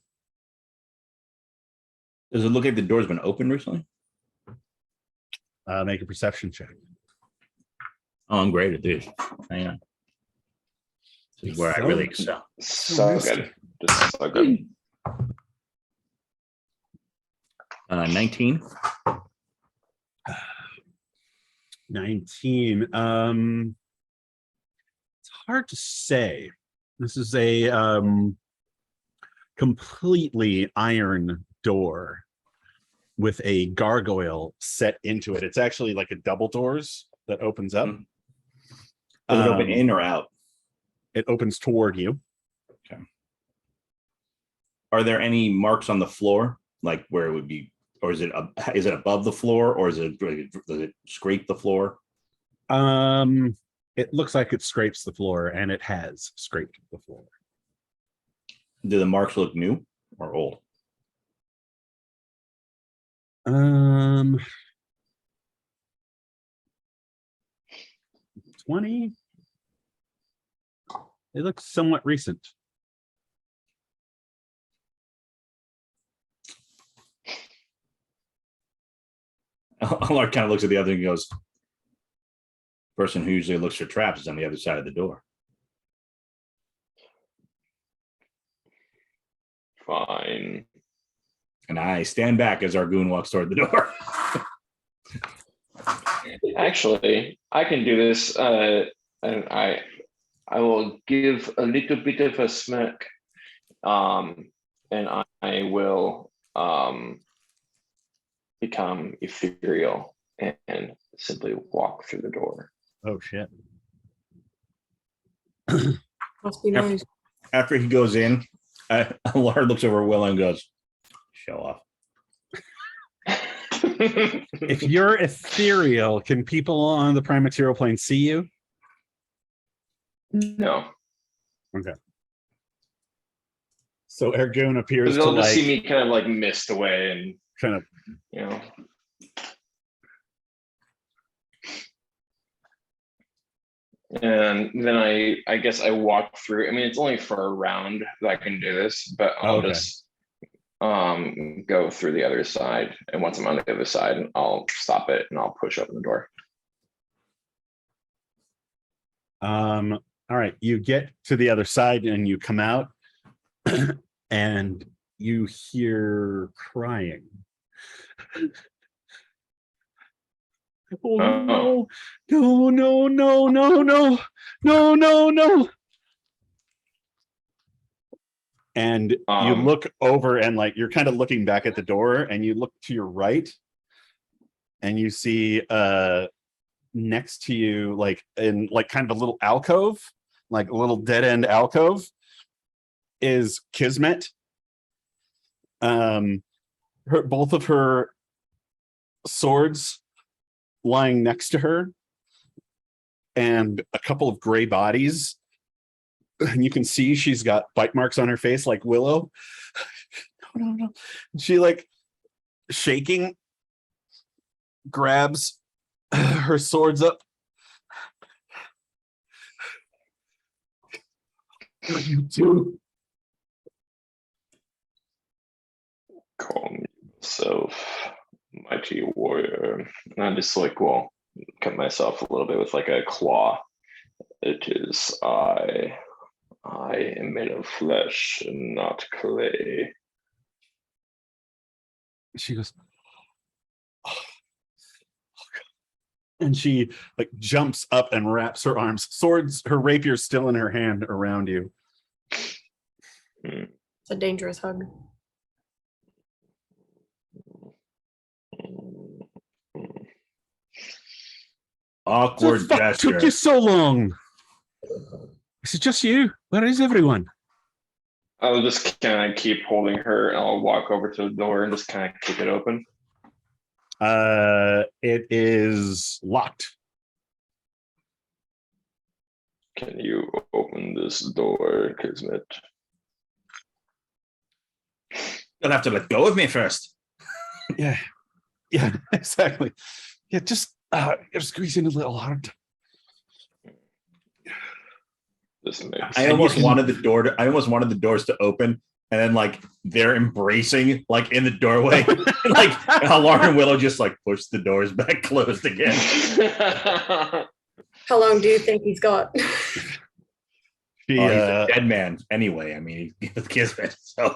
Does it look like the door's been opened recently? Make a perception check. Oh, I'm great at this. Hang on. This is where I really excel. So good. Just so good. 19. 19. It's hard to say. This is a completely iron door with a gargoyle set into it. It's actually like a double doors that opens up. Does it open Um, in or out? It opens toward you. Are there any marks on the floor, like where it would be, or is it above the floor, or does it scrape the floor? It looks like it scrapes the floor, and it has scraped the floor. Do the marks look new or old? 20. They look somewhat recent. Alar kind of looks at the other and goes, person who usually looks for traps is on the other side of the door. Fine. And I stand back as our goon walks toward the door. Actually, I can do this, and I will give a little bit of a smirk, and I will become ethereal and simply walk through the door. Oh shit. Must be Yep. nice. After he goes in, Alar looks over Willow and goes, show off. If you're ethereal, can people on the prime material plane see you? No, So Ergun appears to they'll just see like me kind of like mist away, and kind of you know. And then I guess I walk through. I mean, it's only for a round that I can do this, but I'll Okay. just go through the other side. And once I'm on the other side, I'll stop it and I'll push open the door. all right, you get to the other side and you come out and you hear crying. Oh no, no, no, no, no, no, no, no, no. And you look over and like you're kind of looking back at the door and you look to your right and you see next to you, like in like kind of a little alcove, like a little dead end alcove, is Kismet. Both of her swords lying next to her, and a couple of gray bodies. And you can see she's got bite marks on her face like Willow. No, no, no. She like shaking, grabs her swords up. What do you do? Call myself mighty warrior. And I just like, well, cut myself a little bit with like a claw. It is I am made of flesh and not clay. She goes, oh, God. And she like jumps up and wraps her arms, swords, her rapier still in her hand, around you. It's a dangerous hug. Awkward The fuck gesture. took you so long? Is it just you? Where is everyone? I'll just kind of keep holding her and I'll walk over to the door and just kind of kick it open. It is locked. Can you open this door, Kismet? You'll have to let go of me first. Yeah, exactly. Yeah, just squeeze in a little hard. This makes I almost wanted the doors to open, and then like they're embracing like in the doorway. Like how Laura and Willow just like push the doors back closed again. How long do you think he's got? She Well, he's a dead man anyway. I mean, with Kismet. So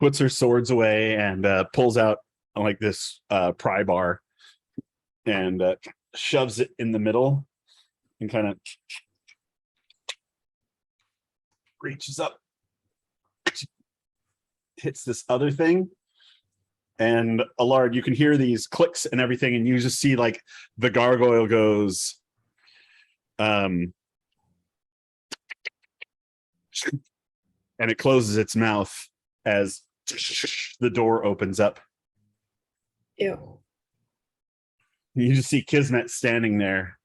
puts her swords away and pulls out like this pry bar and shoves it in the middle and kind of reaches up, hits this other thing. And Allard, you can hear these clicks and everything, and you just see like the gargoyle goes, and it closes its mouth as the door opens up. Ew. You just see Kismet standing there.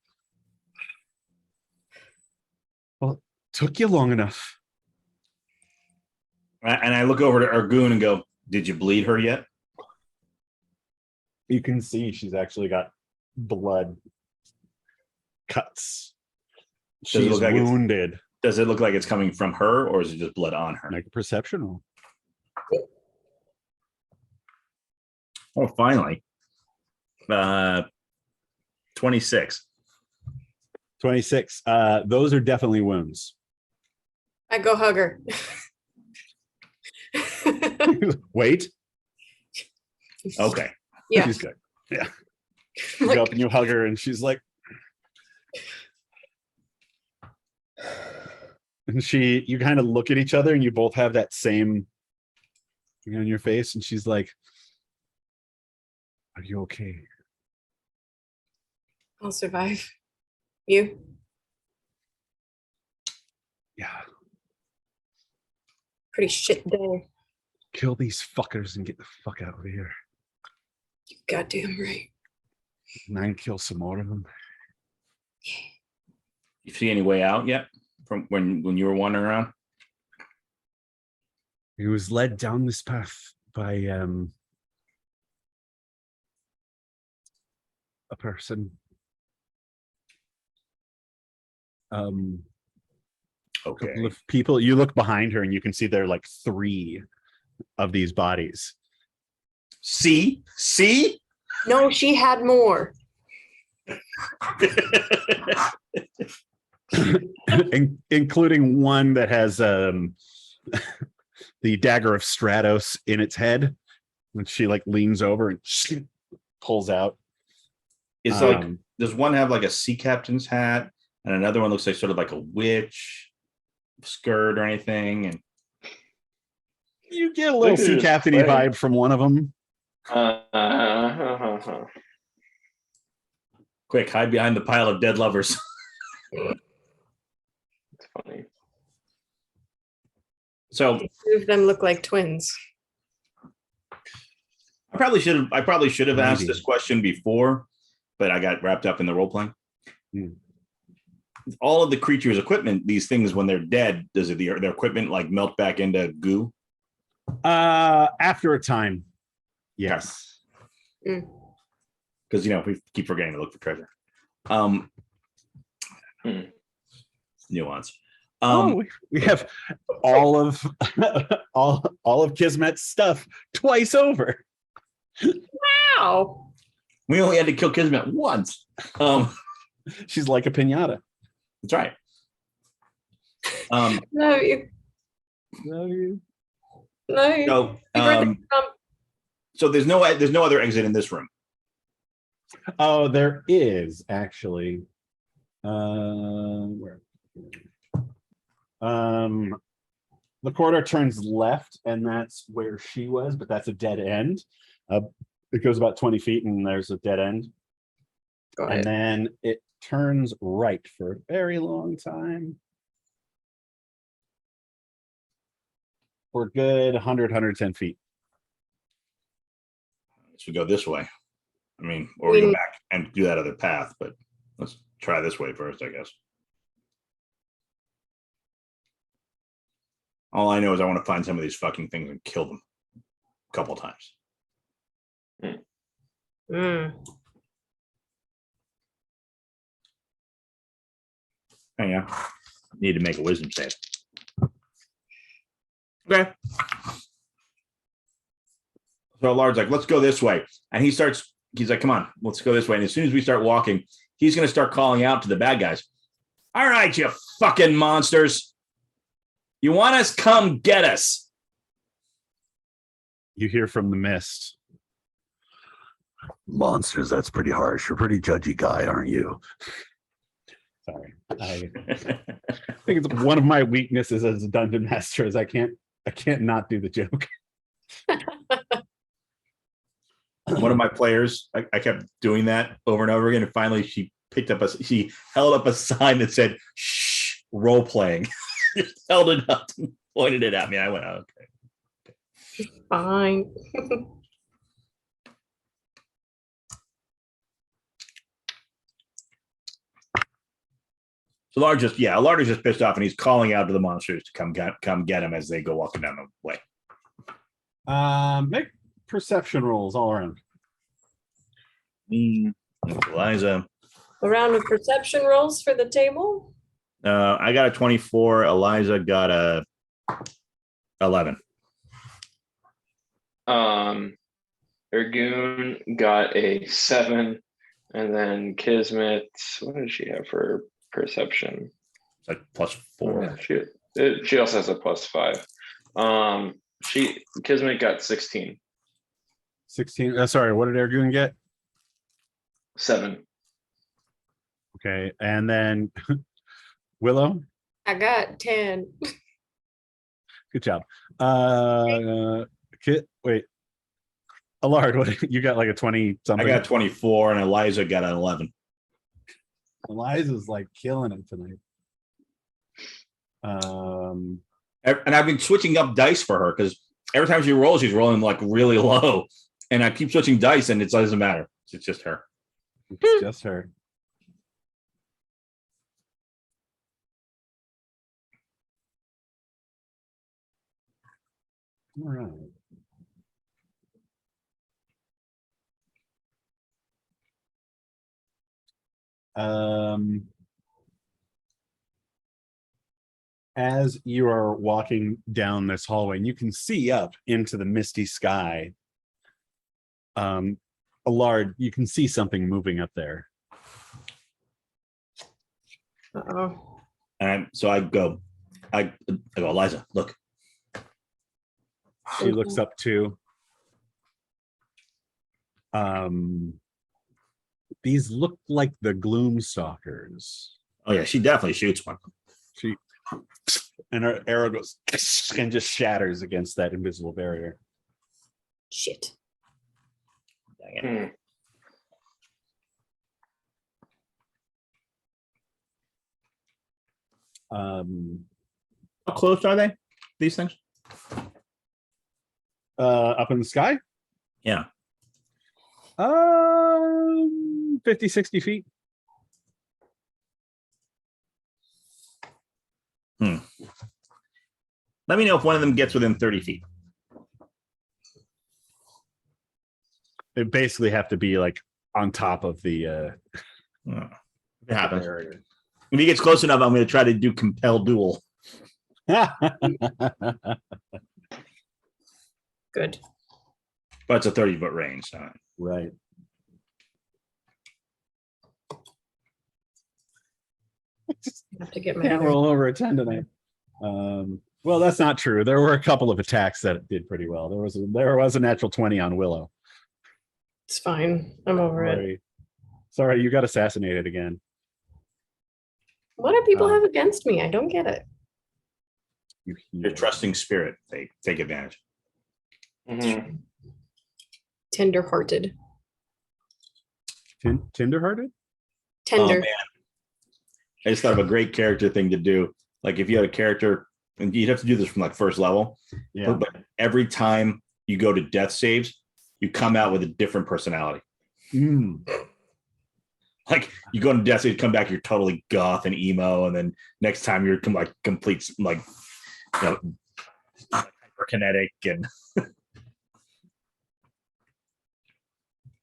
Well, it took you long enough. and I look over to Argoon and go, "Did you bleed her yet?" You can see she's actually got blood cuts. Does it She's look like it's- wounded. Does it look like it's coming from her, or is it just blood on her? Make a perception roll. Oh, finally. 26. 26. Those are definitely wounds. I go hug her. Wait. Okay. Yeah. She's good. Yeah. You go up and you hug her, and she's like, and you kind of look at each other, and you both have that same thing on your face, and she's like, "Are you okay?" I'll survive. You? Yeah. Pretty shit day. Kill these fuckers and get the fuck out of here. You goddamn right. And I can kill some more of them. You see any way out yet from when you were wandering around? He was led down this path by a person. Okay. Couple of people. You look behind her and you can see there are like 3 of these bodies. See? No, she had more. Including one that has the dagger of Stratos in its head. And she like leans over and pulls out. It's like, does one have like a sea captain's hat, and another one looks like sort of like a witch skirt or anything? And You get a little Look at sea his captain-y leg. vibe from one of them. quick, hide behind the pile of dead lovers. It's funny. So Two of them look like twins. I probably should have asked Maybe. this question before, but I got wrapped up in the role playing. Hmm. All of the creatures' equipment, these things when they're dead, does their equipment like melt back into goo? After a time, yes. Because we keep forgetting to look for treasure. Nuance. We have all of all of Kismet's stuff twice over. Wow. We only had to kill Kismet once. She's like a pinata. That's right. Love you. Love you. So, Big birthday, Mom. so there's no other exit in this room. Oh, there is actually. Where? The corridor turns left, and that's where she was, but that's a dead end. It goes about 20 feet, and there's a dead end. Got And it. then it turns right for a very long time. For a good 110 feet. So we go this way. I mean, or we go back and do that other path, but let's try this way first, I guess. All I know is I want to find some of these fucking things and kill them a couple times. Mm. Oh, yeah. Need to make a wisdom save. Okay. So Lard's like, let's go this way. And he's like, come on, let's go this way. And as soon as we start walking, he's going to start calling out to the bad guys. All right, you fucking monsters. You want us? Come get us. You hear from the mist. Monsters, that's pretty harsh. You're a pretty judgy guy, aren't you? Sorry. I think it's one of my weaknesses as a dungeon master is I can't not do the joke. One of my players, I kept doing that over and over again. And finally she held up a sign that said, shh, role playing. Just held it up and pointed it at me. I went, oh, okay. Fine. So Alar's just pissed off and he's calling out to the monsters to come get him as they go walking down the way. Make perception rolls all around. Me, Eliza. A round of perception rolls for the table. I got a 24. Eliza got a 11. Ergoon got a 7, and then Kismet, what did she have for perception? It's like +4. She also has a +5. Kismet got 16. 16. Sorry, what did Ergun get? 7. Okay, and then Willow. I got 10. Good job. Wait. Allard, what you got? Like a 20 something? I got 24 and Eliza got an 11. Eliza's like killing it tonight. And I've been switching up dice for her because every time she rolls, she's rolling like really low. And I keep switching dice and it doesn't matter. It's just her. It's just her. All right. As you are walking down this hallway, and you can see up into the misty sky. Allard, you can see something moving up there. Uh-oh. And so I go, Eliza, look. She looks up too. These look like the gloom stalkers. Oh yeah, she definitely shoots one. She and her arrow goes and just shatters against that invisible barrier. Shit. Dang it. How close are they? These things? Up in the sky? Yeah. 50, 60 feet. Let me know if one of them gets within 30 feet. They basically have to be like on top of the It happens. barrier. If he gets close enough, I'm going to try to do compel duel. Good. But it's a 30-foot range. So. Right. Have to get my Can't roll over a 10 tonight. Well, that's not true. There were a couple of attacks that did pretty well. There was a natural 20 on Willow. It's fine. I'm over it. Sorry, you got assassinated again. What do people have against me? I don't get it. Your trusting spirit, they take advantage. Mhm. Tender-hearted. Tenderhearted? Tender. Oh, man. I just thought of a great character thing to do. Like if you had a character, and you'd have to do this from like first level, Yeah. but every time you go to death saves, you come out with a different personality. Like you go to death save, come back, you're totally goth and emo, and then next time you're like complete, like, you know, hyperkinetic and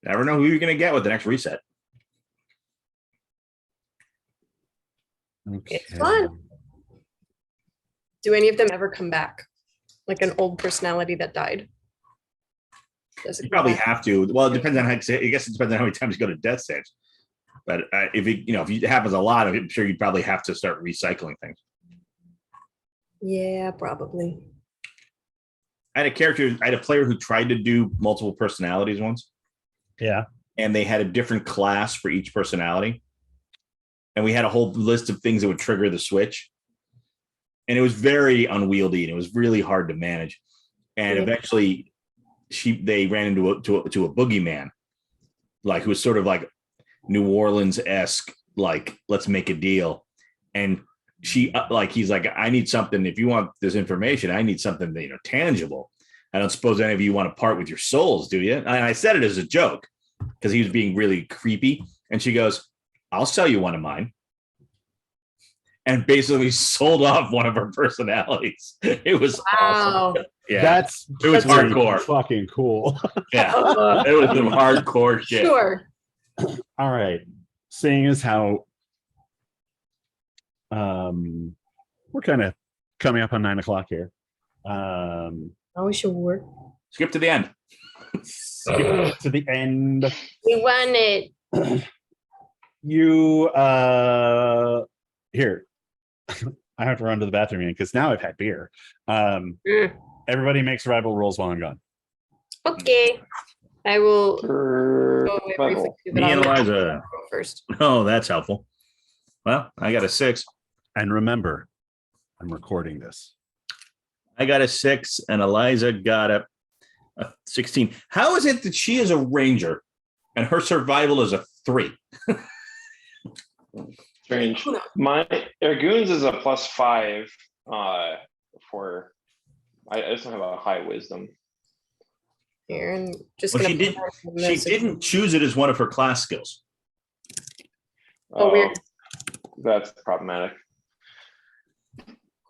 never know who you're gonna get with the next reset. Okay. It's fun. Do any of them ever come back? Like an old personality that died? Does it You come probably back? have to. Well, it depends on how. I guess it depends on how many times you go to death saves. But if it happens a lot, I'm sure you'd probably have to start recycling things. Yeah, probably. I had a player who tried to do multiple personalities once, Yeah. and they had a different class for each personality. And we had a whole list of things that would trigger the switch. And it was very unwieldy and it was really hard to manage. And Yeah. eventually they ran into a boogeyman, like who was sort of like New Orleans-esque, like, let's make a deal. And he's like, I need something. If you want this information, I need something, tangible. I don't suppose any of you want to part with your souls, do you? And I said it as a joke because he was being really creepy. And she goes, I'll sell you one of mine. And basically sold off one of her personalities. It was awesome. Wow. Yeah, it was pretty hardcore. Fucking cool. Yeah, it was some hardcore shit. Sure. All right. Seeing as how we're kind of coming up on 9 o'clock here. Oh, sure. Skip to the end. Skip to the end. We won it. You here. I have to run to the bathroom again because now I've had beer. Everybody make survival rolls while I'm gone. Okay. I will go away Survival. briefly, but Me and I'll let you Eliza. go first. Oh, that's helpful. Well, I got a 6. And remember, I'm recording this. I got a 6, and Eliza got a 16. How is it that she is a ranger and her survival is a 3? Strange. Who knows? My Ergoons is a +5 for I just don't have a high wisdom. Here, and just Well, gonna she did- put that in the She message. didn't choose it as one of her class skills. Oh, weird. That's problematic.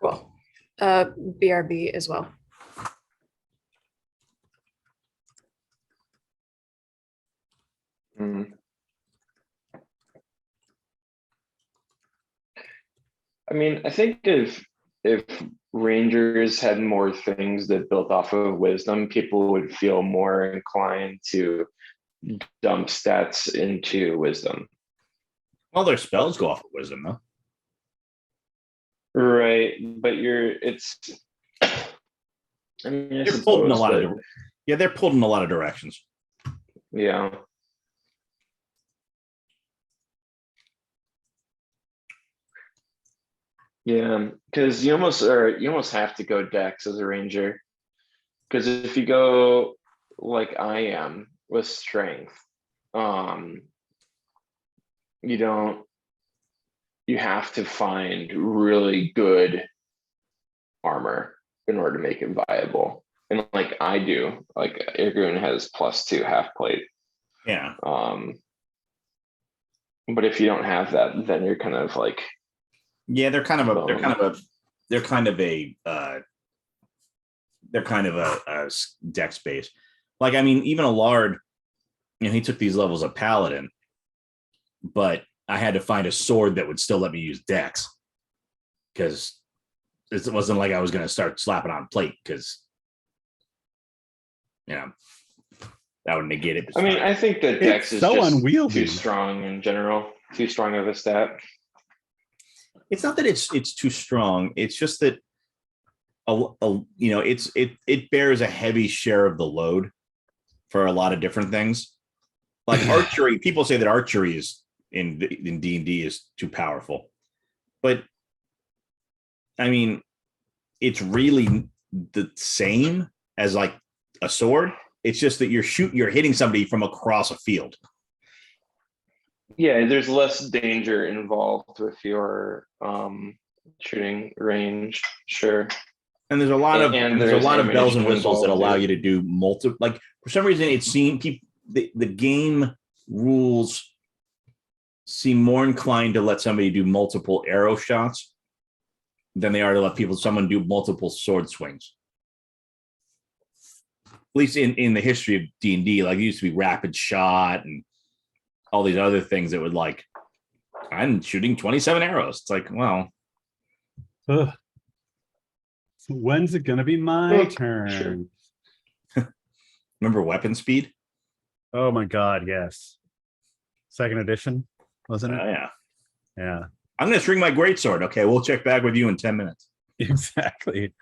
Cool. BRB as well. Hmm. I mean, I think if Rangers had more things that built off of wisdom, people would feel more inclined to dump stats into wisdom. Well, their spells go off of wisdom, though. Right, but I mean, I They're pulled in a suppose, lot of but they're pulled in a lot of directions. yeah. Yeah, because you almost have to go Dex as a ranger. Because if you go like I am with strength, you have to find really good armor in order to make it viable. And like I do, like Irgun has +2 half plate. Yeah. But if you don't have that, then you're kind of like, Yeah, they're kind of a dex base. Like, I mean, even a Lard, he took these levels of Paladin, but I had to find a sword that would still let me use dex because it wasn't like I was going to start slapping on plate because, that would negate it. I mean, I think that Dex It's is so just unwieldy. too strong in general, too strong of a stat. It's not that it's too strong. It's just that it bears a heavy share of the load for a lot of different things. Like archery, people say that archery is in D&D is too powerful. But I mean, it's really the same as like a sword. It's just that you're hitting somebody from across a field. Yeah, there's less danger involved with your shooting range, sure. And there's a lot of And there's a there's lot of bells and ammunition whistles that involved, allow too. you to do multiple. Like for some reason, it seemed the game rules seem more inclined to let somebody do multiple arrow shots than they are to let someone do multiple sword swings. At least in the history of D&D, like it used to be rapid shot and all these other things that would like, I'm shooting 27 arrows. It's like, well, Ugh. So when's it gonna be my Look, turn? remember weapon speed? Oh my god, yes. Second edition. wasn't it? Yeah. Yeah, I'm gonna string my greatsword. Okay, we'll check back with you in 10 minutes. exactly.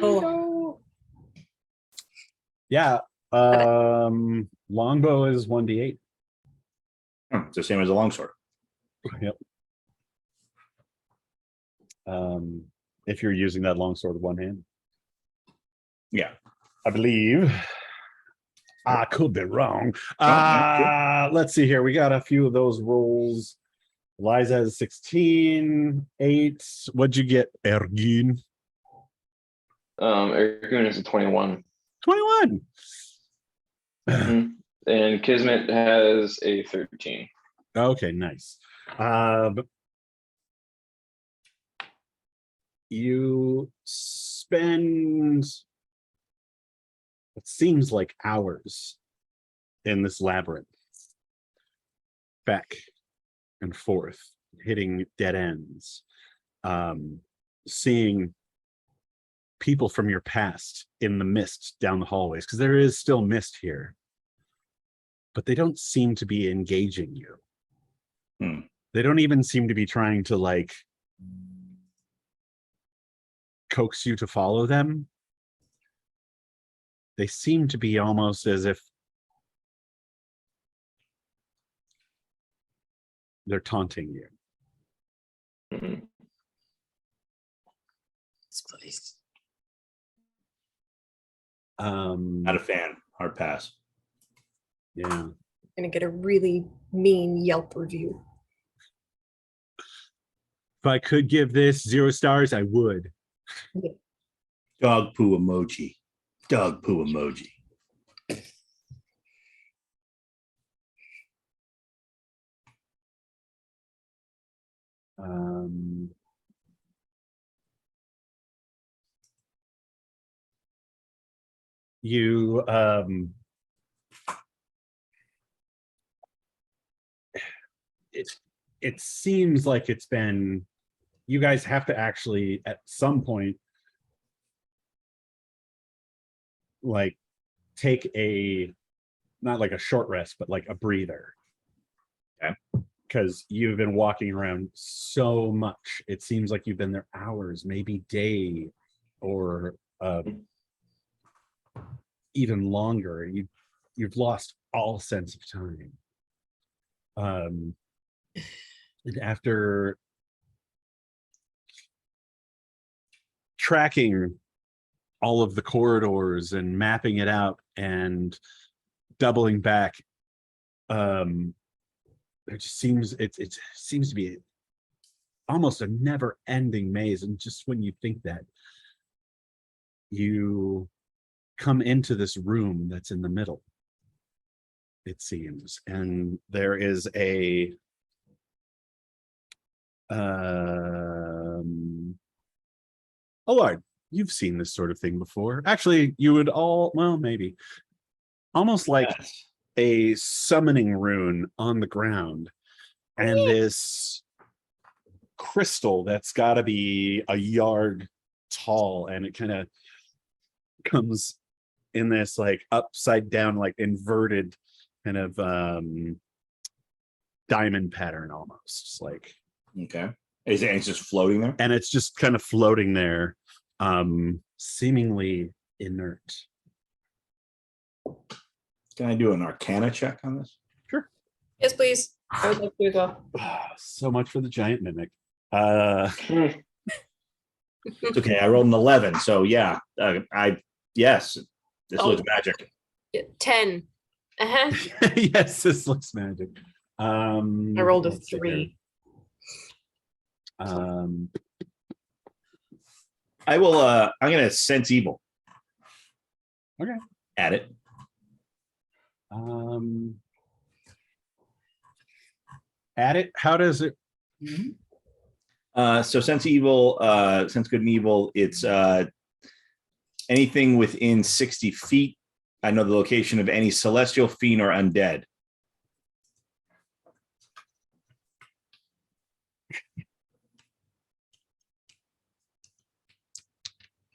Oh, Yeah. Longbow is 1d8. It's the same as a longsword. Yep. If you're using that longsword with one hand, Yeah. I believe. I could be wrong. yeah, Let's see here. We got a few of those rolls. Liza has 16, 8. What'd you get, Ergin? Ergun is a 21. 21. And Kismet has a 13. Okay, nice. You spend what seems like hours in this labyrinth, back and forth, hitting dead ends, seeing people from your past in the mist down the hallways, because there is still mist here, but they don't seem to be engaging you. They don't even seem to be trying to like coax you to follow them. They seem to be almost as if they're taunting you. Mhm. this place. Not a fan. Hard pass. Yeah. Gonna get a really mean Yelp review. If I could give this 0 stars, I would. Dog poo emoji. Dog poo emoji. You it seems like it's been, you guys have to actually at some point like take a, not like a short rest, but like a breather. Okay. Because you've been walking around so much. It seems like you've been there hours, maybe day, or even longer. You've lost all sense of time. And after tracking all of the corridors and mapping it out and doubling back, it just seems it seems to be almost a never-ending maze. And just when you think that, you come into this room that's in the middle, it seems, and there is a Lord, you've seen this sort of thing before. Actually, you would all, well, maybe almost like Yes. a summoning rune on the ground, and this crystal that's got to be a yard tall, and it kind of comes in this like upside down, like inverted kind of diamond pattern almost, like. Okay. It's just floating there? And it's just kind of floating there, seemingly inert. Can I do an Arcana check on this? Yes, please. I would like to as well. So much for the giant mimic. It's okay. I rolled an 11. So yeah, yes, this Oh. looks magic. 10. Uh-huh. Yes, this looks magic. I rolled a let's see here. 3. I will I'm gonna sense evil. Okay. Add it. Add it. How does it? So sense evil, sense good and evil, it's anything within 60 feet. I know the location of any celestial, fiend, or undead.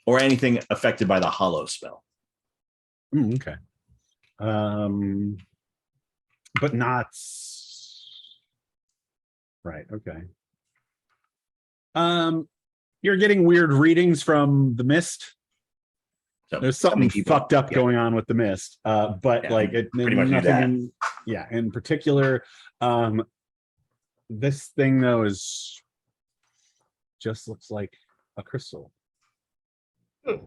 Or anything affected by the hollow spell. Okay. But not. Right. Okay. You're getting weird readings from the mist. So There's something summoning people. fucked up Yeah. going on with the mist. But Yeah, like it pretty much knew nothing that. in in particular. This thing though is just looks like a crystal. I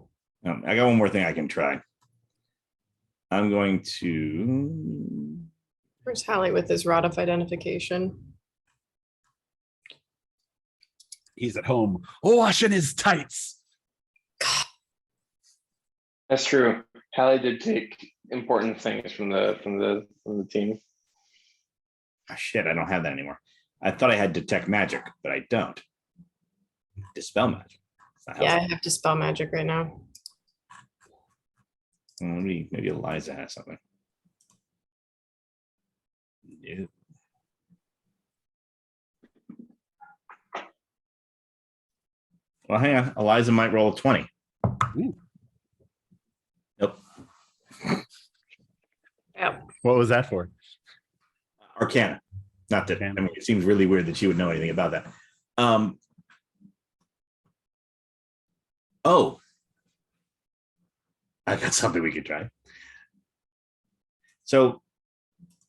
got one more thing I can try. I'm going to. Where's Hallie with his rod of identification? He's at home washing his tights. That's true. Hallie did take important things from the team. Oh, shit, I don't have that anymore. I thought I had detect magic, but I don't. Dispel magic. It's not Yeah, I helpful. have to spell magic right now. Maybe Eliza has something. Yeah. Well, hang on. Eliza might roll a 20. Ooh. Nope. Yeah. What was that for? Arcana. Not that, I Arcana. mean, it seems really weird that she would know anything about that. Oh, I got something we could try. So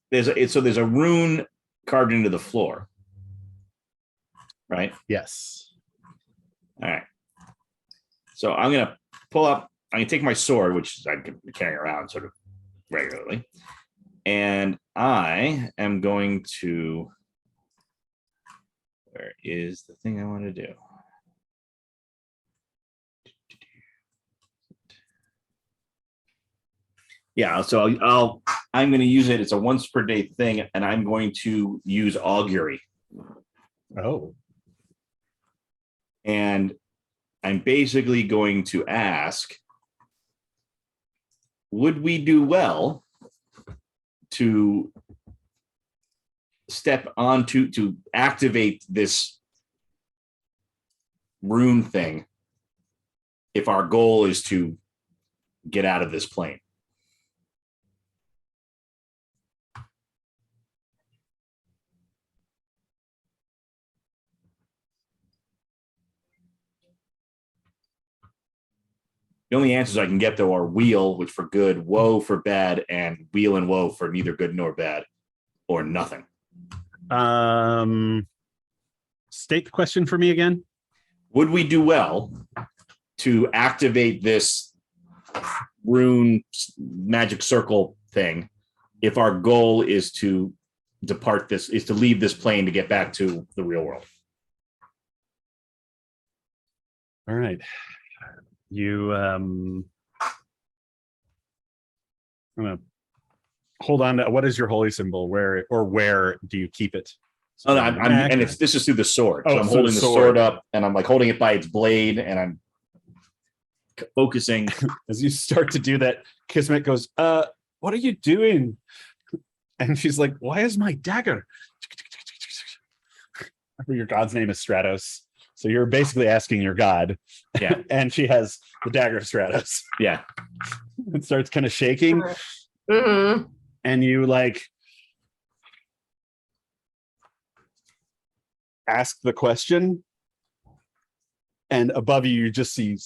there's a rune carved into the floor, right? Yes. All right. So I'm gonna pull up. I'm gonna take my sword, which I can carry around sort of regularly, and I am going to. Where is the thing I want to do? Yeah, so I'm going to use it. It's a once per day thing, and I'm going to use augury. Oh. And I'm basically going to ask, would we do well to step on to activate this rune thing if our goal is to get out of this plane? The only answers I can get, though, are wheel, which for good, woe for bad, and wheel and woe for neither good nor bad, or nothing. State the question for me again. Would we do well to activate this rune magic circle thing if our goal is to leave this plane to get back to the real world? All right. You I'm gonna hold on to what is your holy symbol? Where do you keep it? Oh, no, and this is through the sword. So Oh, I'm through holding the the sword. sword up, and I'm like holding it by its blade, and I'm focusing. As you start to do that, Kismet goes, what are you doing? And she's like, why is my dagger? Your god's name is Stratos. So you're basically asking your god. Yeah. And she has the dagger of Stratos. Yeah. It starts kind of shaking. Mm-hmm. And you like ask the question. And above you, you just see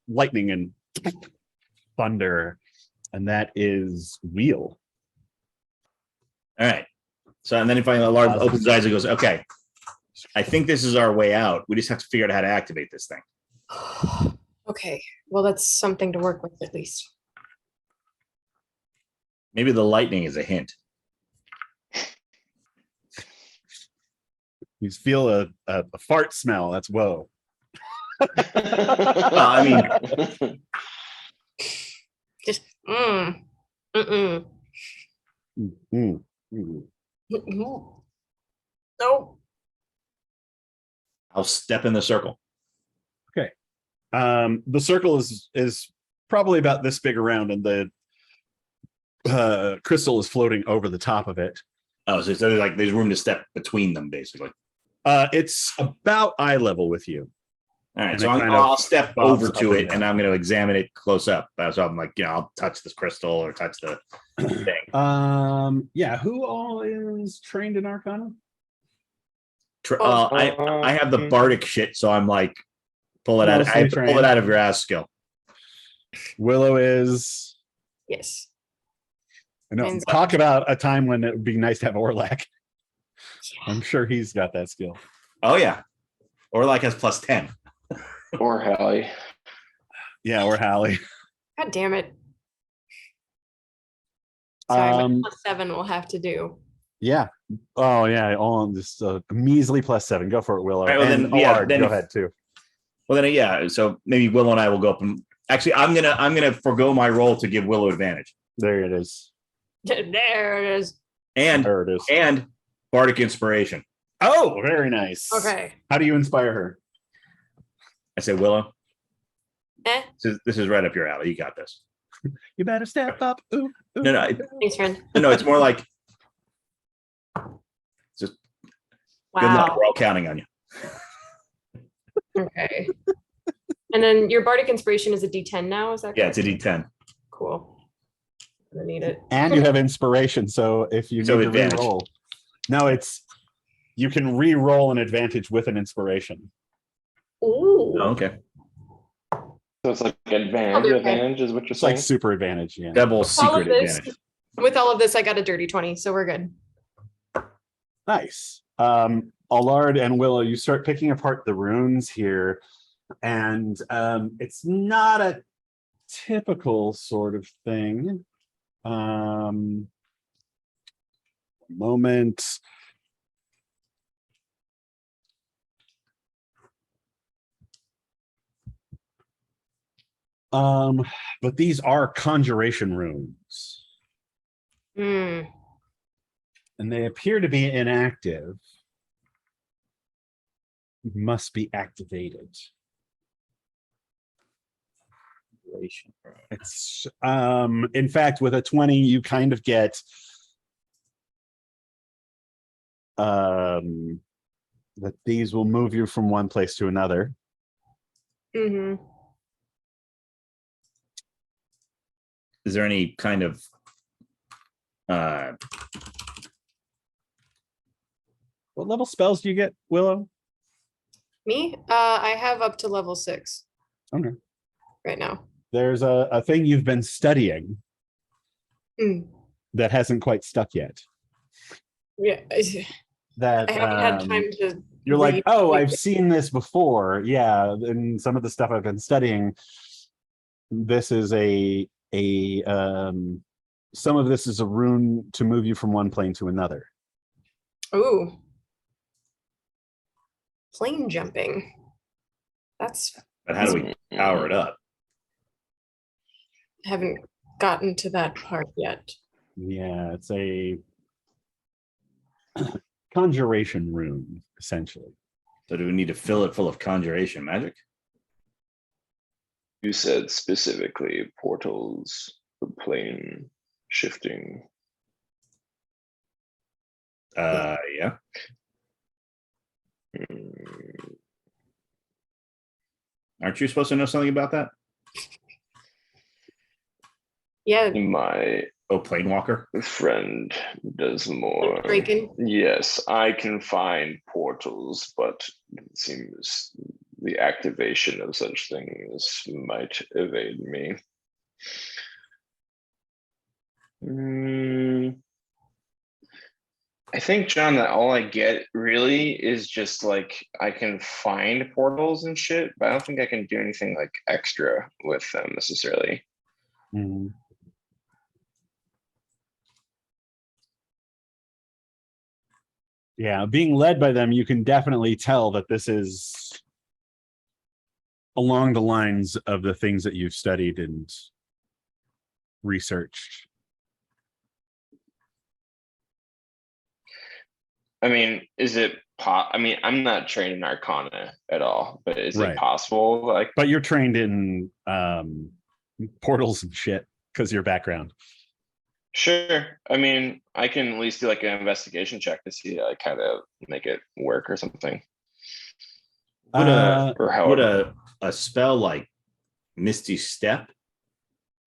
lightning and thunder. And that is wheel. All right. So, and then finally, Alarm opens his eyes and goes, okay, I think this is our way out. We just have to figure out how to activate this thing. Okay, well, that's something to work with at least. Maybe the lightning is a hint. You feel a fart smell. That's whoa. I mean, Just, mm-mm. Mm, mm. Mm-mm. No. I'll step in the circle. The circle is probably about this big around, and the crystal is floating over the top of it. Oh, so there's room to step between them, basically. It's about eye level with you. All right, And so it kind I'll of step bobs over up to and it, down. and I'm going to examine it close up. So I'm like, I'll touch this crystal or touch the thing. Yeah, who all is trained in Arcana? I have the bardic shit, so I'm like, pull it out. I have to pull it out of your ass skill. Willow is. Yes. I know. Mine's- Talk about a time when it would be nice to have Orlac. I'm sure he's got that skill. Oh yeah, Orlac has +10. Or Hallie. Yeah, or Hallie. God damn it. Sorry, my Um, +7 will have to do. Yeah. Oh yeah. All on this measly +7. Go for it, Willow. Right, well, and then, yeah, Allard, then go if- ahead too. Well then, yeah. So maybe Willow and I will go up and actually, I'm gonna forego my roll to give Willow advantage There it is. There it is. and There it is. bardic inspiration. Oh, very nice. Okay. How do you inspire her? I say, Willow, Eh. this is right up your alley. You got this. You better step up. Ooh, ooh. No, Thanks, friend. no. It's more like good luck. Wow. We're all counting on you. Okay. And then your bardic inspiration is a D10 now, is that Yeah, correct? it's a D10. Cool. I'm gonna need it. And you have inspiration, so if you So need to advantage. re-roll. No, it's you can re-roll an advantage with an inspiration. Ooh. Oh, okay. So it's like advantage. I'll do it. Advantage is what you're It's like saying. super advantage. Yeah. Double All of secret this, advantage. with all of this, I got a dirty 20, so we're good. Nice. Allard and Willow, you start picking apart the runes here, and it's not a typical sort of thing. Moment. But these are conjuration runes, Hmm. and they appear to be inactive. Must be activated. It's in fact, with a 20, you kind of get that these will move you from one place to another. Mm-hmm. Is there any kind of What level spells do you get, Willow? Me? I have up to level 6. Okay. Right now. There's a thing you've been studying Mm. that hasn't quite stuck yet. Yeah. That I haven't had time to. you're like, read. oh, I've seen this before. Yeah, and some of the stuff I've been studying. This is some of this is a rune to move you from one plane to another. Ooh. Plane jumping. That's but how do we power it up? haven't gotten to that part yet. Yeah, it's a conjuration rune, essentially. So do we need to fill it full of conjuration magic? You said specifically portals, the plane shifting. Yeah. Hmm. Aren't you supposed to know something about that? Yeah, My Oh, Planewalker. friend does more. Draken. Yes, I can find portals, but it seems the activation of such things might evade me. I think, John, that all I get really is just like I can find portals and shit, but I don't think I can do anything like extra with them necessarily. Mhm. Yeah, being led by them, you can definitely tell that this is along the lines of the things that you've studied and researched. I mean, is it I mean, I'm not trained in Arcana at all, but is Right. it possible? Like, But you're trained in portals and shit because your background. sure. I mean, I can at least do like an investigation check to see like how to make it work or something, Would or would however. a spell like Misty Step,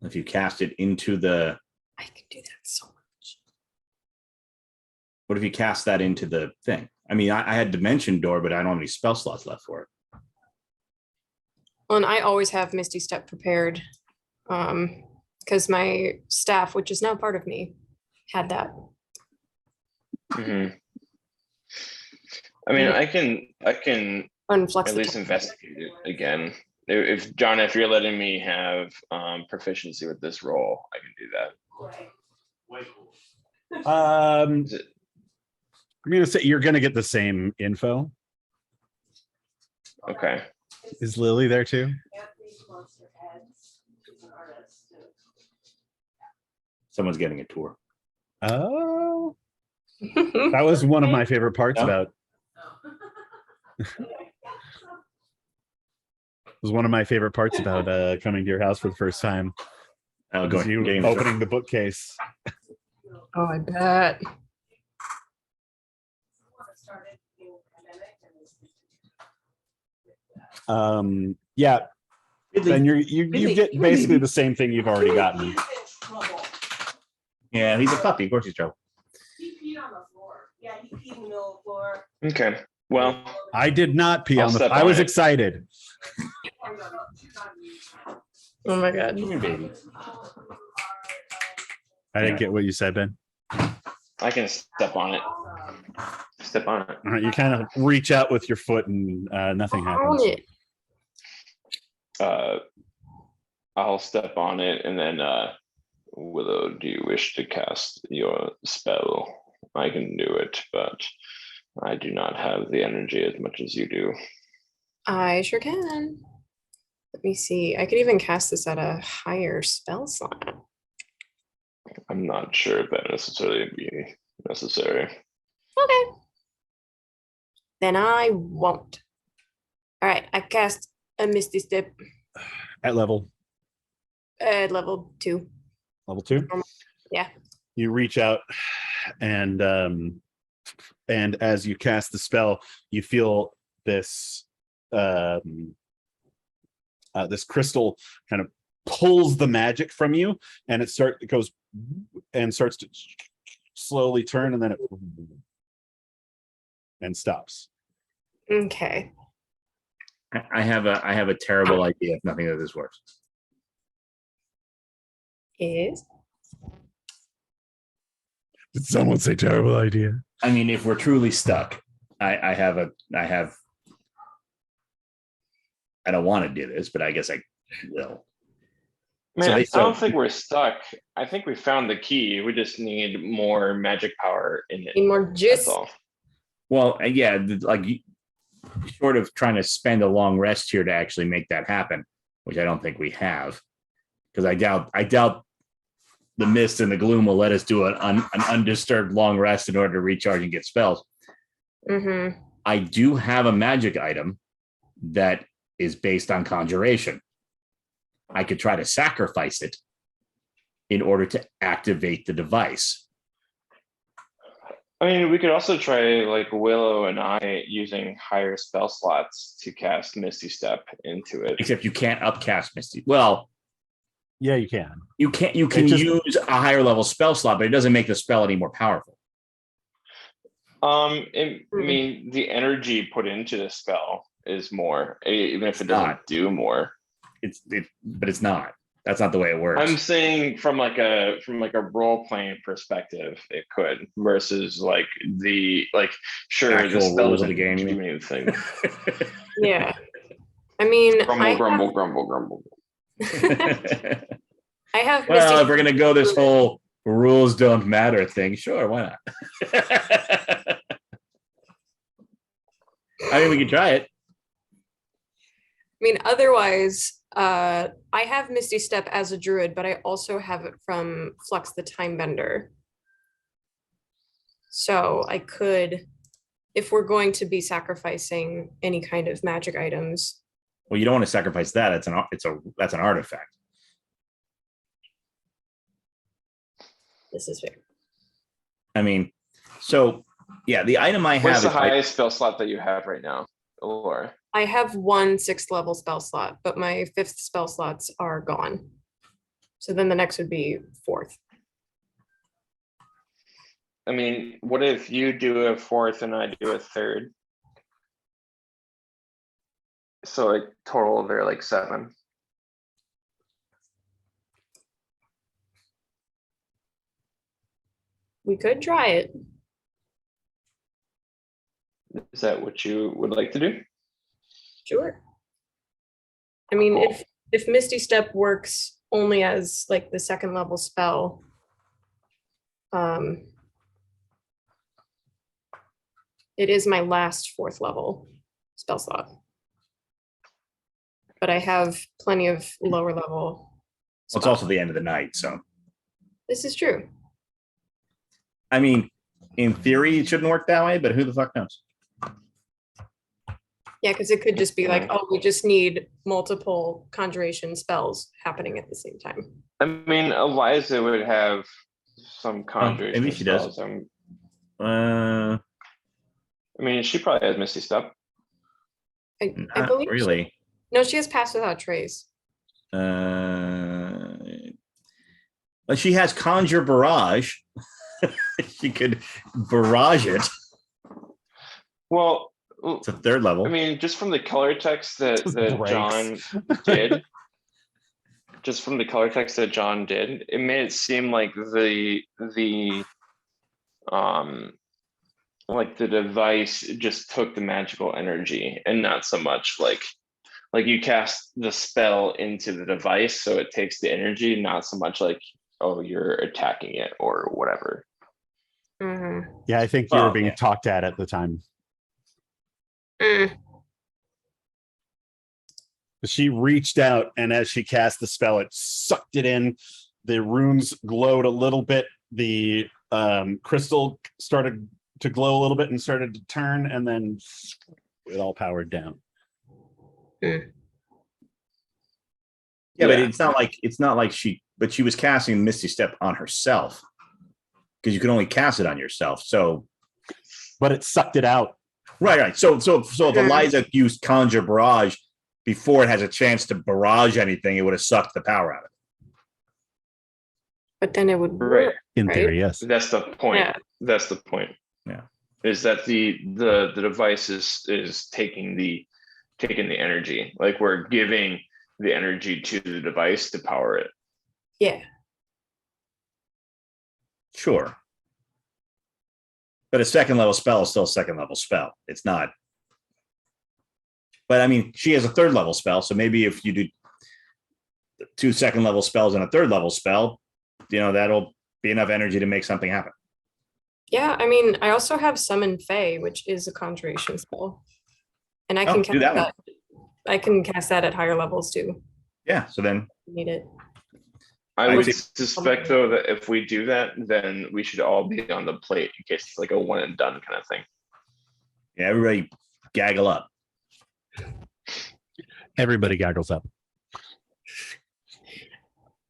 if you cast it into the, I can do that so much. what if you cast that into the thing? I mean, I had Dimension Door, but I don't have any spell slots left for it. Well, and I always have Misty Step prepared. Because my staff, which is now part of me, had that. Mhm. I mean, I can Unflex at the least time. investigate it again. If John, if you're letting me have proficiency with this role, I can do that. Is it- I'm gonna say you're gonna get the same info. Okay. Is Lily there too? Someone's getting a tour. Oh, that was one of my favorite parts No? about. Was one of my favorite parts about coming to your house for the first time. Oh, Was you getting a tour. opening the bookcase. Oh, I bet. Yeah, Ridley, then you Ridley, get Ridley. basically the same thing you've already gotten. Yeah, he's a puppy. Of course he's trouble. He peed on the floor. Yeah, he peed in the middle of the floor. Okay. Well, I did not pee I'll on the. step I on was it. excited. Oh my god. Come here, baby. I didn't get what you said, Ben. I can step on it. Step on it. All right, you kind of reach out with your foot and nothing happens. Own it. I'll step on it and then Willow, do you wish to cast your spell? I can do it, but I do not have the energy as much as you do. I sure can. Let me see. I could even cast this at a higher spell slot. I'm not sure if that necessarily be necessary. Okay. Then I won't. All right, I cast a Misty Step At level at level 2. 2. Yeah. You reach out and as you cast the spell, you feel this this crystal kind of pulls the magic from you, and it goes and starts to slowly turn, and then it and stops. Okay. I have a terrible idea if nothing of this works. Is Did someone say terrible idea? I mean, if we're truly stuck, I don't want to do this, but I guess I will. Man, they- I don't think we're stuck. I think we found the key. We just need more magic power in it. need more That's juice. all. Well, yeah, like short of trying to spend a long rest here to actually make that happen, which I don't think we have, because I doubt the mist and the gloom will let us do an undisturbed long rest in order to recharge and get spells. Mm-hmm. I do have a magic item that is based on conjuration. I could try to sacrifice it in order to activate the device. I mean, we could also try like Willow and I using higher spell slots to cast Misty Step into it. Except you can't upcast Misty. Well, Yeah, you can. you can use a higher level spell slot, but it doesn't make the spell any more powerful. I mean, the energy put into the spell is more, even if it doesn't Not. do more. But it's not. That's not the way it works. I'm saying from like a role playing perspective, it could versus like sure Actual the spell rules of the doesn't game, you do mean? anything. Yeah. I mean, Grumble, grumble, grumble, grumble. I have Well, Misty if we're gonna go this whole rules don't matter thing, sure, why not? I mean, we can try it. I mean, otherwise, I have Misty Step as a druid, but I also have it from Flux the Time Bender. So I could, if we're going to be sacrificing any kind of magic items. Well, you don't want to sacrifice that. That's an artifact. This is fair. I mean, so yeah, the item I What's have the is like, highest spell slot that you have right now, Laura? I have one 6th level spell slot, but my 5th spell slots are gone. So then the next would be 4th. I mean, what if you do a fourth and I do a third? So like total, they're like 7. We could try it. Is that what you would like to do? Sure. I mean, Cool. if Misty Step works only as like the second level spell, it is my last 4th level spell slot. But I have plenty of lower level. Well, it's spells. also the end of the night, so This is true. I mean, in theory, it shouldn't work that way, but who the fuck knows? Yeah, because it could just be like, Yeah. oh, we just need multiple conjuration spells happening at the same time. I mean, Eliza would have some conjuration maybe she does. spells. Uh, I mean, she probably has Misty Step. I not believe really. No, she has Pass Without Trace. But she has Conjure Barrage. She could barrage it. Well, It's a 3rd level. I mean, just from the color text that Breaks. John did, just from the color text that John did, it made it seem like the device just took the magical energy and not so much like you cast the spell into the device, so it takes the energy, not so much like, oh, you're attacking it or whatever. Mhm. Yeah, I think you were Well, being yeah. talked at the time. Mm. She reached out, and as she cast the spell, it sucked it in. The runes glowed a little bit. The crystal started to glow a little bit and started to turn, and then it all powered down. Yeah, but Yeah. it's not like she was casting Misty Step on herself because you can only cast it on yourself. So But it sucked it out. right. So if Eliza used Conjure Barrage before it has a chance to barrage anything, it would have sucked the power out of it. But then it would Right. work. In Right? theory, yes. That's the point. Yeah. That's the point. Yeah. Is that the device is taking the energy. Like we're giving the energy to the device to power it. Yeah. Sure. But a 2nd level spell is still a 2nd level spell. It's not. But I mean, she has a 3rd level spell. So maybe if you do 2 2nd level spells and a 3rd level spell, that'll be enough energy to make something happen. Yeah, I mean, I also have Summon Fae, which is a conjuration spell. And I Oh, can do that one. I can cast that at higher levels too. Yeah. So then Need it. I I would see. suspect though that if we do that, then we should all be on the plate in case it's like a one and done kind of thing. yeah, everybody gaggle up. Everybody gaggles up.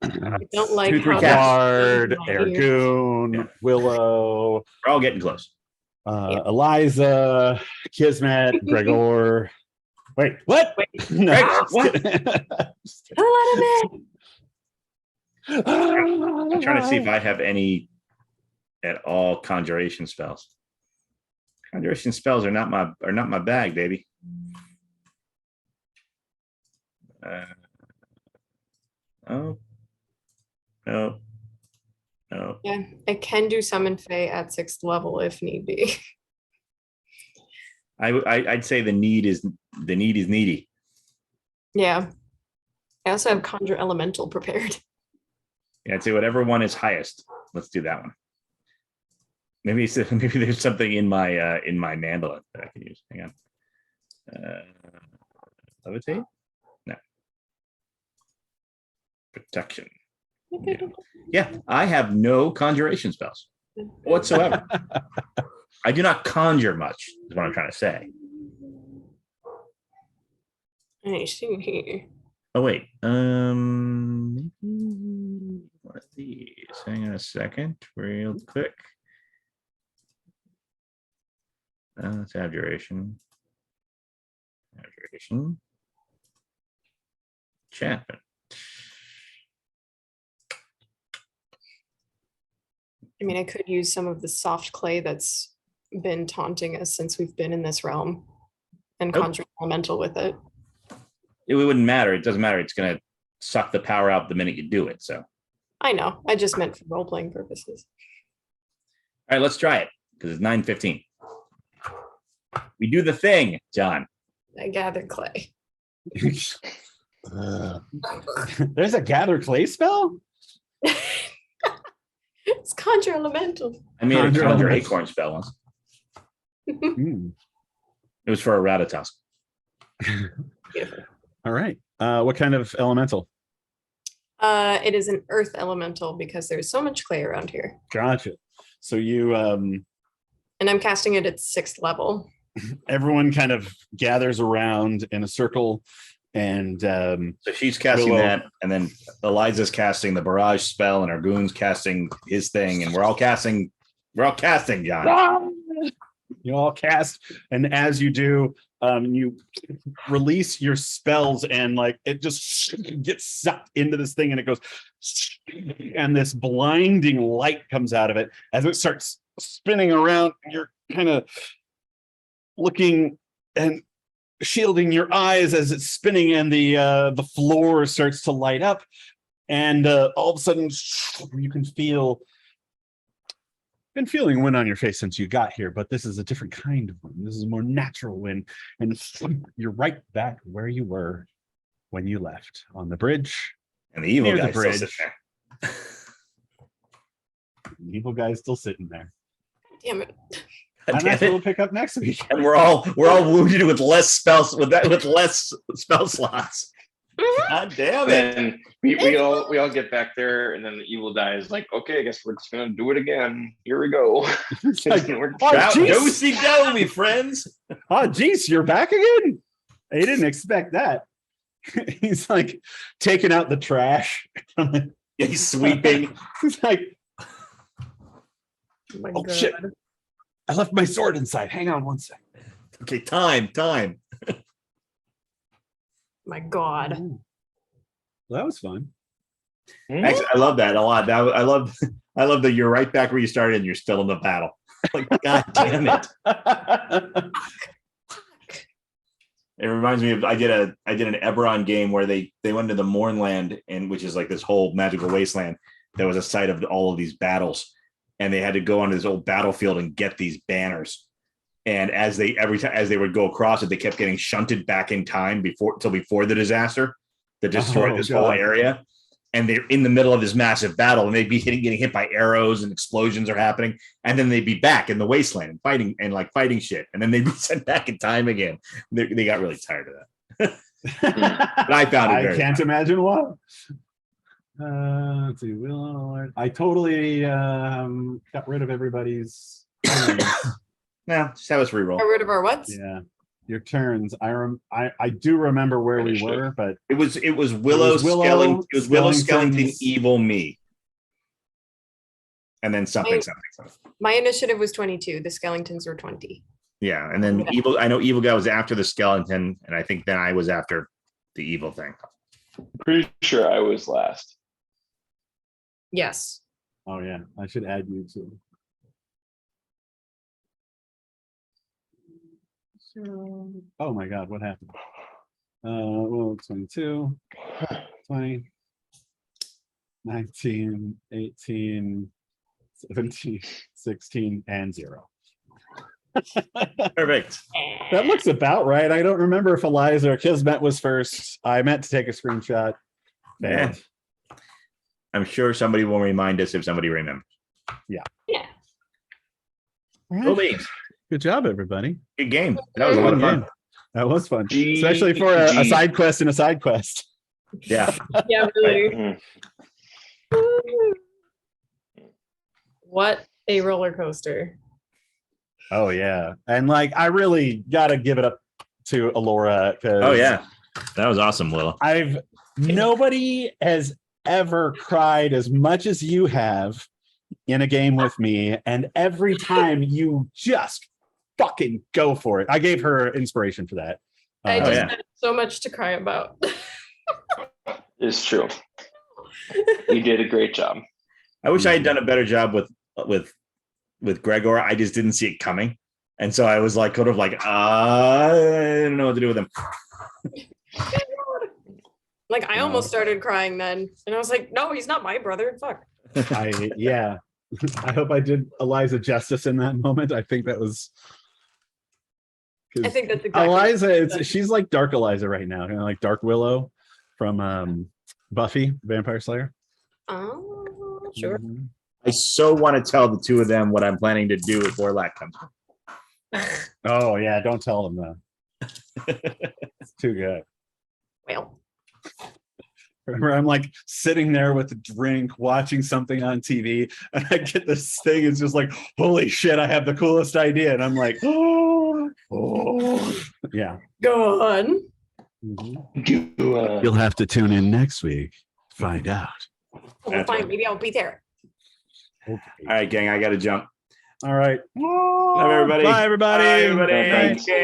I don't like 2, 3 how casts. Bard, my ears. Ergoon, Yeah. Willow, We're all getting close. Eliza, Kismet, Gregor. Wait, what? Wait. No, Greg, just what? kidding. Who let him in? I'm trying to see if I have any at all conjuration spells. Conjuration spells are not my bag, baby. Oh. No. No. Yeah, I can do Summon Fae at 6th level if need be. I'd say the need is needy. Yeah. I also have Conjure Elemental prepared. Yeah, I'd say whatever one is highest. Let's do that one. Maybe there's something in my mandolin that I can use. Hang on. Levitate? No. Protection. Yeah, I have no conjuration spells whatsoever. I do not conjure much, is what I'm trying to say. I see here. Oh wait, maybe one of these. Hang on a second, real quick. Let's abjuration. Abjuration. Enchantment. I mean, I could use some of the soft clay that's been taunting us since we've been in this realm and Nope. conjure elemental with it. It wouldn't matter. It doesn't matter. It's gonna suck the power out the minute you do it. So, all I know. I just meant for role playing purposes. right, let's try it because it's 9:15. We do the thing, John. I gather clay. There's a gather clay spell? It's conjure elemental. I made a Conjure conjure elements. acorn spell once. Hmm. It was for a Ratatusk. Beautiful. All right. What kind of elemental? It is an earth elemental because there's so much clay around here. Gotcha. So you And I'm casting it at 6th level. everyone kind of gathers around in a circle and So she's casting Willow. that, and then Eliza's casting the barrage spell, and Argoon's casting his thing, and we're all casting, John. you all cast, and as you do, you release your spells, and like it just gets sucked into this thing, and it goes, and this blinding light comes out of it as it starts spinning around. You're kind of looking and shielding your eyes as it's spinning, and the floor starts to light up, and all of a sudden you can feel. Been feeling wind on your face since you got here, but this is a different kind of wind. This is a more natural wind, and you're right back where you were when you left on the bridge. And the evil Near the guy still bridge. sitting there. The evil guy's still sitting there, Damn it. God and damn that's what it. we'll pick up next week. And we're all wounded with less spells with less spell slots. God damn it. Then we all get back there, and then the evil guy is like, "Okay, I guess we're just gonna do it again. Here we go." It's like, We're- oh, Shout jeez. do-si do, me friends. Oh, geez, you're back again. I didn't expect that. He's like taking out the trash. He's sweeping. He's like, My oh shit, I left my sword inside. Hang on one second. Okay, time. My God. Well, that was fun. Actually, I love that a lot. I love that you're right back where you started and you're still in the battle. Like, God damn it. It reminds me of I did an Eberron game where they went to the Mornland, and which is like this whole magical wasteland that was a site of all of these battles, and they had to go onto this old battlefield and get these banners. And as they would go across it, they kept getting shunted back in time before the disaster that destroyed this whole God. area. And they're in the middle of this massive battle, and they'd be getting hit by arrows, and explosions are happening, and then they'd be back in the wasteland and fighting shit, and then they'd be sent back in time again. They got really tired of that. But I found it I very can't fun. imagine what. Let's see. I totally got rid of everybody's turns. No, just have us reroll. Got rid of our what's? Yeah, your turns. I do remember where we Finished it. were, but It was Willow, was Willow, Skellington. It was Willow, Skellington, Skellington's- evil me, and then something. My initiative was 22. The Skellingtons were 20. Yeah, and then evil. I know evil guy was after the skeleton, and I think then I was after the evil thing. Pretty sure I was last. Yes. oh yeah, I should add you too. Oh my God, what happened? Well, 22, 20, 19, 18, 17, 16, and 0. Perfect. That looks about right. I don't remember if Eliza or Kismet was first. I meant to take a screenshot. Yeah. Failed. I'm sure somebody will remind us if somebody remembers. All Cool right. beans. Good job, everybody. Good game. That was a lot of fun. Game. That was fun, G- especially for a G. side quest and a side quest. Yeah. Yeah, really. Mhm. What a roller coaster. Oh yeah, and like I really gotta give it up to Alora because Oh yeah. That was awesome, Willow. nobody has ever cried as much as you have in a game with me, and every time you just fucking go for it. I gave her inspiration for that. I Oh, just yeah. had so much to cry about. It's true. You did a great job. I wish I had done a better job with with Gregor, I just didn't see it coming. And so I was like, kind of like, I don't know what to do with him. Like I almost started crying then, and I was like, "No, he's not my brother." Fuck. Yeah. I hope I did Eliza justice in that moment. I think that was. I think that's exactly. Eliza, she's like Dark Eliza right now, kind of like Dark Willow from Buffy, Vampire Slayer. Oh, sure. Mhm. I so want to tell the two of them what I'm planning to do if Orlac comes. Oh yeah, don't tell them that. It's too good. Well, Remember, I'm like sitting there with a drink, watching something on TV, and I get this thing. It's just like, holy shit! I have the coolest idea, and I'm like, oh, yeah. go on. Mhm. You'll have to tune in next week to find out. Oh, That's fine, right. maybe I'll be there. All right, gang, I got to jump. All right. Love everybody. Bye, everybody. Bye, everybody. Thanks.